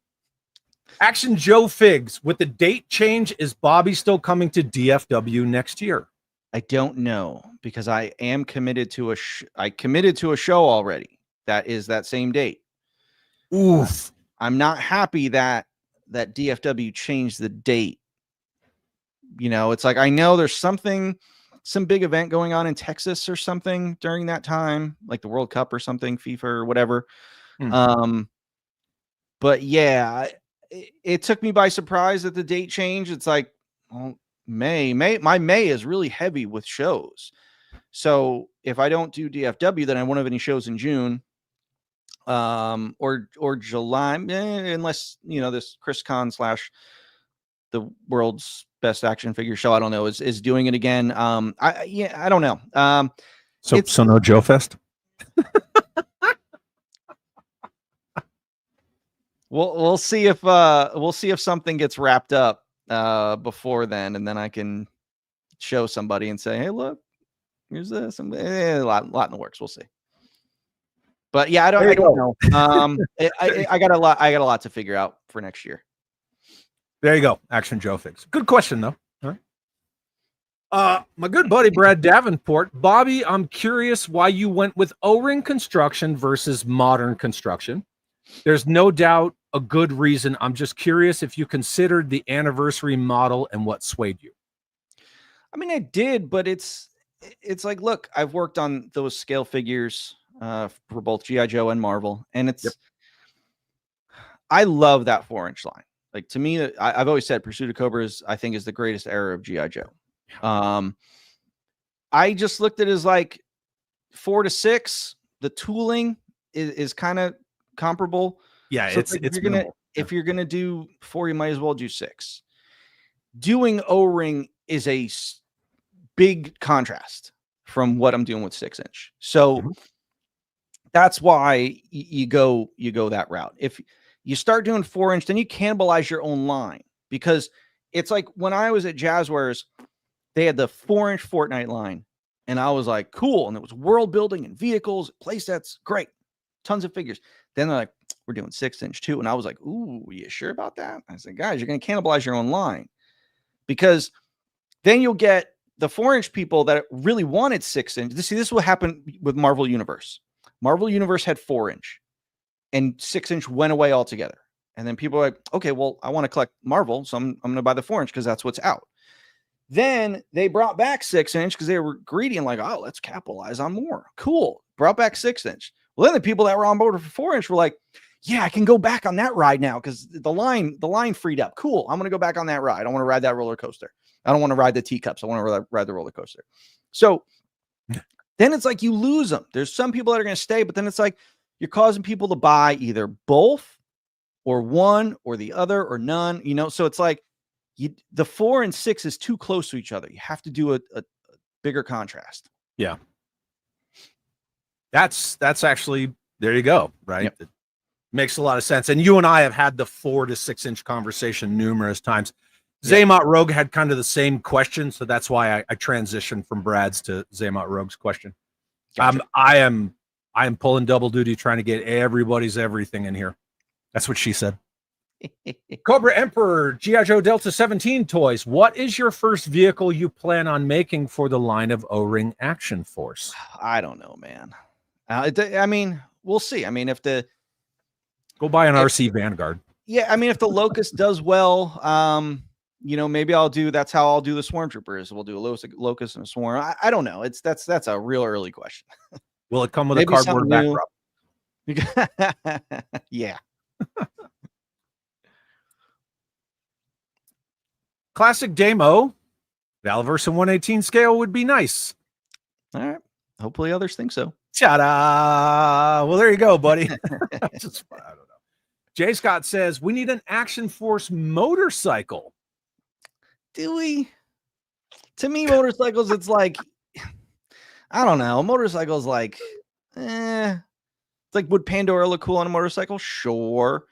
Action Joe Figs. With the date change, is Bobby still coming to DFW next year? I don't know, because I am committed to I committed to a show already. That is that same date. Oof. I'm not happy that DFW changed the date. You know, it's like, I know there's some big event going on in Texas or something during that time, like the World Cup or something, FIFA or whatever. But yeah, it took me by surprise that the date changed. It's like, well, my May is really heavy with shows. So if I don't do DFW, then I won't have any shows in June, or July, unless, you know, this ChrisCon / the world's best action figure show, I don't know, is doing it again. I don't know. So no Joe Fest. We'll see if something gets wrapped up before then, and then I can show somebody and say, hey, look, here's this. And a lot in the works. We'll see. But yeah, I don't know. I got a lot to figure out for next year. There you go. Action Joe Figs. Good question though. All right. My good buddy Brad Davenport. Bobby, I'm curious why you went with O-ring construction versus modern construction. There's no doubt a good reason. I'm just curious if you considered the anniversary model and what swayed you. I mean, I did, but it's like, look, I've worked on those scale figures for both G.I. Joe and Marvel, and it's, I love that 4-inch line. Like, to me, I've always said Pursuit of Cobras, I think, is the greatest era of G.I. Joe. I just looked at it as like 4 to 6. The tooling is kind of comparable. Yeah, so it's if you're gonna do 4, you might as well do 6. Doing O-ring is a big contrast from what I'm doing with 6-inch. So that's why you go that route. If you start doing 4-inch, then you cannibalize your own line, because it's like when I was at Jazzwares, they had the 4-inch Fortnite line, and I was like, cool. And it was world building and vehicles, play sets, great, tons of figures. Then they're like, we're doing 6-inch too. And I was like, ooh, you sure about that? I said, guys, you're going to cannibalize your own line, because then you'll get the 4-inch people that really wanted 6-inch. See, this is what happened with Marvel Universe. Marvel Universe had 4-inch, and 6-inch went away altogether. And then people are like, okay, well, I want to collect Marvel, so I'm going to buy the 4-inch because that's what's out. Then they brought back 6-inch because they were greedy and like, oh, let's capitalize on more. Cool. Brought back 6-inch. Well, then the people that were on board for 4-inch were like, yeah, I can go back on that ride now because the line freed up. Cool. I'm going to go back on that ride. I want to ride that roller coaster. I don't want to ride the teacups. I want to ride the roller coaster. So then it's like you lose them. There's some people that are going to stay, but then it's like you're causing people to buy either both or one or the other or none, you know? So it's like the 4 and 6 is too close to each other. You have to do a bigger contrast. Yeah. That's actually, there you go. Right. Yep. It makes a lot of sense. And you and I have had the 4 to 6-inch conversation numerous times. Zaymot Rogue had kind of the same question. So that's why I transitioned from Brad's to Zaymot Rogue's question. Gotcha. I am pulling double duty trying to get everybody's everything in here. That's what she said. Cobra Emperor, G.I. Joe Delta 17 toys. What is your first vehicle you plan on making for the line of O-Ring Action Force? I don't know, man. I mean, we'll see. I mean, go buy an RC Vanguard. Yeah, I mean, if the Locust does well, you know, maybe that's how I'll do the Swarm Troopers. We'll do a Locust and a Swarm. I don't know. That's a real early question. Will it come with maybe a cardboard backdrop? Yeah. Classic Demo, Valaverse and 1/18 scale would be nice. All right. Hopefully others think so. Ta-da! Well, there you go, buddy. I don't know. Jay Scott says we need an Action Force motorcycle. Do we? To me, motorcycles, it's like, I don't know. Motorcycles, like, it's like, would Pandora look cool on a motorcycle? Sure.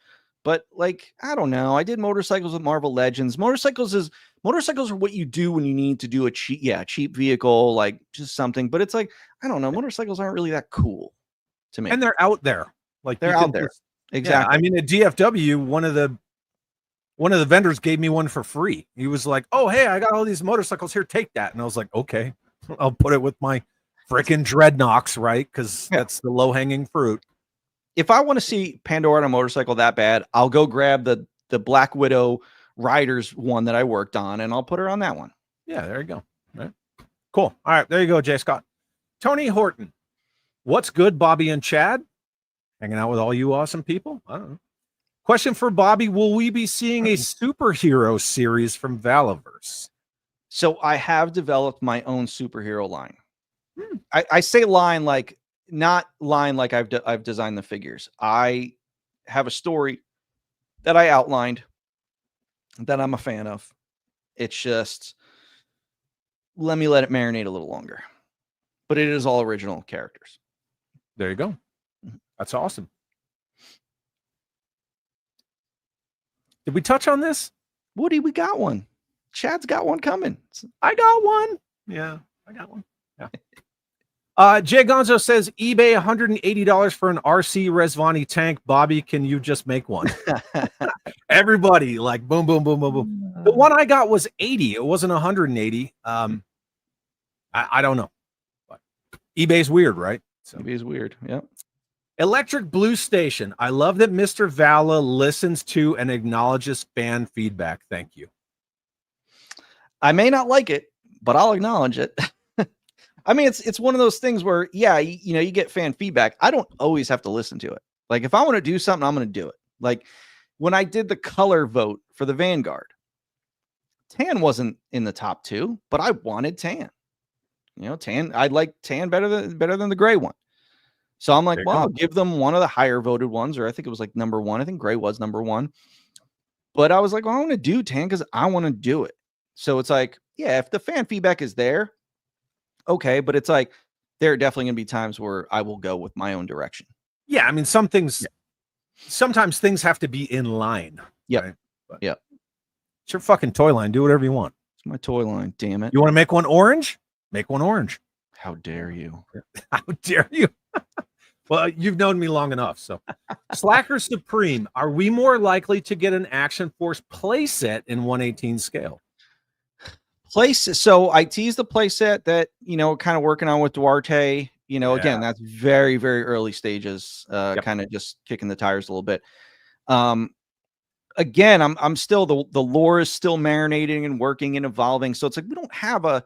But like, I don't know. I did motorcycles with Marvel Legends. Motorcycles are what you do when you need to do a cheap vehicle, like just something. But it's like, I don't know. Motorcycles aren't really that cool to me. And they're out there. Like They're out there. Exactly. Yeah, I mean, at DFW, one of the vendors gave me one for free. He was like, "Oh, hey, I got all these motorcycles here. Take that." And I was like, "Okay, I'll put it with my freaking dreadnoughts, right? Because that's the low hanging fruit." If I want to see Pandora on a motorcycle that bad, I'll go grab the Black Widow Riders one that I worked on, and I'll put her on that one. Yeah, there you go. Right. Cool. All right, there you go, Jay Scott. Tony Horton, what's good, Bobby and Chad? Hanging out with all you awesome people. I don't know. Question for Bobby: will we be seeing a superhero series from Valaverse? So I have developed my own superhero line. I say line like, not line like I've designed the figures. I have a story that I outlined that I'm a fan of. It's just, let it marinate a little longer. But it is all original characters. There you go. That's awesome. Did we touch on this? Woody, we got one. Chad's got one coming. I got one. Yeah, I got one. Yeah. Jay Gonzo says eBay $180 for an RC Resvani tank. Bobby, can you just make one? Everybody, like, boom, boom, boom, boom, boom. The one I got was 80. It wasn't 180. I don't know. But eBay's weird, right? So. eBay's weird. Yep. Electric Blue Station. I love that Mr. Vala listens to and acknowledges fan feedback. Thank you. I may not like it, but I'll acknowledge it. I mean, it's one of those things where, yeah, you get fan feedback. I don't always have to listen to it. Like, if I want to do something, I'm going to do it. Like when I did the color vote for the Vanguard, tan wasn't in the top 2, but I wanted tan. Tan. I like tan better than the gray one. So I'm like, well, I'll give them one of the higher voted ones, or I think it was like number 1. I think gray was number 1. But I was like, well, I want to do tan because I want to do it. So it's like, yeah, if the fan feedback is there, okay. But it's like, there are definitely going to be times where I will go with my own direction. Yeah. I mean, sometimes things have to be in line. Yeah. Right? Yeah. It's your fucking toy line. Do whatever you want. It's my toy line. Damn it. You want to make one orange? Make one orange. How dare you? How dare you? Well, you've known me long enough. So, Slacker Supreme, are we more likely to get an Action Force playset in 1/18 scale? So I teased the playset that, kind of working on with Duarte. Again, that's very, very early stages, kind of just kicking the tires a little bit. Again, I'm still, the lore is still marinating and working and evolving. So it's like, we don't have a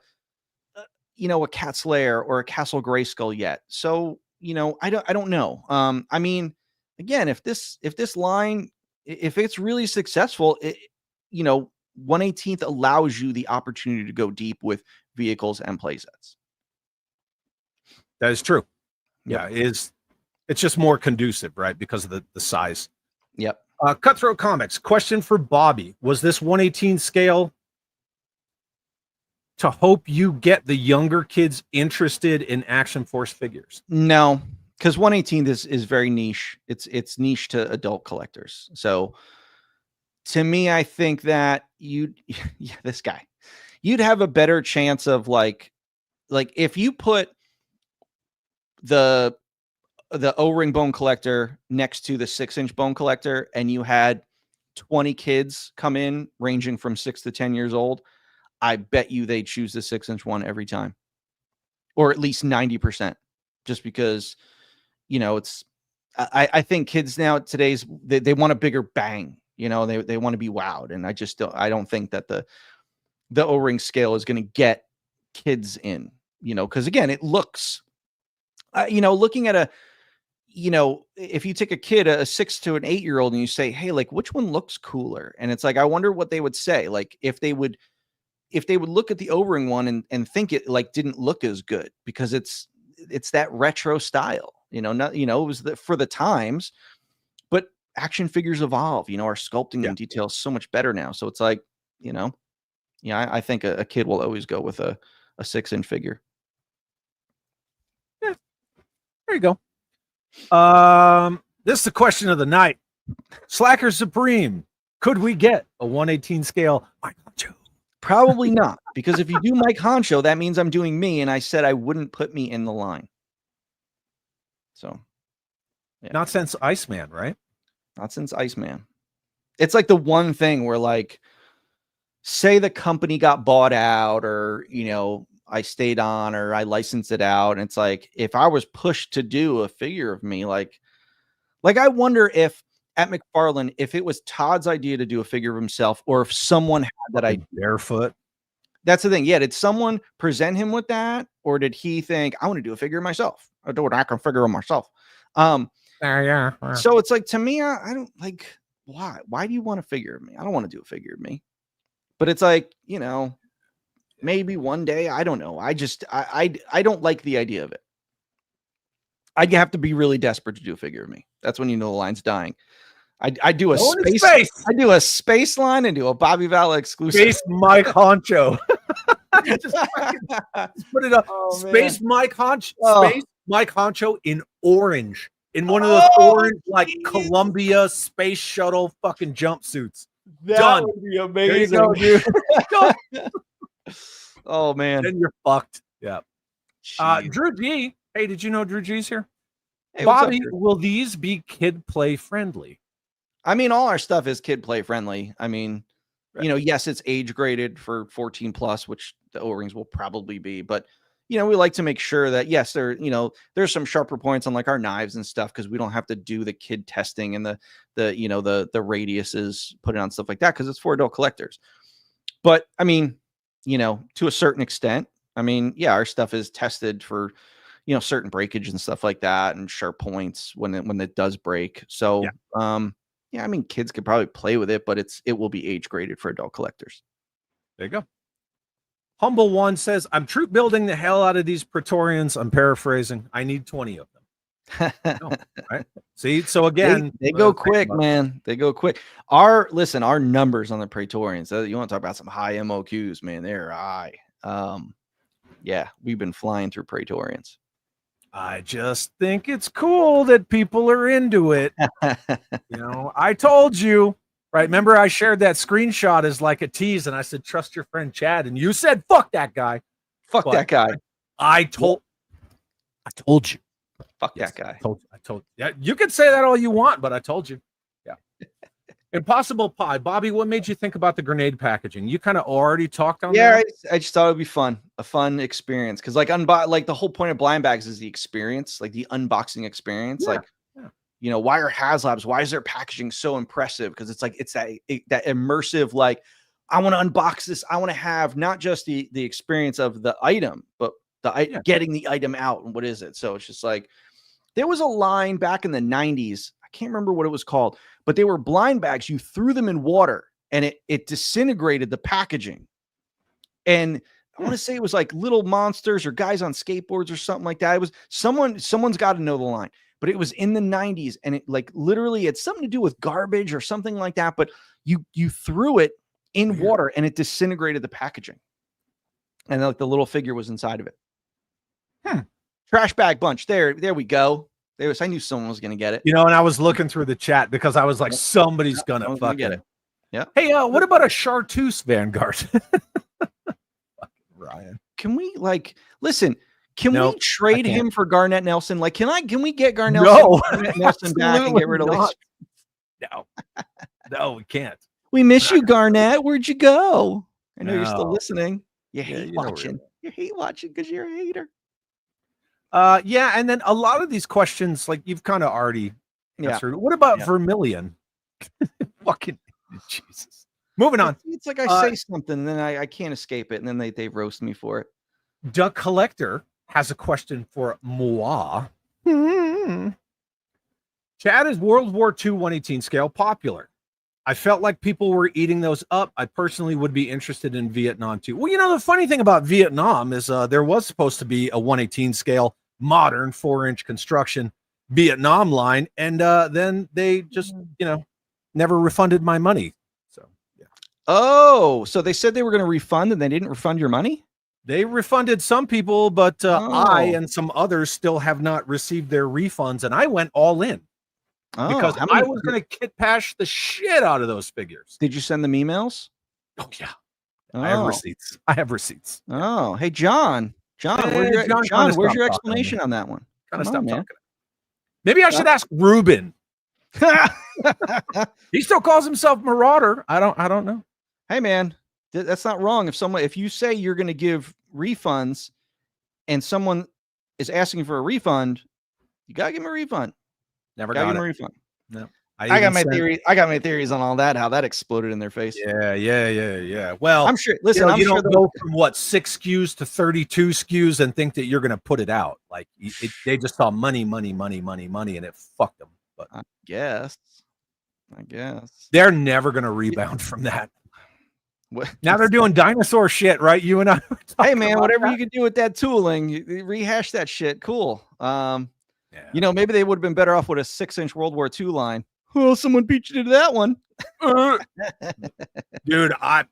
Cat's Lair or a Castle Grayskull yet. So, I don't know. I mean, again, if this line, if it's really successful, 1/18 allows you the opportunity to go deep with vehicles and playsets. That is true. Yeah, it's just more conducive, right? Because of the size. Yep. Cutthroat Comics. Question for Bobby. Was this 1/18 scale to hope you get the younger kids interested in Action Force figures? No, because 1/18 is very niche. It's niche to adult collectors. So to me, I think that you'd have a better chance of like if you put the O-ring bone collector next to the 6-inch bone collector, and you had 20 kids come in ranging from 6 to 10 years old, I bet you they'd choose the 6-inch one every time, or at least 90%, just because, I think kids now they want a bigger bang, they want to be wowed. And I don't think that the O-ring scale is going to get kids in, cause again, it looks, looking at if you take a kid, a 6 to an 8-year-old, and you say, hey, like, which one looks cooler? And it's like, I wonder what they would say. Like, if if they would look at the O-ring one and think it like didn't look as good because it's that retro style, you know, not, you know, it was for the times, but action figures evolve, you know, our sculpting and detail is so much better now. So it's like, you know, yeah, I think a kid will always go with a 6-inch figure. Yeah, there you go. This is the question of the night. Slacker Supreme, could we get a 1/18 scale Mike Honcho? Probably not, because if you do Mike Honcho, that means I'm doing me, and I said I wouldn't put me in the line. So, yeah. Not since Iceman, right? Not since Iceman. It's like the one thing where, like, say the company got bought out, or, you know, I stayed on, or I licensed it out, and it's like, if I was pushed to do a figure of me, like I wonder if at McFarlane, if it was Todd's idea to do a figure of himself, or if someone had that idea. Barefoot. That's the thing. Yeah. Did someone present him with that? Or did he think, I want to do a figure of myself? I'll do an action figure of myself. Yeah. So it's like, to me, I don't like, why? Why do you want a figure of me? I don't want to do a figure of me. But it's like, you know, maybe one day, I don't know. I don't like the idea of it. I'd have to be really desperate to do a figure of me. That's when you know the line's dying. I do a space. I do a space line and do a Bobby Vala exclusive. Space Mike Honcho. just put it up. Space Mike Honcho. Space Mike Honcho in orange. In one of those orange, like Columbia space shuttle fucking jumpsuits. That Done. would be amazing, dude. Oh man. Then you're fucked. Yeah. Drew G. Hey, did you know Drew G's here? Hey, Bobby, will these be kid play friendly? I mean, all our stuff is kid play friendly. I mean, you know, yes, it's age graded for 14 plus, which the O-rings will probably be, but you know, we like to make sure that yes, you know, there's some sharper points on like our knives and stuff, because we don't have to do the kid testing and the you know, the radiuses, put it on stuff like that, because it's for adult collectors. But I mean, you know, to a certain extent, I mean, yeah, our stuff is tested for, you know, certain breakage and stuff like that, and sharp points when it does break. So, yeah, I mean, kids could probably play with it, but it will be age graded for adult collectors. There you go. Humble One says, I'm troop building the hell out of these Praetorians. I'm paraphrasing. I need 20 of them. No, right? See, so again, they go quick, man. They go quick. Our numbers on the Praetorians, you want to talk about some high MOQs, man, they're high. Yeah, we've been flying through Praetorians. I just think it's cool that people are into it. You know, I told you, right? Remember, I shared that screenshot as like a tease, and I said, trust your friend Chad, and you said, fuck that guy. Fuck that guy. I told you. Fuck that guy. I told you. Yeah, you can say that all you want, but I told you. Yeah. Impossible Pie. Bobby, what made you think about the grenade packaging? You kind of already talked on that. Yeah, I just thought it would be fun. A fun experience. Because like the whole point of blind bags is the experience, like the unboxing experience. Yeah. Like, you know, why are HasLabs? Why is their packaging so impressive? Because it's like, it's that immersive, like, I want to unbox this. I want to have not just the experience of the item, but getting the item out and what is it. So it's just like, there was a line back in the 90s. I can't remember what it was called, but they were blind bags. You threw them in water and it disintegrated the packaging. And I want to say it was like Little Monsters or Guys on Skateboards or something like that. It was someone's got to know the line, but it was in the 90s, and it like literally had something to do with garbage or something like that. But you threw it in water and it disintegrated the packaging. And like the little figure was inside of it. Trash bag bunch. There we go. I knew someone was gonna get it. You know, and I was looking through the chat because I was like, somebody's gonna fucking get it. Yeah. Hey, what about a Chartreuse Vanguard? Ryan. Can we listen? Can we trade him for Garnett Nelson? Like, can we get Garnett Nelson back and get rid of this? No, we can't. We miss you, Garnett. Where'd you go? I know you're still listening. You hate watching. You hate watching because you're a hater. Yeah, and then a lot of these questions, like you've kind of already answered. What about Vermilion? Fucking Jesus. Moving on. It's like I say something, then I can't escape it, and then they roast me for it. Duck Collector has a question for moi. Chad, is World War II 1/18 scale popular? I felt like people were eating those up. I personally would be interested in Vietnam too. Well, the funny thing about Vietnam is there was supposed to be a 1/18 scale modern 4-inch construction Vietnam line, and then they just never refunded my money. So yeah. Oh, so they said they were going to refund, and they didn't refund your money? They refunded some people, but I Oh. and some others still have not received their refunds, and I went all in because how I many was going to kit pash the shit out of those figures. did you send them emails? Oh yeah, Oh. I have receipts. Oh, hey John, where's your, John, where's your explanation on that one? Kind of Come stop on, man. talking. Maybe I should ask Ruben. He still calls himself Marauder. I don't know. Hey man, that's not wrong. If you say you're going to give refunds and someone is asking for a refund, you got to give them a refund. Never Gotta got give it. them a refund. No. I got my theory. I got my theories on all that. How that exploded in their face. Yeah. Well, I'm sure. Listen, I'm you sure don't go from 6 SKUs to 32 SKUs and think that you're going to put it out. Like they just saw money, and it fucked them. But I guess they're never going to rebound from that. What? Now they're doing dinosaur shit, right? You and I. Hey man, whatever you can do with that tooling, you rehash that shit. Cool. Maybe they would have been better off with a 6-inch World War II line. Oh, someone beat you to that one. Dude, my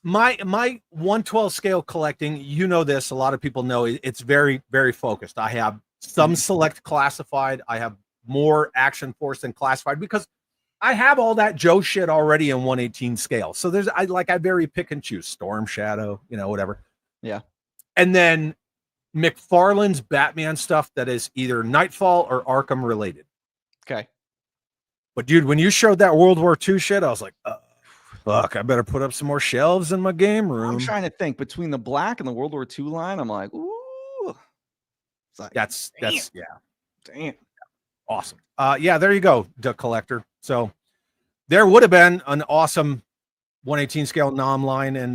1/12 scale collecting, this, a lot of people know it's very, very focused. I have some select classified. I have more Action Force than classified because I have all that Joe shit already in 1/18 scale. So I very pick and choose Storm Shadow, whatever. Yeah. And then McFarlane's Batman stuff that is either Nightfall or Arkham related. Okay. But dude, when you showed that World War II shit, I was like, fuck, I better put up some more shelves in my game room. I'm trying to think between the black and the World War II line. I'm like, ooh. It's like, that's yeah. Damn. Awesome. There you go, the collector. So there would have been an awesome 1/18 scale nom line, and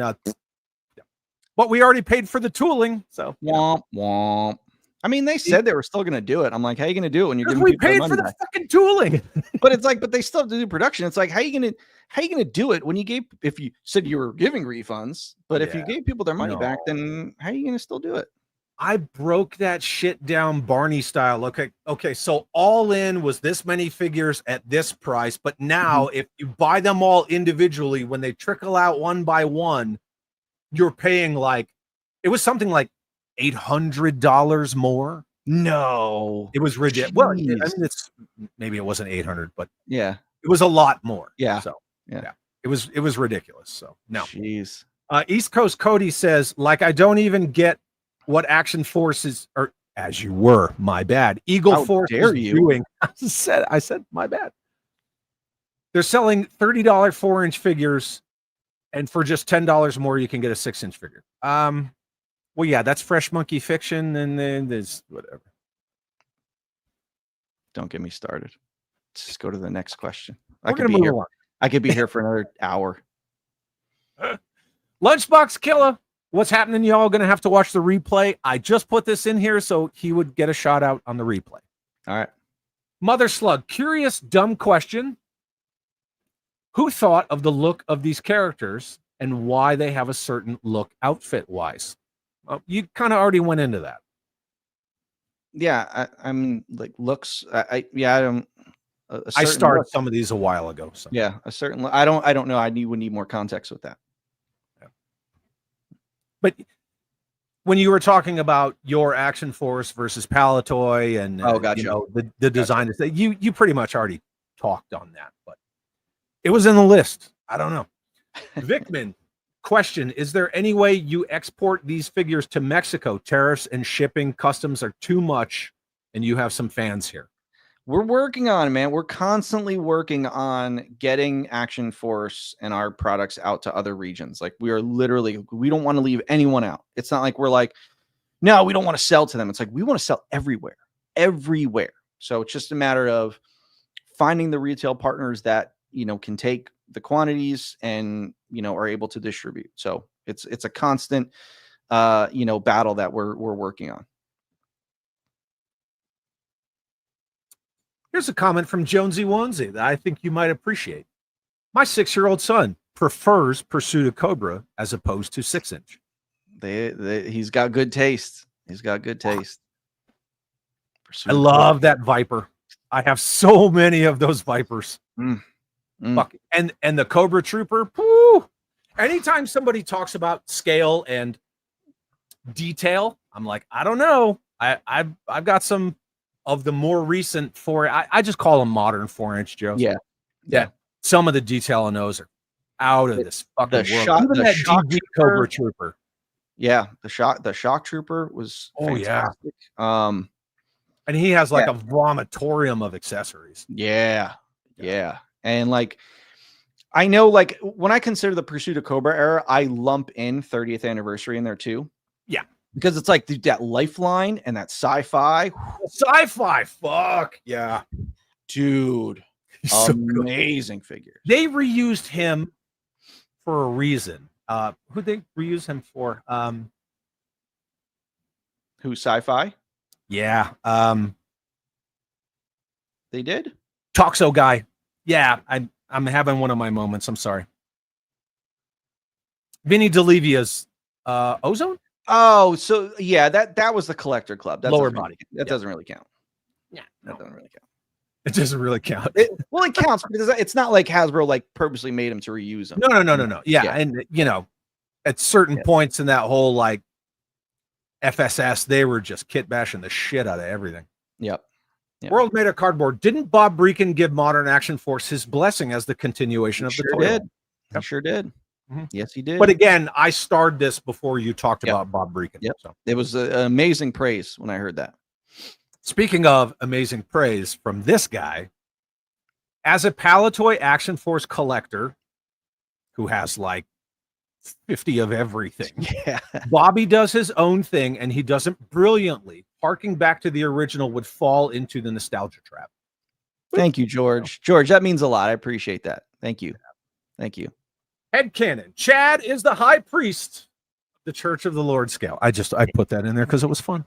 but we already paid for the tooling. So womp womp. I mean, they said they were still going to do it. I'm like, how are you going to do it when you're giving we people paid their for money the fucking tooling? But it's like, but they still have to do production. It's like, how are you going to do it when if you said you were giving refunds, but if you gave people their money back, then how are you going to still do it? I broke that shit down Barney style. Okay. So all in was this many figures at this price, but now if you buy them all individually, when they trickle out one by one, you're paying it was something like $800 more. No, it was ridiculous. Well, I mean, maybe it wasn't 800, but yeah, it was a lot more. Yeah. So yeah, it was ridiculous. So no. Jeez. East Coast Cody says, I don't even get what Action Force is, or as you were, my bad. Eagle Force is doing. I said my bad. They're selling $30 4-inch figures, and for just $10 more, you can get a 6-inch figure. Well, yeah, that's Fresh Monkey Fiction, and then there's whatever. Don't get me started. Let's just go to the next question. We're gonna move on. I could be here for another hour. Lunchbox Killer, what's happening? Y'all gonna have to watch the replay. I just put this in here so he would get a shout out on the replay. All right. Mother Slug, curious, dumb question. Who thought of the look of these characters and why they have a certain look outfit wise? You kind of already went into that. Yeah, I mean, looks. I don't. I started some of these a while ago. So yeah, a certain. I don't know. Would need more context with that. Yeah. But when you were talking about your Action Force versus Palatoy and gotcha. The designers, you pretty much already talked on that, but it was in the list. I don't know. Vickman. Question, is there any way you export these figures to Mexico? Tariffs and shipping customs are too much, and you have some fans here. We're working on it, man. We're constantly working on getting Action Force and our products out to other regions. We don't want to leave anyone out. It's not like we're like, no, we don't want to sell to them. It's like, we want to sell everywhere. So it's just a matter of finding the retail partners that, can take the quantities and are able to distribute. So it's a constant battle that we're working on. Here's a comment from Jonesy Wonesy that I think you might appreciate. My 6-year-old son prefers Pursuit of Cobra as opposed to 6-inch. He's got good taste. He's got good taste. I love that Viper. I have so many of those Vipers. Fuck. And the Cobra Trooper. Whoo! Anytime somebody talks about scale and detail, I'm like, I don't know. I've got some of the more recent I just call them modern 4-inch Joes. Yeah. Some of the detail on those are out of this fucking world. Even that DB Cobra Trooper. Yeah, the shock trooper was fantastic. And he has like a vomitorium of accessories. Yeah. And like, I know, like, when I consider the Pursuit of Cobra era, I lump in 30th anniversary in there too. Yeah, because it's like that Lifeline and that sci-fi. Fuck yeah, dude. Amazing figures. They reused him for a reason. Who they reuse him for? Who, Sci-Fi? Yeah. They did? Toxo guy. Yeah, I'm having one of my moments. I'm sorry. Vinny DeLivia's Ozone? Oh, so yeah, that was the collector club. That Lower body. That doesn't really count. Yeah, that doesn't really count. It doesn't really count. Well, it counts because it's not like Hasbro like purposely made him to reuse them. No. Yeah, and you know, at certain points in that whole like FSS, they were just kit bashing the shit out of everything. Yep. World Made of Cardboard. Didn't Bob Breakin give Modern Action Force his blessing as the continuation of the toy? Did. He sure did. Mm-hmm. Yes, he did. But again, I starred this before you talked about Bob Breakin. Yep. So. It was amazing praise when I heard that. Speaking of amazing praise from this guy, as a Palatoy Action Force collector who has like 50 of everything, Bobby does his own thing and he does it brilliantly. Harking back to the original would fall into the nostalgia trap. Thank you, George. George, that means a lot. I appreciate that. Thank you. Thank you. Headcanon. Chad is the high priest of the Church of the Lord scale. I put that in there because it was fun.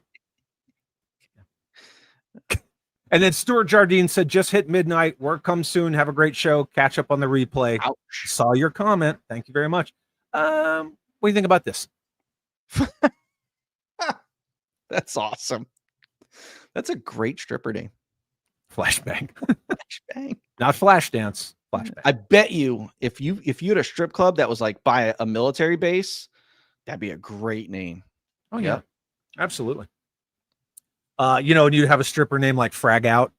And then Stuart Jardine said, just hit midnight. Work comes soon. Have a great show. Catch up on the replay. Ouch. Saw your comment. Thank you very much. What do you think about this? That's awesome. That's a great stripper name. Flashbang. Flashbang. Not Flashdance. Flashbang. I bet you if you had a strip club that was like by a military base, that'd be a great name. Oh yeah. Absolutely. You know, and you'd have a stripper name like Frag Out.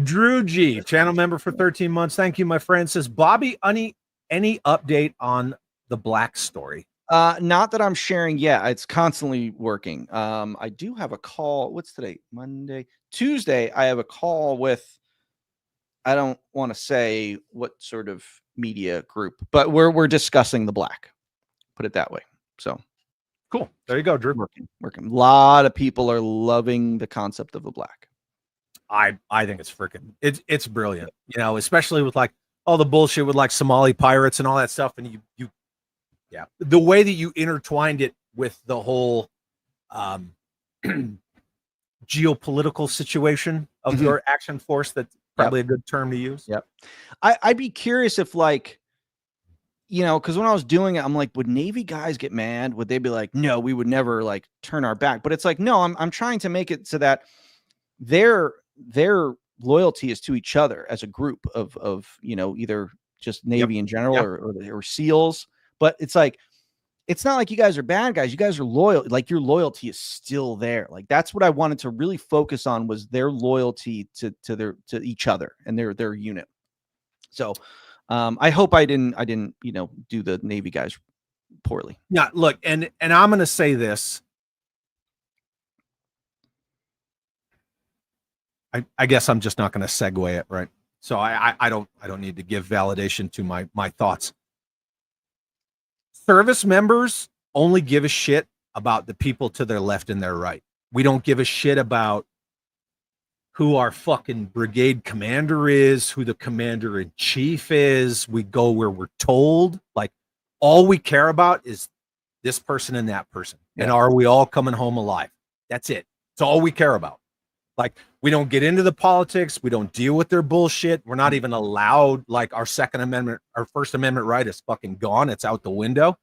Drew G, channel member for 13 months. Thank you, my friend. Says Bobby, any update on the Black story? Not that I'm sharing yet. It's constantly working. I do have a call. What's today? Monday, Tuesday. I have a call with, I don't want to say what sort of media group, but we're discussing the Black. Put it that way. So cool. There you go, Drew. Working. A lot of people are loving the concept of the Black. I think it's freaking it's brilliant. You know, especially with like all the bullshit with like Somali pirates and all that stuff, and you the way that you intertwined it with the whole geopolitical situation of your action force, that's probably a good term to use. Yep. I'd be curious if, like, you know, because when I was doing it, I'm like, would Navy guys get mad? Would they be like, no, we would never like turn our back? But it's like, no, I'm trying to make it so that their loyalty is to each other as a group of you know, either just Navy in general or SEALs. But it's like, it's not like you guys are bad guys. You guys are loyal. Like, your loyalty is still there. Like, that's what I wanted to really focus on, was their loyalty to each other and their unit. So I hope I didn't, you know, do the Navy guys poorly. Yeah, look, and I'm going to say this. I guess I'm just not going to segue it, right? So I don't need to give validation to my thoughts. Service members only give a shit about the people to their left and their right. We don't give a shit about who our fucking brigade commander is, who the commander in chief is. We go where we're told. Like, all we care about is this person and that person. And are we all coming home alive? That's it. It's all we care about. Like, we don't get into the politics. We don't deal with their bullshit. We're not even allowed, like, our Second Amendment, our First Amendment right is fucking gone. It's out the window.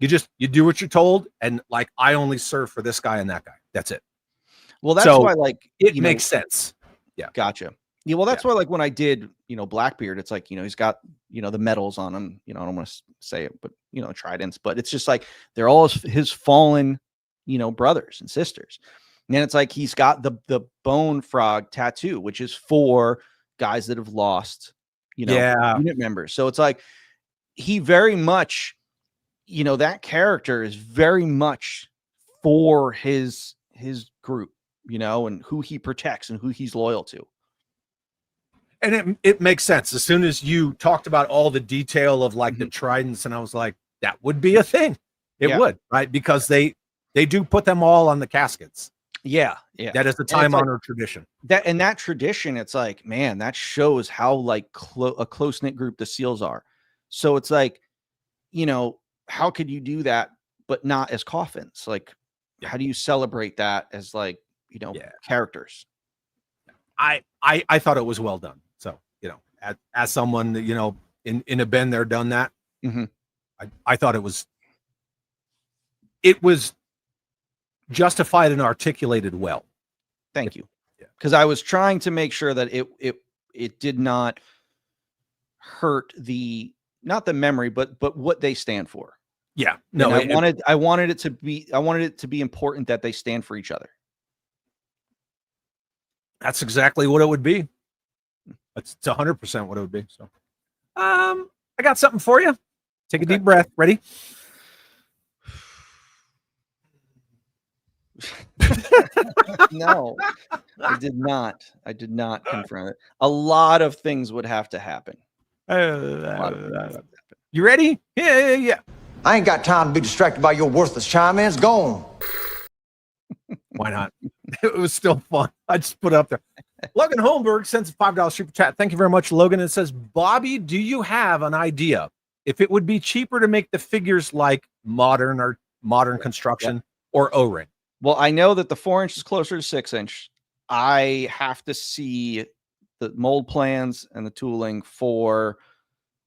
You do what you're told. And like, I only serve for this guy and that guy. That's it. Well, that's So why, like, it makes sense. Yeah. Gotcha. Yeah. Well, that's why, like, when I did, Blackbeard, it's like, he's got, the medals on him. I don't want to say it, but, tridents, but it's just like, they're all his fallen, brothers and sisters. And it's like, he's got the bone frog tattoo, which is for guys that have lost, unit members. So it's like, he very much, that character is very much for his group, and who he protects and who he's loyal to. And it makes sense. As soon as you talked about all the detail of like the tridents, and I was like, that would be a thing. It would, right? Because they do put them all on the caskets. Yeah, yeah. That is a time-honored tradition. That tradition, it's like, man, that shows how like a close-knit group the SEALs are. So it's like, how could you do that but not as coffins? Like, how do you celebrate that as like, characters? I thought it was well done. So, as someone that, in a been there, done that. I thought it was justified and articulated well. Thank you. Because I was trying to make sure that it did not hurt not the memory, but what they stand for. Yeah. No, I wanted it to be important that they stand for each other. That's exactly what it would be. It's 100% what it would be. So, I got something for you. Take a deep breath. Ready? No, I did not. I did not confront it. A lot of things would have to happen. You ready? Yeah. I ain't got time to be distracted by your worthless chime-ins. Gone. Why not? It was still fun. I just put it up there. Logan Holmberg sends a $5 super chat. Thank you very much, Logan. It says, Bobby, do you have an idea if it would be cheaper to make the figures like modern construction or O-ring? Well, I know that the 4-inch is closer to 6-inch. I have to see the mold plans and the tooling for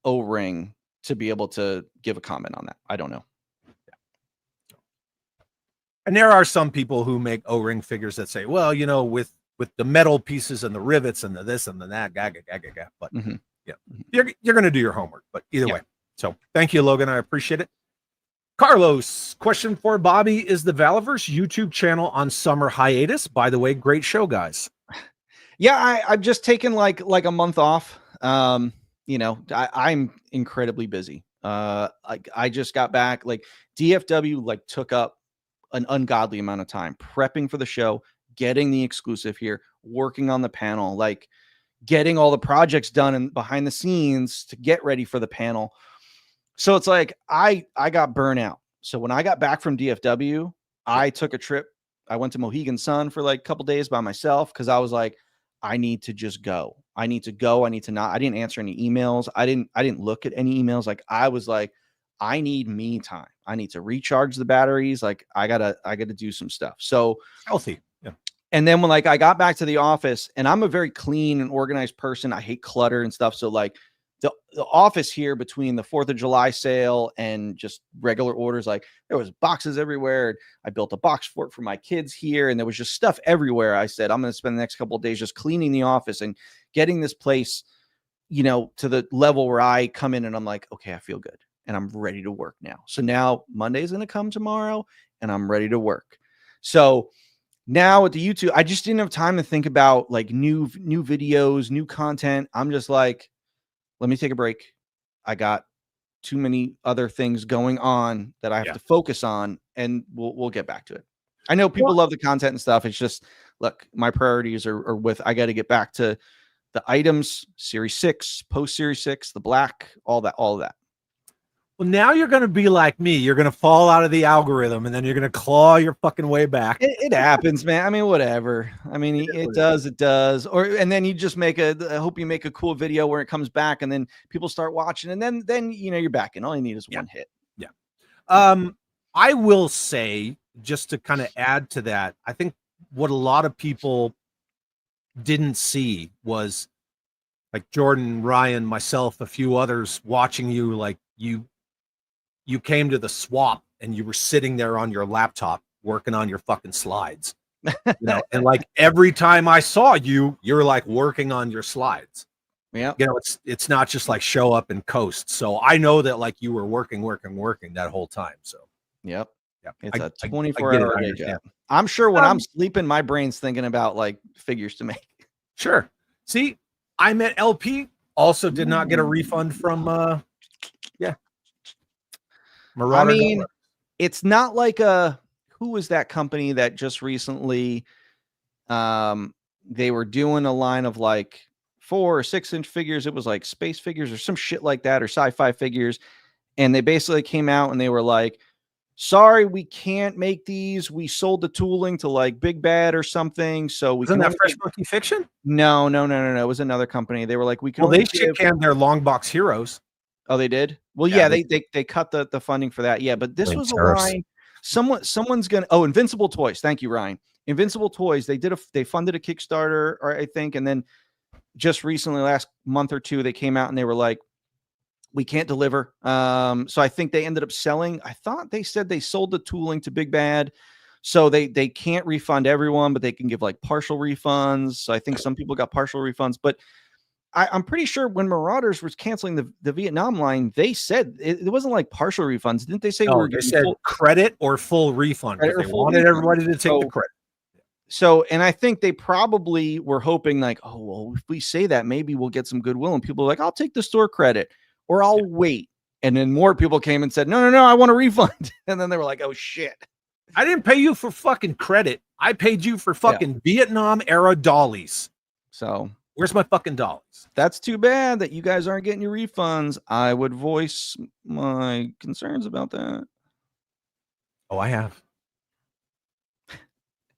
O-ring to be able to give a comment on that. I don't know. And there are some people who make O-ring figures that say, well, with the metal pieces and the rivets and the this and the that, but you're going to do your homework, but either way. So thank you, Logan. I appreciate it. Carlos, question for Bobby. Is the Valaverse YouTube channel on summer hiatus? By the way, great show, guys. Yeah, I've just taken like a month off. I'm incredibly busy. I just got back. Like, DFW took up an ungodly amount of time prepping for the show, getting the exclusive here, working on the panel, like getting all the projects done and behind the scenes to get ready for the panel. So it's like, I got burnout. So when I got back from DFW, I took a trip. I went to Mohegan Sun for like a couple days by myself. Cause I was like, I need to just go. I need to go. I didn't answer any emails. I didn't look at any emails. Like, I was like, I need me time. I need to recharge the batteries. Like, I gotta do some stuff. So healthy. Yeah. And then when I got back to the office, and I'm a very clean and organized person. I hate clutter and stuff. So like the office here, between the 4th of July sale and just regular orders, like there was boxes everywhere. I built a box fort for my kids here, and there was just stuff everywhere. I said, I'm going to spend the next couple of days just cleaning the office and getting this place, to the level where I come in and I'm like, okay, I feel good and I'm ready to work now. So now Monday's going to come tomorrow and I'm ready to work. So now with the YouTube, I just didn't have time to think about like new videos, new content. I'm just like, let me take a break. I got too many other things going on that I have to focus on, and we'll get back to it. I know people love the content and stuff. It's just, look, my priorities are with, I got to get back to the items, Series 6, post Series 6, the black, all that. Well, now you're going to be like me. You're going to fall out of the algorithm, and then you're going to claw your fucking way back. It happens, man. I mean, whatever. I mean, it does. And then you just I hope you make a cool video where it comes back, and then people start watching, and then you're back, and all you need is one hit. Yeah. I will say, just to kind of add to that, I think what a lot of people didn't see was like Jordan, Ryan, myself, a few others watching you. Like you came to the swap and you were sitting there on your laptop working on your fucking slides. And like every time I saw you, you're like working on your slides. Yeah. It's not just like show up and coast. So I know that like you were working that whole time. So Yep. yeah, It's a I 24-hour day job. I'm sure when I'm sleeping, my brain's thinking about like figures to make. Sure. See, I met LP, also did not get a refund from Marauder. I mean, it's not like who was that company that just recently they were doing a line of like 4 or 6 inch figures. It was like space figures or some shit like that, or sci-fi figures. And they basically came out and they were like, sorry, we can't make these. We sold the tooling to like Big Bad or something. So we Wasn't can that Fresh Monkey Fiction? No. It was another company. They were like, we can. Well, they shit canned their long box heroes. Oh, they did? Well, yeah, they cut the funding for that. Yeah, but this was a line. Someone's gonna. Oh, Invincible Toys. Thank you, Ryan. Invincible Toys. They funded a Kickstarter, or I think, and then just recently, last month or two, they came out and they were like, we can't deliver. So I think they ended up selling. I thought they said they sold the tooling to Big Bad. So they can't refund everyone, but they can give like partial refunds. So I think some people got partial refunds, but I'm pretty sure when Marauders was canceling the Vietnam line, they said it wasn't like partial refunds. Didn't they say they said credit or full refund? They wanted everybody to take the credit. So, and I think they probably were hoping like, oh, well, if we say that, maybe we'll get some goodwill. And people are like, I'll take the store credit or I'll wait. And then more people came and said, no, I want a refund. And then they were like, oh, shit. I didn't pay you for fucking credit. I paid you for fucking Vietnam era dollies. So where's my fucking dollars? That's too bad that you guys aren't getting your refunds. I would voice my concerns about that. Oh, I have.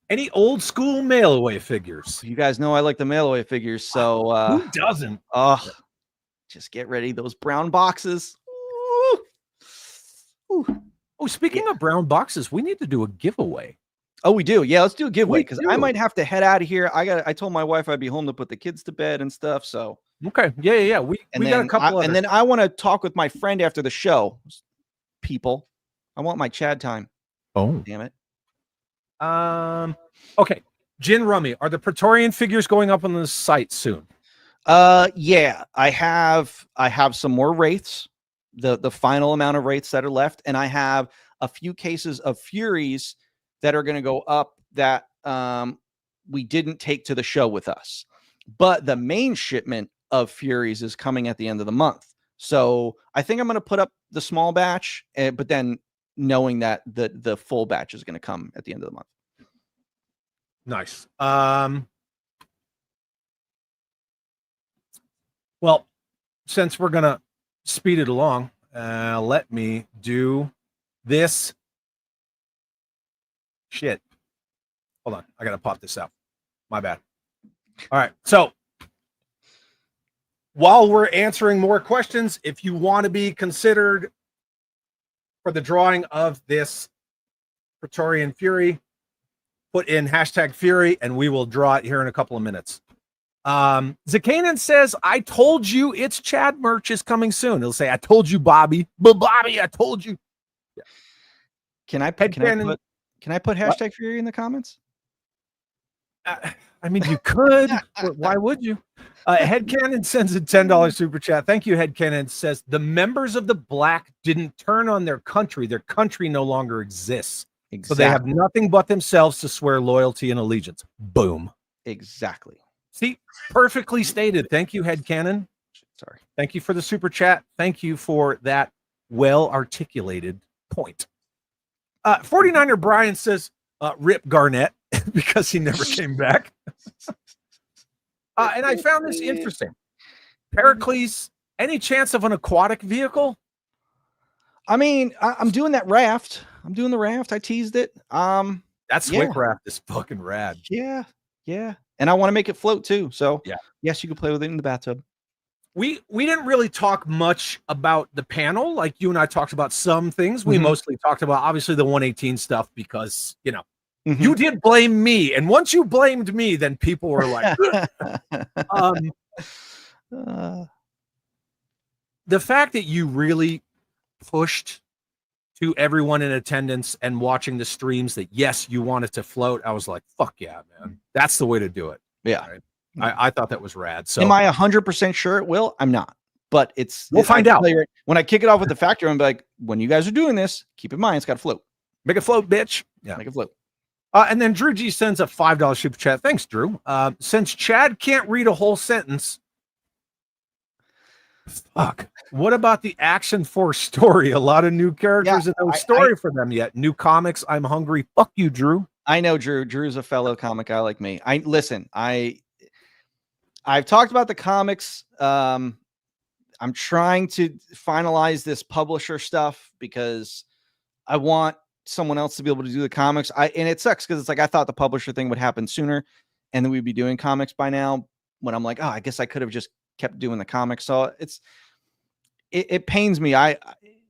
Any old school mail away figures? You guys know I like the mail away figures. So who doesn't? Just get ready. Those brown boxes. Ooh. Oh, speaking of brown boxes, we need to do a giveaway. Oh, we do. Yeah, let's do a giveaway because I might have to head out of here. I told my wife I'd be home to put the kids to bed and stuff. So okay, yeah. We got a couple. And then I want to talk with my friend after the show. People, I want my Chad time. Oh, damn it. Okay. Gin Rummy, are the Praetorian figures going up on the site soon? Yeah, I have some more wraiths, the final amount of wraiths that are left, and I have a few cases of Furies that are going to go up that we didn't take to the show with us. But the main shipment of Furies is coming at the end of the month. So I think I'm going to put up the small batch, but then knowing that the full batch is going to come at the end of the month. Nice. Well, since we're going to speed it along, let me do this. Shit. Hold on. I got to pop this out. My bad. All right. So while we're answering more questions, if you want to be considered for the drawing of this Praetorian Fury, put in hashtag Fury and we will draw it here in a couple of minutes. Zakanan says, I told you it's Chad merch is coming soon. He'll say, I told you, Bobby. But Bobby, I told you. Yeah. Can I put hashtag Fury in the comments? I mean, you could, but why would you? Headcanon sends a $10 super chat. Thank you, Headcanon. Says, the members of the Black didn't turn on their country. Their country no longer exists. Exactly. So they have nothing but themselves to swear loyalty and allegiance. Boom. Exactly. See, perfectly stated. Thank you, Headcanon. Sorry. Thank you for the super chat. Thank you for that well-articulated point. 49er Brian says, rip Garnett, because he never came back. And I found this interesting. Pericles, any chance of an aquatic vehicle? I mean, I'm doing that raft. I'm doing the raft. I teased it. That Swick raft is fucking rad. Yeah. And I want to make it float too. So yeah, yes, you can play with it in the bathtub. We didn't really talk much about the panel. Like you and I talked about some things. We mostly talked about obviously the 118 stuff because, you know, You did blame me, and once you blamed me, then people were like, the fact that you really pushed to everyone in attendance and watching the streams that yes, you wanted to float. I was like, fuck yeah, man, that's the way to do it. Yeah, right? I thought that was rad. So, am I 100% sure it will? I'm not, but we'll find out. When I kick it off with the factory, I'm like, when you guys are doing this, keep in mind it's got to float. Make it float, bitch. Yeah, make it float. And then Drew G sends a $5 super chat. Thanks, Drew. Since Chad can't read a whole sentence, fuck. What about the Action Force story? A lot of new characters and no story for them yet. New comics. I'm hungry. Fuck you, Drew. I know Drew. Drew's a fellow comic guy like me. I've talked about the comics. I'm trying to finalize this publisher stuff because I want someone else to be able to do the comics. And it sucks because it's like I thought the publisher thing would happen sooner and then we'd be doing comics by now, when I'm like, oh, I guess I could have just kept doing the comics. So it pains me.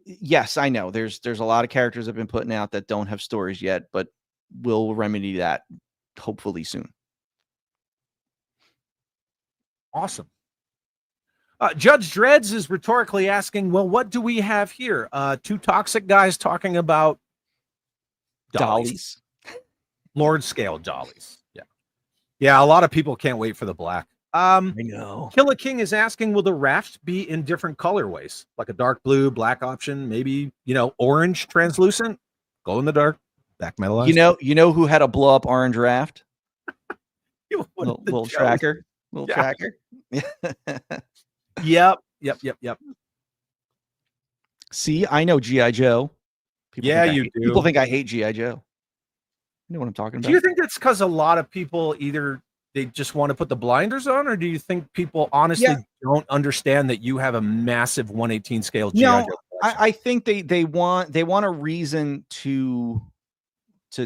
Yes, I know there's a lot of characters I've been putting out that don't have stories yet, but we'll remedy that hopefully soon. Awesome. Judge Dreads is rhetorically asking, well, what do we have here? Two toxic guys talking about dollies. Lord scale dollies. Yeah, a lot of people can't wait for the black. I know. Killer King is asking, will the raft be in different colorways? Like a dark blue, black option, maybe, orange translucent, glow in the dark, back metalized. You know who had a blow up orange raft? little tracker. Tracker. Yep. See, I know G.I. Joe. You do. People think I hate G.I. Joe. You know what I'm talking about? Do you think that's because a lot of people either they just want to put the blinders on, or do you think people honestly don't understand that you have a massive 1/18 scale G.I. Joe? I think they want a reason to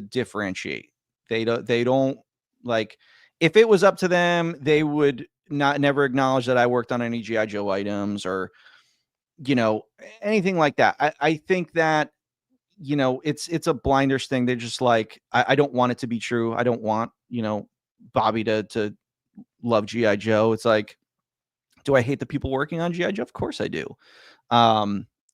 differentiate. They don't like, if it was up to them, they would never acknowledge that I worked on any G.I. Joe items or anything like that. I think that it's a blinders thing. They're just like, I don't want it to be true. I don't want Bobby to love G.I. Joe. It's like, do I hate the people working on G.I. Joe? Of course I do.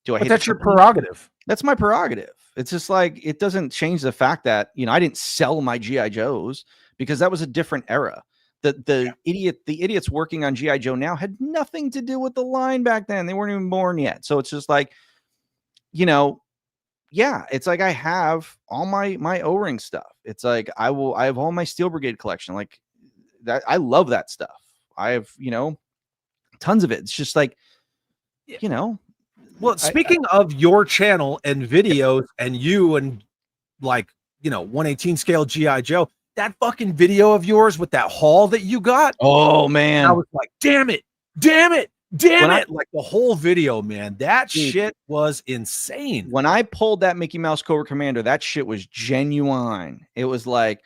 Do I hate that's your prerogative? That's my prerogative. It's just like, it doesn't change the fact that I didn't sell my G.I. Joes because that was a different era. The idiots working on G.I. Joe now had nothing to do with the line back then. They weren't even born yet. So it's just like, it's like I have all my O-ring stuff. It's like I have all my Steel Brigade collection. Like that, I love that stuff. I have, tons of it. It's just like, Well, speaking of your channel and videos and you and 1/18 scale G.I. Joe, that fucking video of yours with that haul that you got. Oh man. I was like, damn it. Like the whole video, man, that shit was insane. When I pulled that Mickey Mouse Cobra Commander, that shit was genuine. It was like,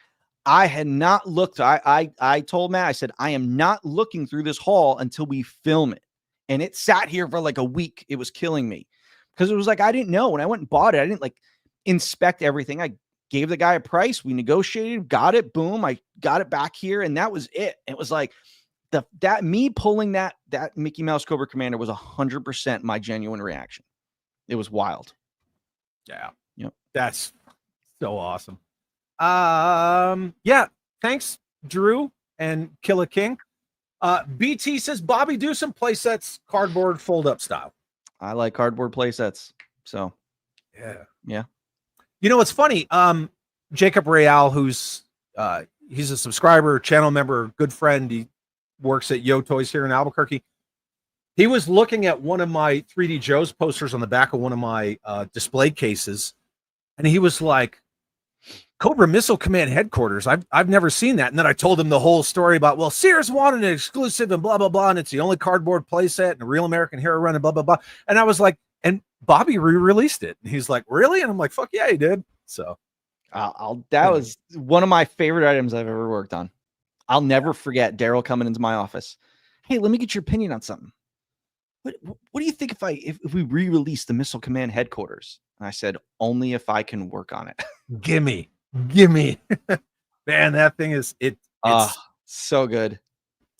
I had not looked. I told Matt, I said, I am not looking through this haul until we film it. And it sat here for like a week. It was killing me because it was like, I didn't know. When I went and bought it, I didn't inspect everything. I gave the guy a price. We negotiated, got it. Boom. I got it back here. And that was it. It was like me pulling that Mickey Mouse Cobra Commander was 100% my genuine reaction. It was wild. Yeah. Yep. That's so awesome. Thanks, Drew and Killer King. BT says, Bobby, do some play sets, cardboard fold up style. I like cardboard play sets. So yeah. It's funny. Jacob Real, who's he's a subscriber, channel member, good friend. He works at Yo Toys here in Albuquerque. He was looking at one of my 3D Joe's posters on the back of one of my display cases, and he was like, Cobra Missile Command headquarters. I've never seen that. And then I told him the whole story about, well, Sears wanted an exclusive and blah, blah, blah. And it's the only cardboard playset and a real American hero run and blah, blah, blah. And I was like, and Bobby re-released it. And he's like, really? And I'm like, fuck yeah, he did. So that was one of my favorite items I've ever worked on. I'll never forget Daryl coming into my office. Hey, let me get your opinion on something. What do you think if we re-release the Missile Command headquarters? And I said, only if I can work on it. Gimme. Gimme. Man, that thing is it's so good.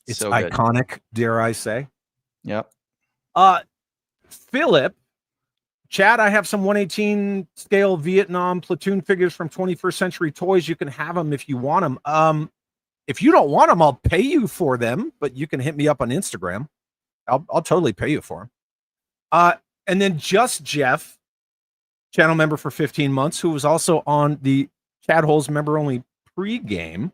it's So good. iconic, dare I say. Yep. Philip, Chad, I have some 118 scale Vietnam platoon figures from 21st Century Toys. You can have them if you want them. If you don't want them, I'll pay you for them, but you can hit me up on Instagram. I'll totally pay you for them. And then Just Jeff, channel member for 15 months, who was also on the Chad Holes member only pregame.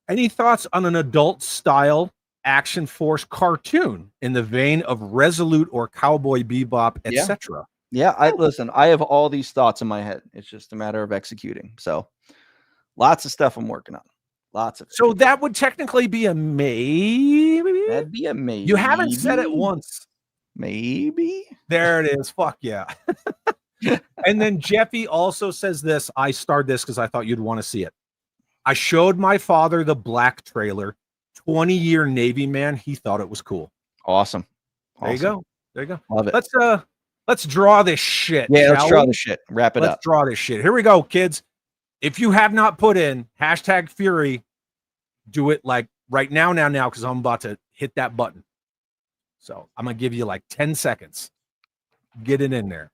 Any thoughts on an adult style Action Force cartoon in the vein of Resolute or Cowboy Bebop, etc.? Yeah, I have all these thoughts in my head. It's just a matter of executing. So lots of stuff I'm working on. Lots of it. So that would technically be a maybe. That'd be a maybe. You haven't said it once. Maybe. There it is. Fuck yeah. And then Jeffy also says this. I starred this because I thought you'd want to see it. I showed my father the Black trailer. 20-year Navy man. He thought it was cool. Awesome. There you go. There you go. Love it. Let's draw this shit. Yeah, let's draw we? this shit. Wrap it Let's up. draw this shit. Here we go, kids. If you have not put in #Fury, do it like right now, because I'm about to hit that button. So I'm gonna give you like 10 seconds. Get it in there.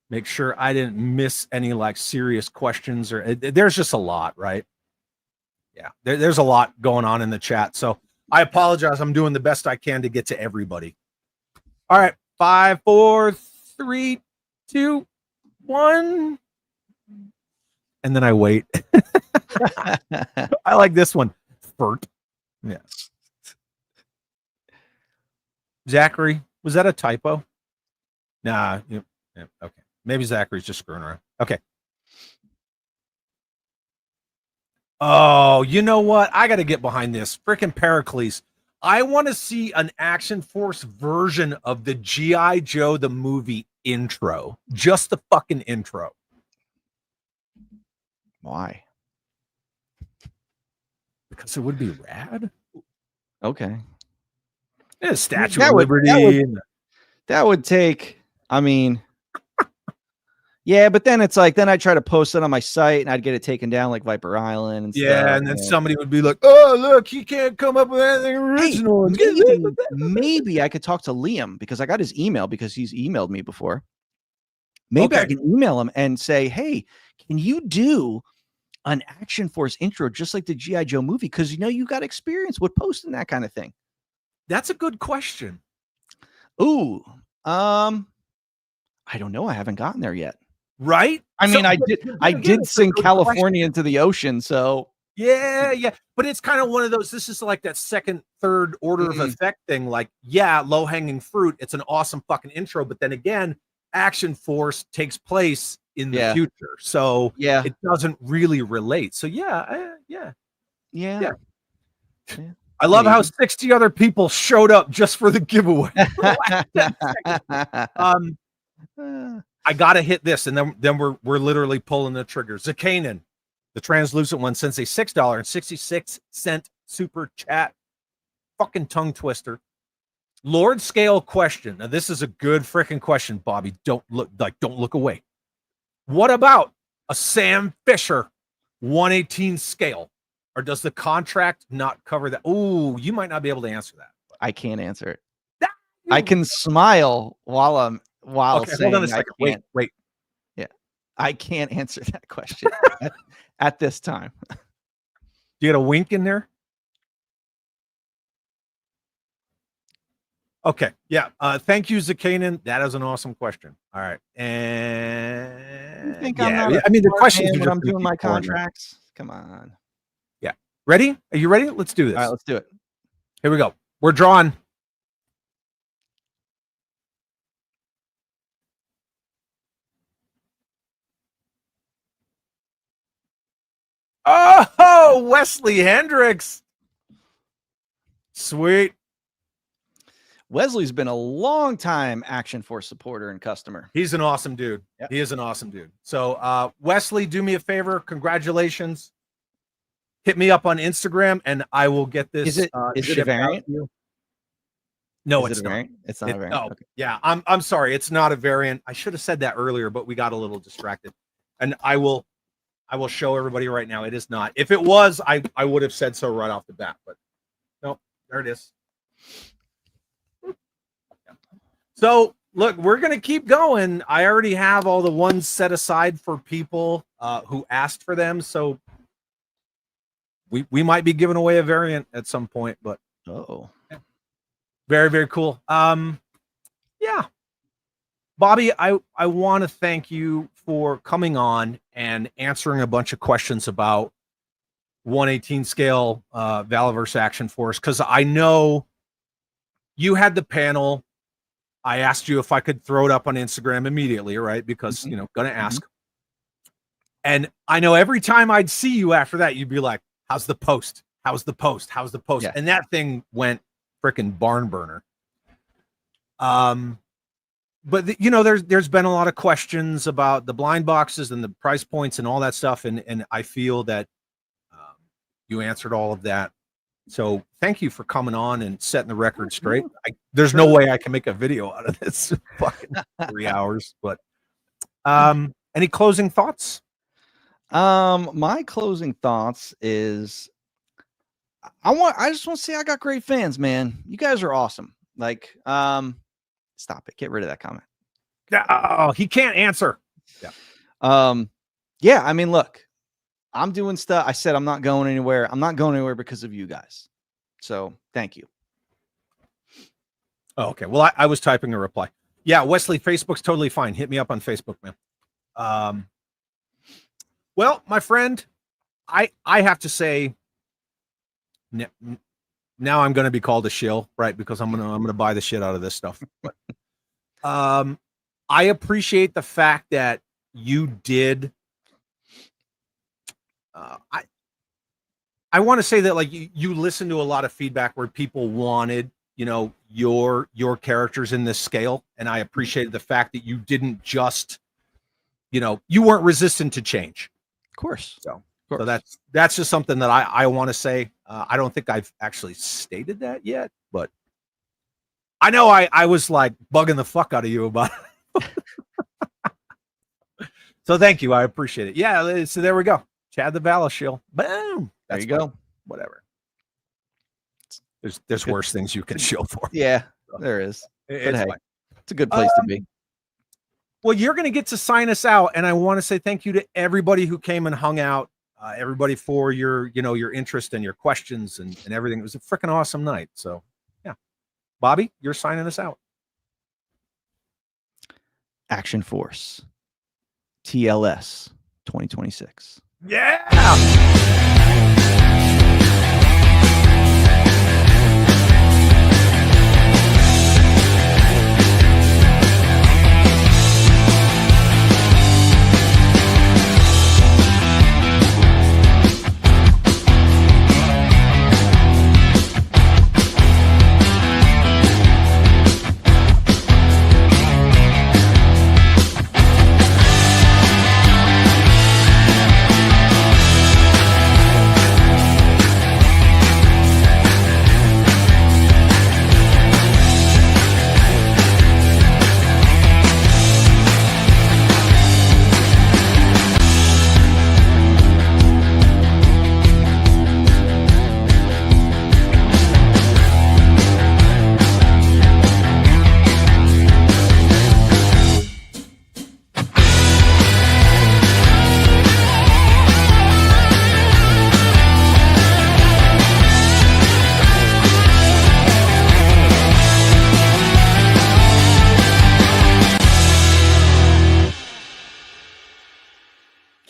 Make sure I didn't miss any like serious questions or there's just a lot, right? Yeah, there's a lot going on in the chat. So I apologize. I'm doing the best I can to get to everybody. All right, 5, 4, 3, 2, 1. And then I wait. I like this one. Furt. Yeah. Zachary, was that a typo? Nah. Yeah, okay. Maybe Zachary's just screwing around. Okay. Oh, you know what? I got to get behind this. Freaking Pericles. I want to see an Action Force version of the G.I. Joe the movie intro. Just the fucking intro. Why? Because it would be rad. Okay. Yeah, Statue of Liberty. That would take, I mean, yeah, but then it's like, then I try to post it on my site and I'd get it taken down like Viper Island and yeah, stuff. and then somebody would be like, oh, look, he can't come up with anything original. Hey, maybe I could talk to Liam because I got his email because he's emailed me before. Maybe I can email him and say, hey, can you do an Action Force intro just like the G.I. Joe movie? Because, you know, you got experience with posting that kind of thing. That's a good question. Ooh, I don't know. I haven't gotten there yet. Right? I mean, I did sing California into the ocean, so yeah. But it's kind of one of those. This is like that second, third order of effect thing. Like, yeah, low hanging fruit. It's an awesome fucking intro, but then again, Action Force takes place in the future, so yeah, it doesn't really relate. So yeah. I love how 60 other people showed up just for the giveaway. I gotta hit this, and then we're literally pulling the trigger. Zakanan, the translucent one, sends a $6.66 super chat. Fucking tongue twister. Lord scale question. Now this is a good freaking question, Bobby. Don't look away. What about a Sam Fisher 118 scale? Or does the contract not cover that? Oh, you might not be able to answer that. I can't answer it. I can smile while saying hold on a second. Wait. Yeah, I can't answer that question at this time. Do you get a wink in there? Okay. Yeah. Thank you, Zakanan. That is an awesome question. All right. And you think I mean, the questions when I'm doing my contracts. Come on. Yeah. Ready? Are you ready? Let's do this. All right, let's do it. Here we go. We're drawing. Oh, Wesley Hendricks. Sweet. Wesley's been a long time Action Force supporter and customer. He's an awesome dude. Yep. He is an awesome dude. So, Wesley, do me a favor. Congratulations. Hit me up on Instagram and I will get this. Is it a variant? No, it's not. It's not a variant. Oh, okay. Yeah. I'm sorry. It's not a variant. I should have said that earlier, but we got a little distracted. And I will I will show everybody right now. It is not. If it was, I would have said so right off the bat, but nope, there it is. So look, we're going to keep going. I already have all the ones set aside for people who asked for them. So we might be giving away a variant at some point, but very, very cool. Yeah. Bobby, I want to thank you for coming on and answering a bunch of questions about 1/18 scale Valaverse Action Force, because I know you had the panel. I asked you if I could throw it up on Instagram immediately, right? Because, you know, gonna ask. And I know every time I'd see you after that, you'd be like, how's the post? How's the post? How's the post? Yeah. And that thing went freaking barn burner. But you know, there's been a lot of questions about the blind boxes and the price points and all that stuff, and I feel that you answered all of that. So thank you for coming on and setting the record straight. There's no way I can make a video out of this fucking 3 hours. But any closing thoughts? My closing thoughts is I just want to say I got great fans, man. You guys are awesome. Like, stop it. Get rid of that comment. Oh, he can't answer. Yeah. Yeah, I mean, look, I'm doing stuff. I said I'm not going anywhere. I'm not going anywhere because of you guys. So thank you. Oh, okay. Well, I was typing a reply. Yeah, Wesley, Facebook's totally fine. Hit me up on Facebook, man. Well, my friend, I have to say, now I'm going to be called a shill, right? Because I'm gonna buy the shit out of this stuff. But, I appreciate the fact that you did. I want to say that, like, you listened to a lot of feedback where people wanted, you know, your characters in this scale, and I appreciated the fact that you didn't just, you know, you weren't resistant to change. Of course. So that's just something that I want to say. I don't think I've actually stated that yet, but I know I was like bugging the fuck out of you about it. So thank you. I appreciate it. Yeah. So there we go. Chad the Vala shield. Boom. There you go. Whatever. There's worse things you can shield for. Yeah, there is. It's fine. It's a good place to be. Well, you're going to get to sign us out, and I want to say thank you to everybody who came and hung out, everybody for your interest and your questions and everything. It was a freaking awesome night. So, yeah. Bobby, you're signing us out. Action Force TLS 2026. Yeah.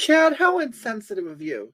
Chad, how insensitive of you.